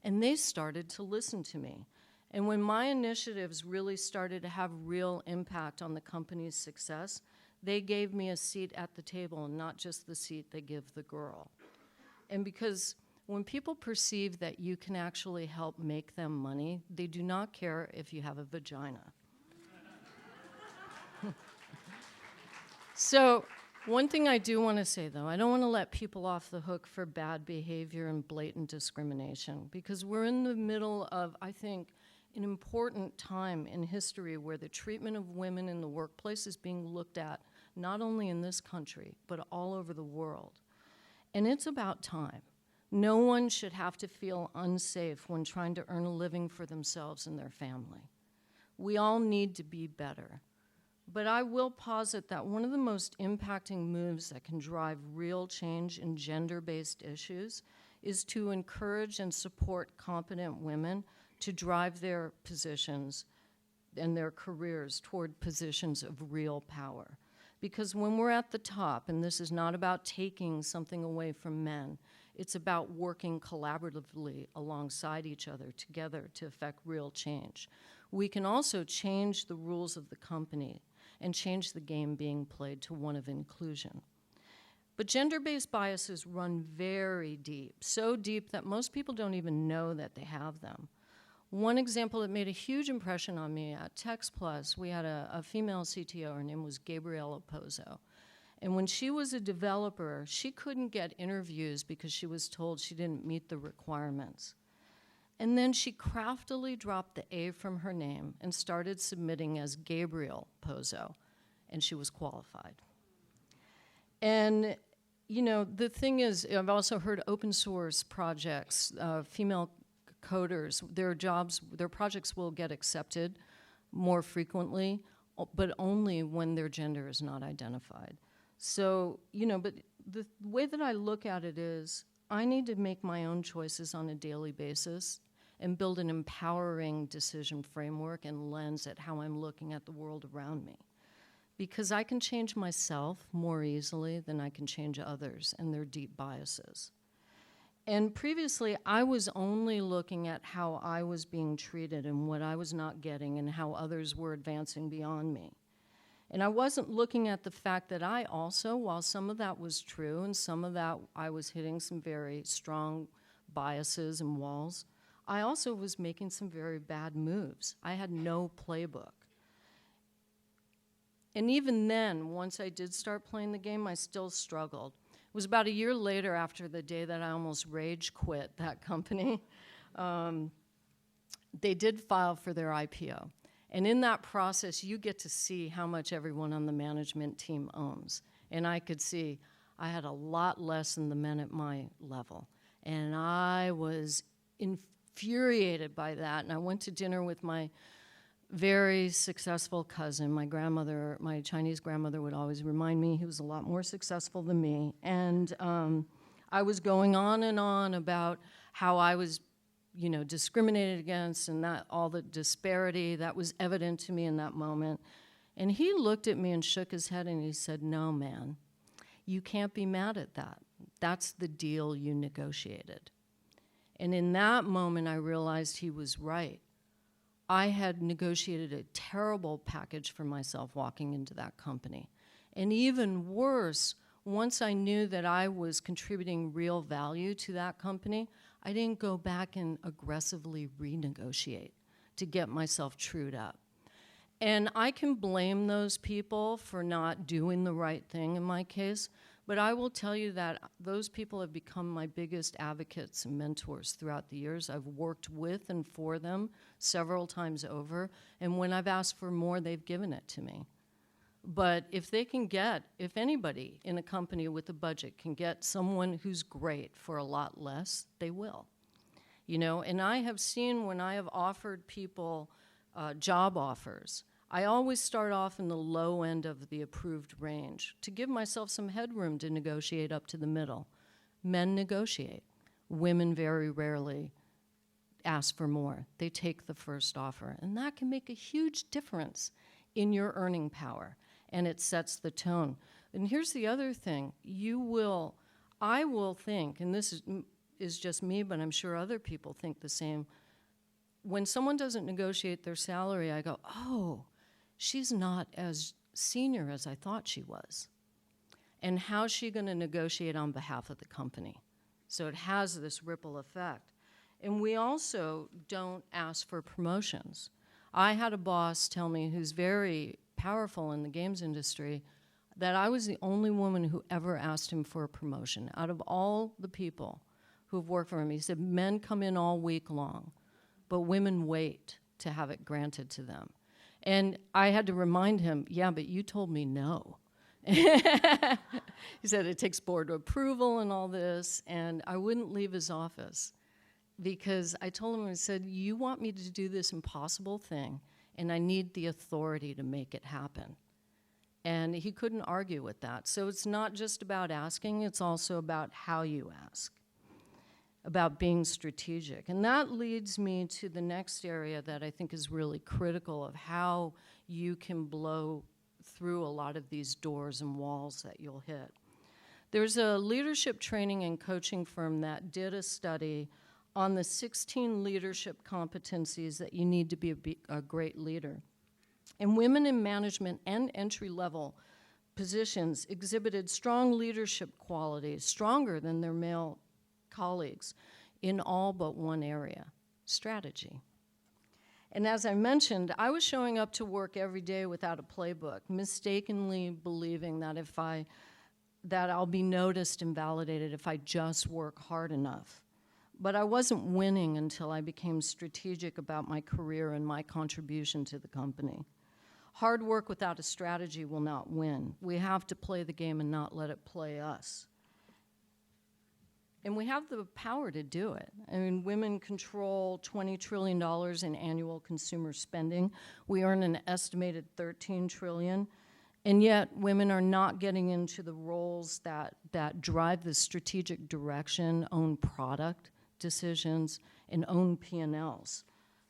And they started to listen to me. And when my initiatives really started to have real impact on the company's success, they gave me a seat at the table, and not just the seat they give the girl. And because when people perceive that you can actually help make them money, they do not care if you have a vagina. So one thing I do want to say, though, I don't want to let people off the hook for bad behavior and blatant discrimination, because we're in the middle of, I think, an important time in history where the treatment of women in the workplace is being looked at not only in this country, but all over the world. And it's about time. No one should have to feel unsafe when trying to earn a living for themselves and their family. We all need to be better. But I will posit that one of the most impacting moves that can drive real change in gender-based issues is to encourage and support competent women to drive their positions and their careers toward positions of real power. Because when we're at the top, and this is not about taking something away from men, it's about working collaboratively alongside each other together to affect real change. We can also change the rules of the company and change the game being played to one of inclusion. But gender-based biases run very deep, so deep that most people don't even know that they have them. One example that made a huge impression on me at TextPlus, we had a female CTO, her name was Gabriella Pozzo. And when she was a developer, she couldn't get interviews because she was told she didn't meet the requirements. And then she craftily dropped the A from her name and started submitting as Gabriel Pozzo, and she was qualified. And you know, the thing is, I've also heard open source projects, female coders, their projects will get accepted more frequently, but only when their gender is not identified. So, you know, but the way that I look at it is, I need to make my own choices on a daily basis and build an empowering decision framework and lens at how I'm looking at the world around me. Because I can change myself more easily than I can change others and their deep biases. And previously, I was only looking at how I was being treated and what I was not getting and how others were advancing beyond me. And I wasn't looking at the fact that I also, while some of that was true and some of that I was hitting some very strong biases and walls, I also was making some very bad moves. I had no playbook. And even then, once I did start playing the game, I still struggled. It was about a year later, after the day that I almost rage quit that company, they did file for their IPO. And in that process, you get to see how much everyone on the management team owns. And I could see I had a lot less than the men at my level. And I was infuriated by that. And I went to dinner with my very successful cousin. My grandmother, my Chinese grandmother, would always remind me he was a lot more successful than me. And I was going on and on about how I was, you know, discriminated against and that all the disparity that was evident to me in that moment. And he looked at me and shook his head and he said, "No, man, you can't be mad at that. That's the deal you negotiated." And in that moment, I realized he was right. I had negotiated a terrible package for myself walking into that company. And even worse, once I knew that I was contributing real value to that company, I didn't go back and aggressively renegotiate to get myself trued up. And I can blame those people for not doing the right thing in my case, but I will tell you that those people have become my biggest advocates and mentors throughout the years. I've worked with and for them several times over, and when I've asked for more, they've given it to me. But if they can get, if anybody in a company with a budget can get someone who's great for a lot less, they will. You know, and I have seen when I have offered people job offers, I always start off in the low end of the approved range to give myself some headroom to negotiate up to the middle. Men negotiate. Women very rarely ask for more. They take the first offer. And that can make a huge difference in your earning power. And it sets the tone. And here's the other thing. I will think, and this is just me, but I'm sure other people think the same. When someone doesn't negotiate their salary, I go, oh, she's not as senior as I thought she was. And how's she going to negotiate on behalf of the company? So it has this ripple effect. And we also don't ask for promotions. I had a boss tell me, who's very powerful in the games industry, that I was the only woman who ever asked him for a promotion. Out of all the people who've worked for him, he said, men come in all week long, but women wait to have it granted to them. And I had to remind him, yeah, but you told me no. He said it takes board approval and all this, and I wouldn't leave his office because I told him, I said, you want me to do this impossible thing, and I need the authority to make it happen. And he couldn't argue with that. So it's not just about asking, it's also about how you ask. about being strategic. And that leads me to the next area that I think is really critical of how you can blow through a lot of these doors and walls that you'll hit. There's a leadership training and coaching firm that did a study on the 16 leadership competencies that you need to be a great leader. And women in management and entry-level positions exhibited strong leadership qualities, stronger than their male colleagues, in all but one area: strategy. And as I mentioned, I was showing up to work every day without a playbook, mistakenly believing that I'll be noticed and validated if I just work hard enough. But I wasn't winning until I became strategic about my career and my contribution to the company. Hard work without a strategy will not win. We have to play the game and not let it play us. And we have the power to do it. I mean, women control $20 trillion in annual consumer spending. We earn an estimated $13 trillion. And yet, women are not getting into the roles that drive the strategic direction, own product decisions, and own P&Ls.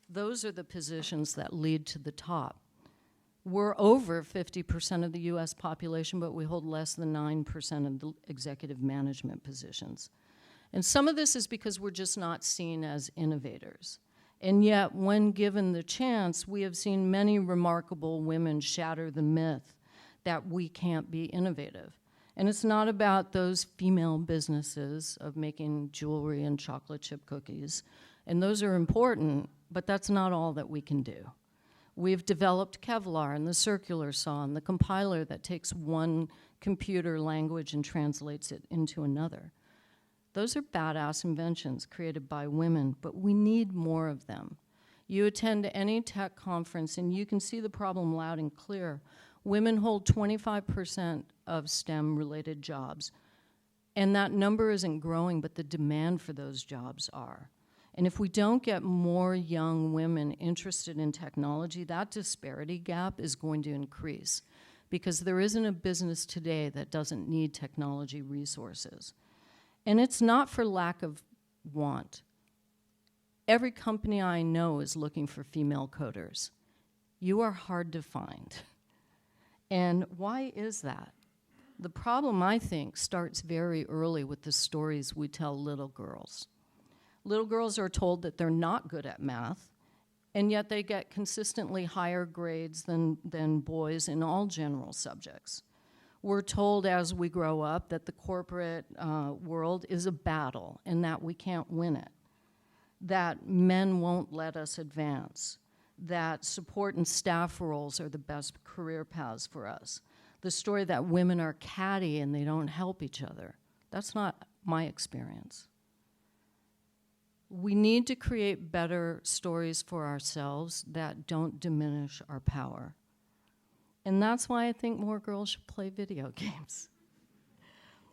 Those are the positions that lead to the top. We're over 50% of the US population, but we hold less than 9% of the executive management positions. And some of this is because we're just not seen as innovators. And yet, when given the chance, we have seen many remarkable women shatter the myth that we can't be innovative. And it's not about those female businesses of making jewelry and chocolate chip cookies. And those are important, but that's not all that we can do. We've developed Kevlar and the circular saw and the compiler that takes one computer language and translates it into another. Those are badass inventions created by women, but we need more of them. You attend any tech conference and you can see the problem loud and clear. Women hold 25% of STEM-related jobs, and that number isn't growing, but the demand for those jobs are. And if we don't get more young women interested in technology, that disparity gap is going to increase, because there isn't a business today that doesn't need technology resources. And it's not for lack of want. Every company I know is looking for female coders. You are hard to find. And why is that? The problem, I think, starts very early with the stories we tell little girls. Little girls are told that they're not good at math, and yet they get consistently higher grades than boys in all general subjects. We're told as we grow up that the corporate world is a battle and that we can't win it, that men won't let us advance, that support and staff roles are the best career paths for us. The story that women are catty and they don't help each other. That's not my experience. We need to create better stories for ourselves that don't diminish our power. And that's why I think more girls should play video games.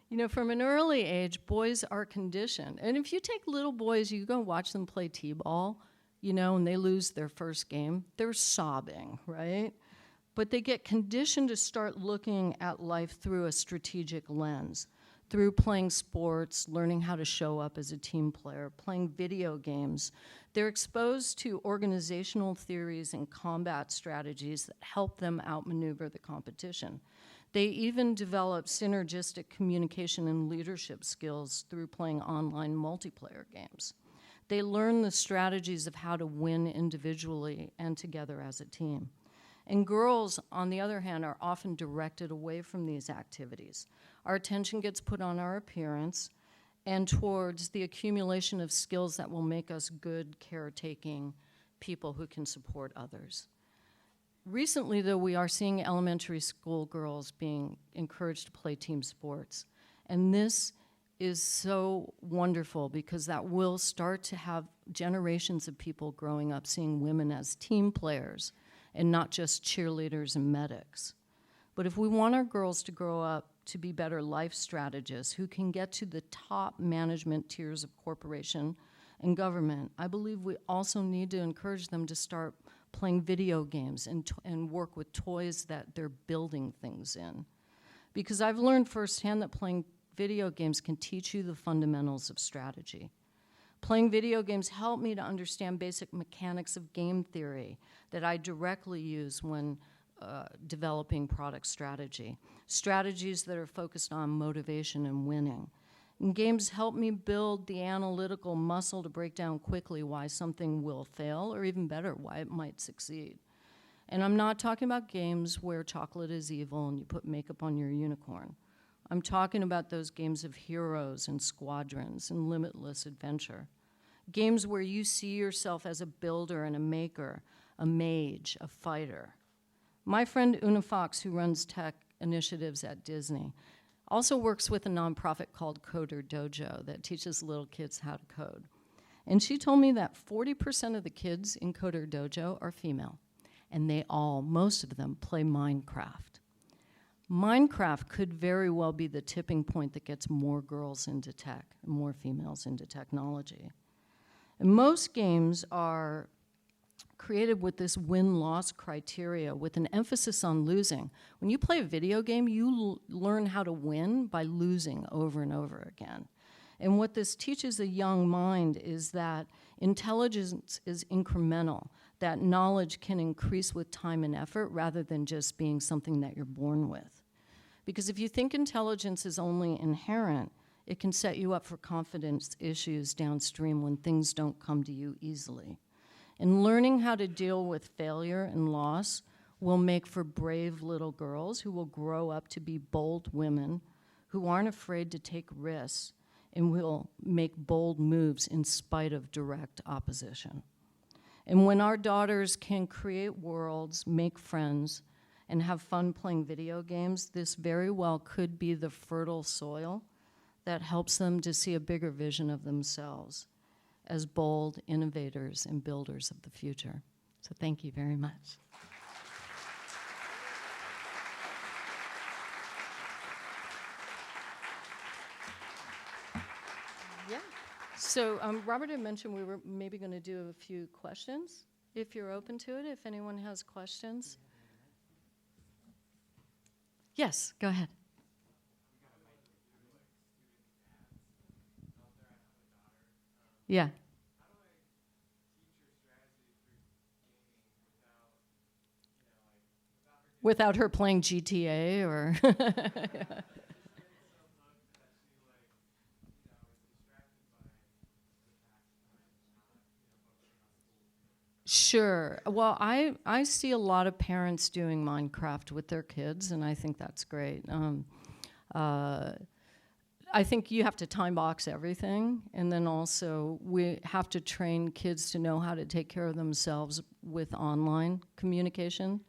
You know, from an early age, boys are conditioned. And if you take little boys, you go watch them play t-ball, you know, and they lose their first game, they're sobbing, right? But they get conditioned to start looking at life through a strategic lens, through playing sports, learning how to show up as a team player, playing video games. They're exposed to organizational theories and combat strategies that help them outmaneuver the competition. They even develop synergistic communication and leadership skills through playing online multiplayer games. They learn the strategies of how to win individually and together as a team. And girls, on the other hand, are often directed away from these activities. Our attention gets put on our appearance and towards the accumulation of skills that will make us good, caretaking people who can support others. Recently, though, we are seeing elementary school girls being encouraged to play team sports. And this is so wonderful because that will start to have generations of people growing up seeing women as team players and not just cheerleaders and medics. But if we want our girls to grow up to be better life strategists who can get to the top management tiers of corporation and government, I believe we also need to encourage them to start playing video games and work with toys that they're building things in. Because I've learned firsthand that playing video games can teach you the fundamentals of strategy. Playing video games helped me to understand basic mechanics of game theory that I directly use when developing product strategy. Strategies that are focused on motivation and winning. And games help me build the analytical muscle to break down quickly why something will fail, or even better, why it might succeed. And I'm not talking about games where chocolate is evil and you put makeup on your unicorn. I'm talking about those games of heroes and squadrons and limitless adventure. Games where you see yourself as a builder and a maker, a mage, a fighter. My friend Una Fox, who runs tech initiatives at Disney, also works with a nonprofit called Coder Dojo that teaches little kids how to code. And she told me that 40% of the kids in Coder Dojo are female, and they all, most of them, play Minecraft. Minecraft could very well be the tipping point that gets more girls into tech, and more females into technology. And most games are created with this win-loss criteria with an emphasis on losing. When you play a video game, you learn how to win by losing over and over again. And what this teaches a young mind is that intelligence is incremental, that knowledge can increase with time and effort rather than just being something that you're born with. Because if you think intelligence is only inherent, it can set you up for confidence issues downstream when things don't come to you easily. And learning how to deal with failure and loss will make for brave little girls who will grow up to be bold women who aren't afraid to take risks and will make bold moves in spite of direct opposition. And when our daughters can create worlds, make friends, and have fun playing video games, this very well could be the fertile soil that helps them to see a bigger vision of themselves as bold innovators and builders of the future. So thank you very much. Yeah. So Robert had mentioned we were maybe going to do a few questions, if you're open to it, if anyone has questions. Yes, go ahead. Yeah. Without her playing GTA or... Sure. Well, I see a lot of parents doing Minecraft with their kids, and I think that's great. I think you have to time box everything, and then also we have to train kids to know how to take care of themselves with online communication,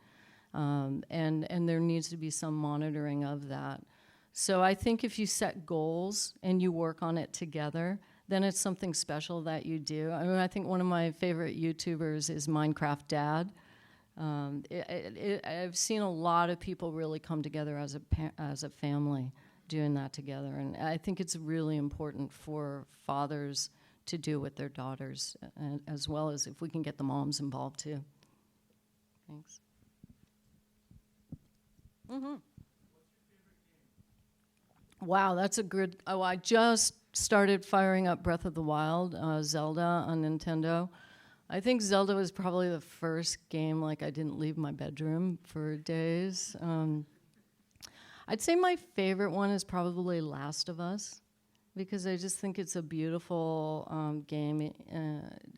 and there needs to be some monitoring of that. So I think if you set goals and you work on it together, then it's something special that you do. I mean, I think one of my favorite YouTubers is Minecraft Dad. I've seen a lot of people really come together as a family doing that together, and I think it's really important for fathers to do with their daughters, as well as if we can get the moms involved too. Thanks. Mm-hmm. Wow, that's a good. Oh, I just started firing up Breath of the Wild, Zelda on Nintendo. I think Zelda was probably the first game like I didn't leave my bedroom for days. I'd say my favorite one is probably Last of Us, because I just think it's a beautiful game.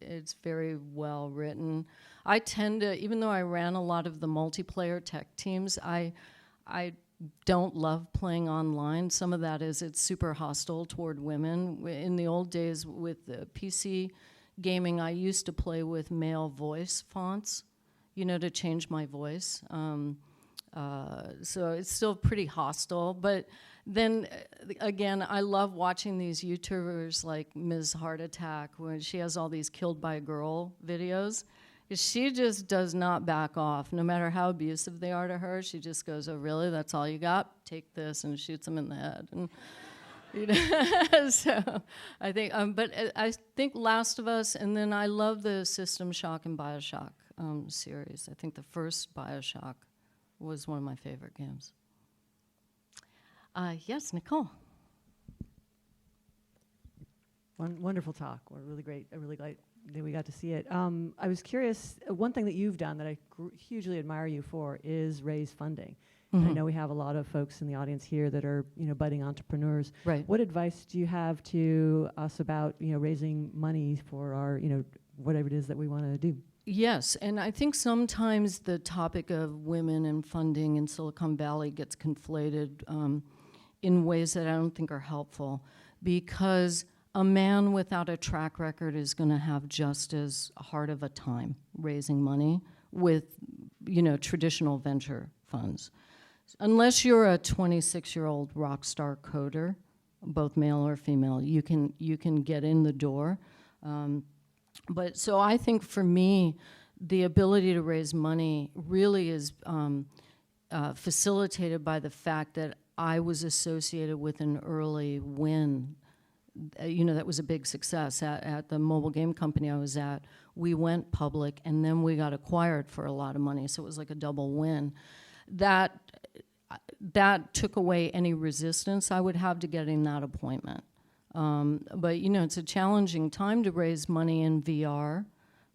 It's very well written. I tend to, even though I ran a lot of the multiplayer tech teams, I don't love playing online. Some of that is it's super hostile toward women. In the old days with the PC gaming, I used to play with male voice fonts, to change my voice. So it's still pretty hostile. But then, again, I love watching these YouTubers like Ms. Heart Attack, when she has all these killed by a girl videos. She just does not back off. No matter how abusive they are to her, she just goes, oh, really? That's all you got? Take this, and shoots them in the head. And so I think, but I think Last of Us, and then I love the System Shock and BioShock series. I think the first BioShock was one of my favorite games. Yes, Nicole. Wonderful talk. We're really great. I really glad that we got to see it. I was curious, one thing that you've done that I hugely admire you for is raise funding. I know we have a lot of folks in the audience here that are, budding entrepreneurs. Right. What advice do you have to us about, raising money for our, whatever it is that we want to do? Yes, and I think sometimes the topic of women and funding in Silicon Valley gets conflated in ways that I don't think are helpful, because a man without a track record is going to have just as hard of a time raising money with, traditional venture funds. Unless you're a 26-year-old rock star coder, both male or female, you can get in the door. But so I think for me, the ability to raise money really is facilitated by the fact that I was associated with an early win. That was a big success. At the mobile game company I was at, we went public and then we got acquired for a lot of money, so it was like a double win. That took away any resistance I would have to getting that appointment. But it's a challenging time to raise money in VR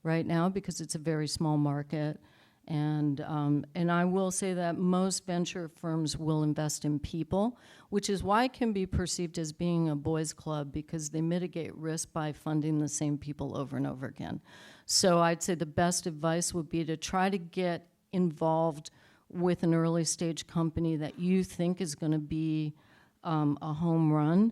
right now because it's a very small market. And I will say that most venture firms will invest in people, which is why it can be perceived as being a boys' club, because they mitigate risk by funding the same people over and over again. So I'd say the best advice would be to try to get involved with an early stage company that you think is going to be a home run,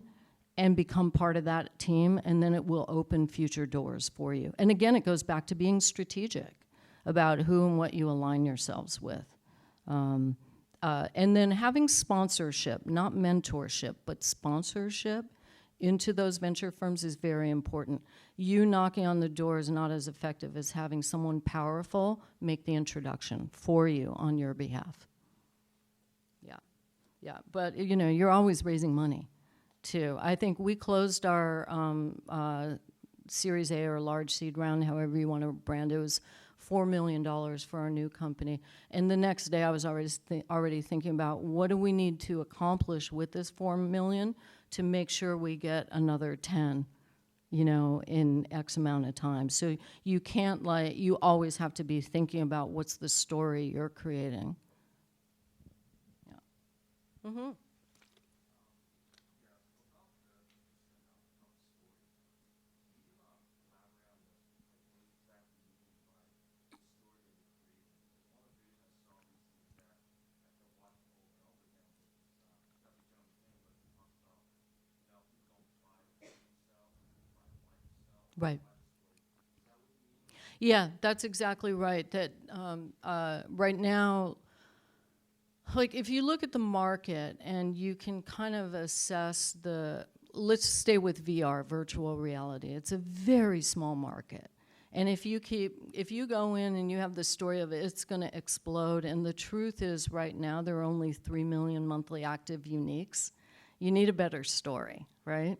and become part of that team, and then it will open future doors for you. And again, it goes back to being strategic about who and what you align yourselves with. And then having sponsorship, not mentorship, but sponsorship into those venture firms is very important. You knocking on the door is not as effective as having someone powerful make the introduction for you on your behalf. Yeah, but you're always raising money too. I think we closed our Series A or large seed round, however you want to brand it. It was $4 million for our new company. And the next day I was already thinking about what do we need to accomplish with this $4 million to make sure we get another 10, in X amount of time. So you can't you always have to be thinking about what's the story you're creating. Yeah. Mm-hmm. Right. Yeah, that's exactly right. That right now, if you look at the market and you can kind of assess let's stay with VR, virtual reality. It's a very small market. And if you go in and you have the story of it's going to explode, and the truth is right now there are only 3 million monthly active uniques, you need a better story, right?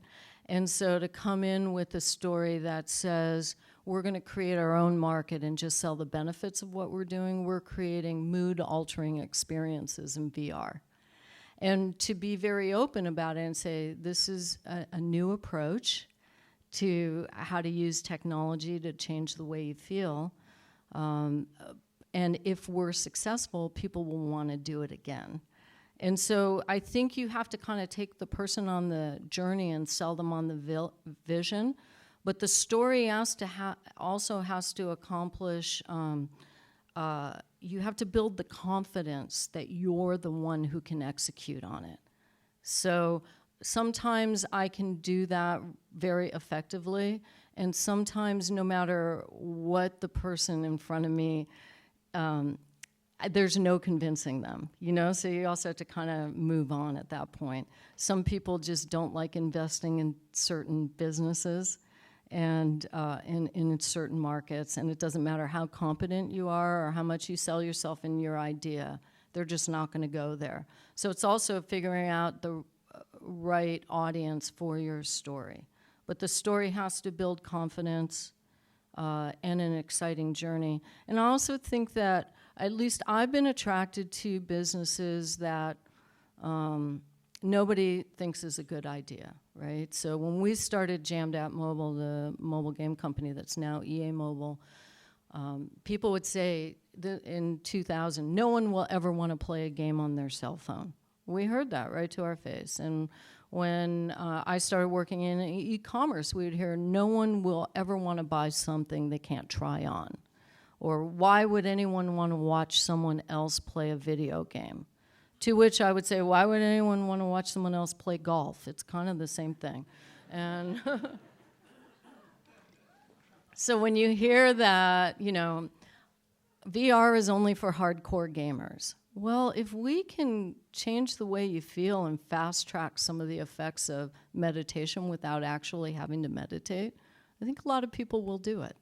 And so to come in with a story that says, we're going to create our own market and just sell the benefits of what we're doing, we're creating mood-altering experiences in VR. And to be very open about it and say, this is a new approach to how to use technology to change the way you feel. And if we're successful, people will want to do it again. And so I think you have to kind of take the person on the journey and sell them on the vision. But the story has to also has to accomplish, you have to build the confidence that you're the one who can execute on it. So sometimes I can do that very effectively, and sometimes no matter what the person in front of me, there's no convincing them, so you also have to kind of move on at that point. Some people just don't like investing in certain businesses and in certain markets, and it doesn't matter how competent you are or how much you sell yourself in your idea, they're just not going to go there. So it's also figuring out the right audience for your story. But the story has to build confidence and an exciting journey. And I also think that at least I've been attracted to businesses that nobody thinks is a good idea, right? So when we started Jammed App Mobile, the mobile game company that's now EA Mobile, people would say that in 2000, no one will ever want to play a game on their cell phone. We heard that right to our face. And when I started working in e-commerce, we would hear no one will ever want to buy something they can't try on. Or why would anyone want to watch someone else play a video game? To which I would say, why would anyone want to watch someone else play golf? It's kind of the same thing. And so when you hear that, you know, VR is only for hardcore gamers. Well, if we can change the way you feel and fast track some of the effects of meditation without actually having to meditate, I think a lot of people will do it.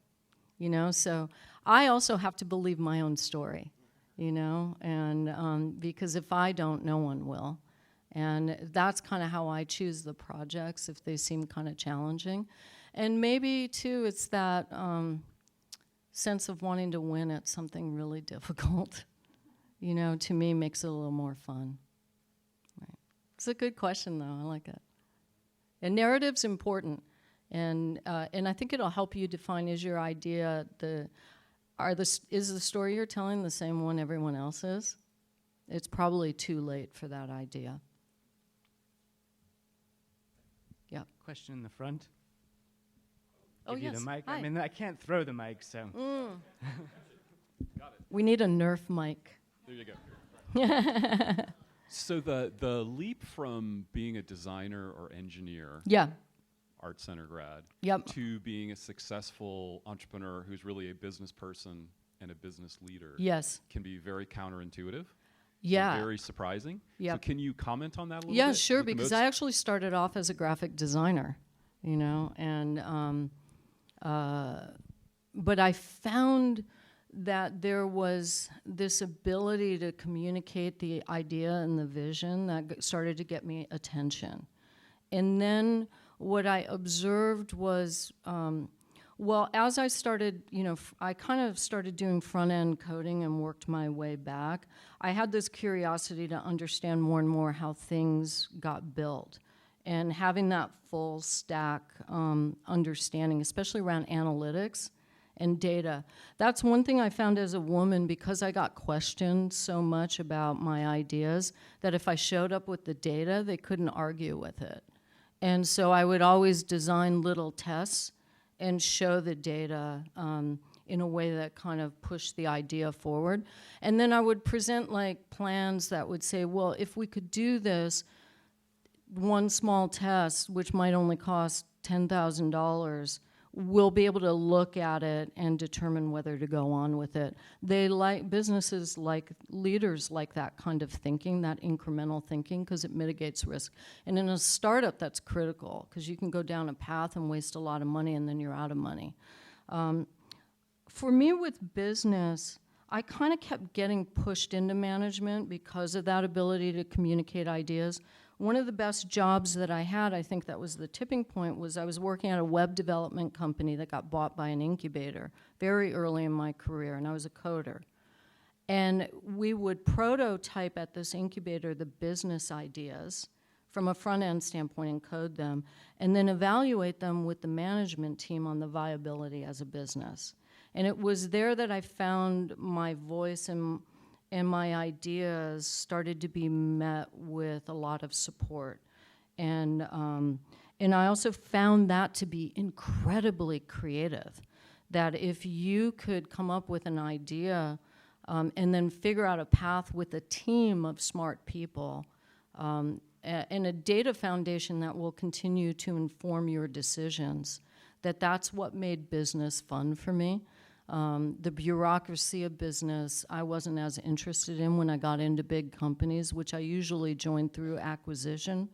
You know, so I also have to believe my own story, you know, and because if I don't, no one will. And that's kind of how I choose the projects, if they seem kind of challenging. And maybe, too, it's that sense of wanting to win at something really difficult, you know, to me makes it a little more fun. Right. It's a good question, though. I like it. And narrative's important. And I think it'll help you define, is your idea, is the story you're telling the same one everyone else is? It's probably too late for that idea. Yeah. Question in the front. Oh, Give you yes. the mic. Hi. I mean, I can't throw the mic, so. Got it. We need a Nerf mic. There you go. So the leap from being a designer or engineer, yeah, ArtCenter grad, yep, to being a successful entrepreneur who's really a business person and a business leader, yes, can be very counterintuitive. Yeah. And very surprising. Yep. So can you comment on that a little bit? Yeah, sure, because I actually started off as a graphic designer, you know, and but I found that there was this ability to communicate the idea and the vision that started to get me attention. And then what I observed was, well, as I started, you know, I kind of started doing front-end coding and worked my way back. I had this curiosity to understand more and more how things got built. And having that full stack understanding, especially around analytics and data. That's one thing I found as a woman, because I got questioned so much about my ideas, that if I showed up with the data, they couldn't argue with it. And so I would always design little tests and show the data in a way that kind of pushed the idea forward. And then I would present like plans that would say, well, if we could do this, one small test, which might only cost $10,000, we'll be able to look at it and determine whether to go on with it. They like, businesses like, leaders like that kind of thinking, that incremental thinking, because it mitigates risk. And in a startup, that's critical, because you can go down a path and waste a lot of money, and then you're out of money. For me with business, I kind of kept getting pushed into management because of that ability to communicate ideas. One of the best jobs that I had, I think that was the tipping point, was I was working at a web development company that got bought by an incubator very early in my career, and I was a coder. And we would prototype at this incubator the business ideas from a front-end standpoint and code them, and then evaluate them with the management team on the viability as a business. And it was there that I found my voice and my ideas started to be met with a lot of support. And I also found that to be incredibly creative, that if you could come up with an idea and then figure out a path with a team of smart people and a data foundation that will continue to inform your decisions, that's what made business fun for me. The bureaucracy of business I wasn't as interested in when I got into big companies, which I usually joined through acquisition.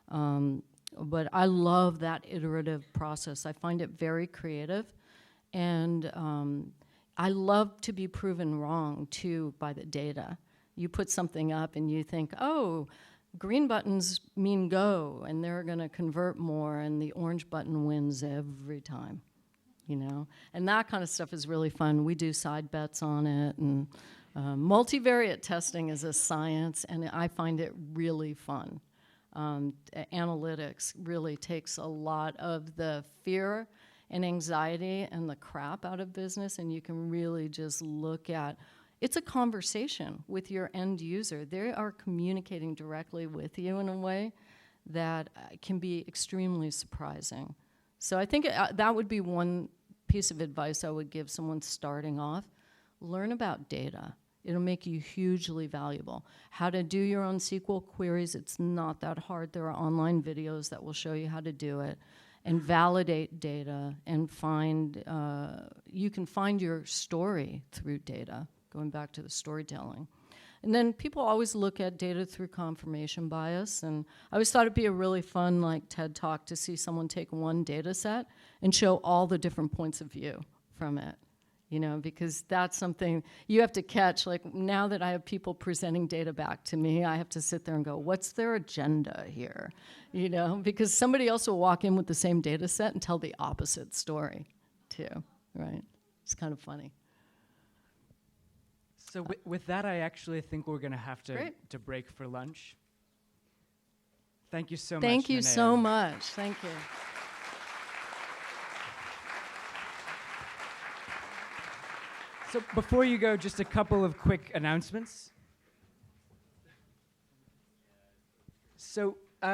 But I love that iterative process. I find it very creative. And I love to be proven wrong, too, by the data. You put something up and you think, oh, green buttons mean go, and they're going to convert more, and the orange button wins every time. You know, and that kind of stuff is really fun. We do side bets on it, and multivariate testing is a science, and I find it really fun. Analytics really takes a lot of the fear and anxiety and the crap out of business, and you can really just look at, it's a conversation with your end user. They are communicating directly with you in a way that can be extremely surprising. So I think that would be one piece of advice I would give someone starting off. Learn about data. It'll make you hugely valuable. How to do your own SQL queries, it's not that hard. There are online videos that will show you how to do it. And validate data and find, you can find your story through data, going back to the storytelling. And then people always look at data through confirmation bias, and I always thought it'd be a really fun TED Talk to see someone take one data set and show all the different points of view from it. Because that's something you have to catch. Now that I have people presenting data back to me, I have to sit there and go, what's their agenda here? Because somebody else will walk in with the same data set and tell the opposite story too, right? It's kind of funny. So with that, I actually think we're going to have to break for lunch. Thank you so much. Thank you Nanao. so much. Thank you. So before you go, just a couple of quick announcements. So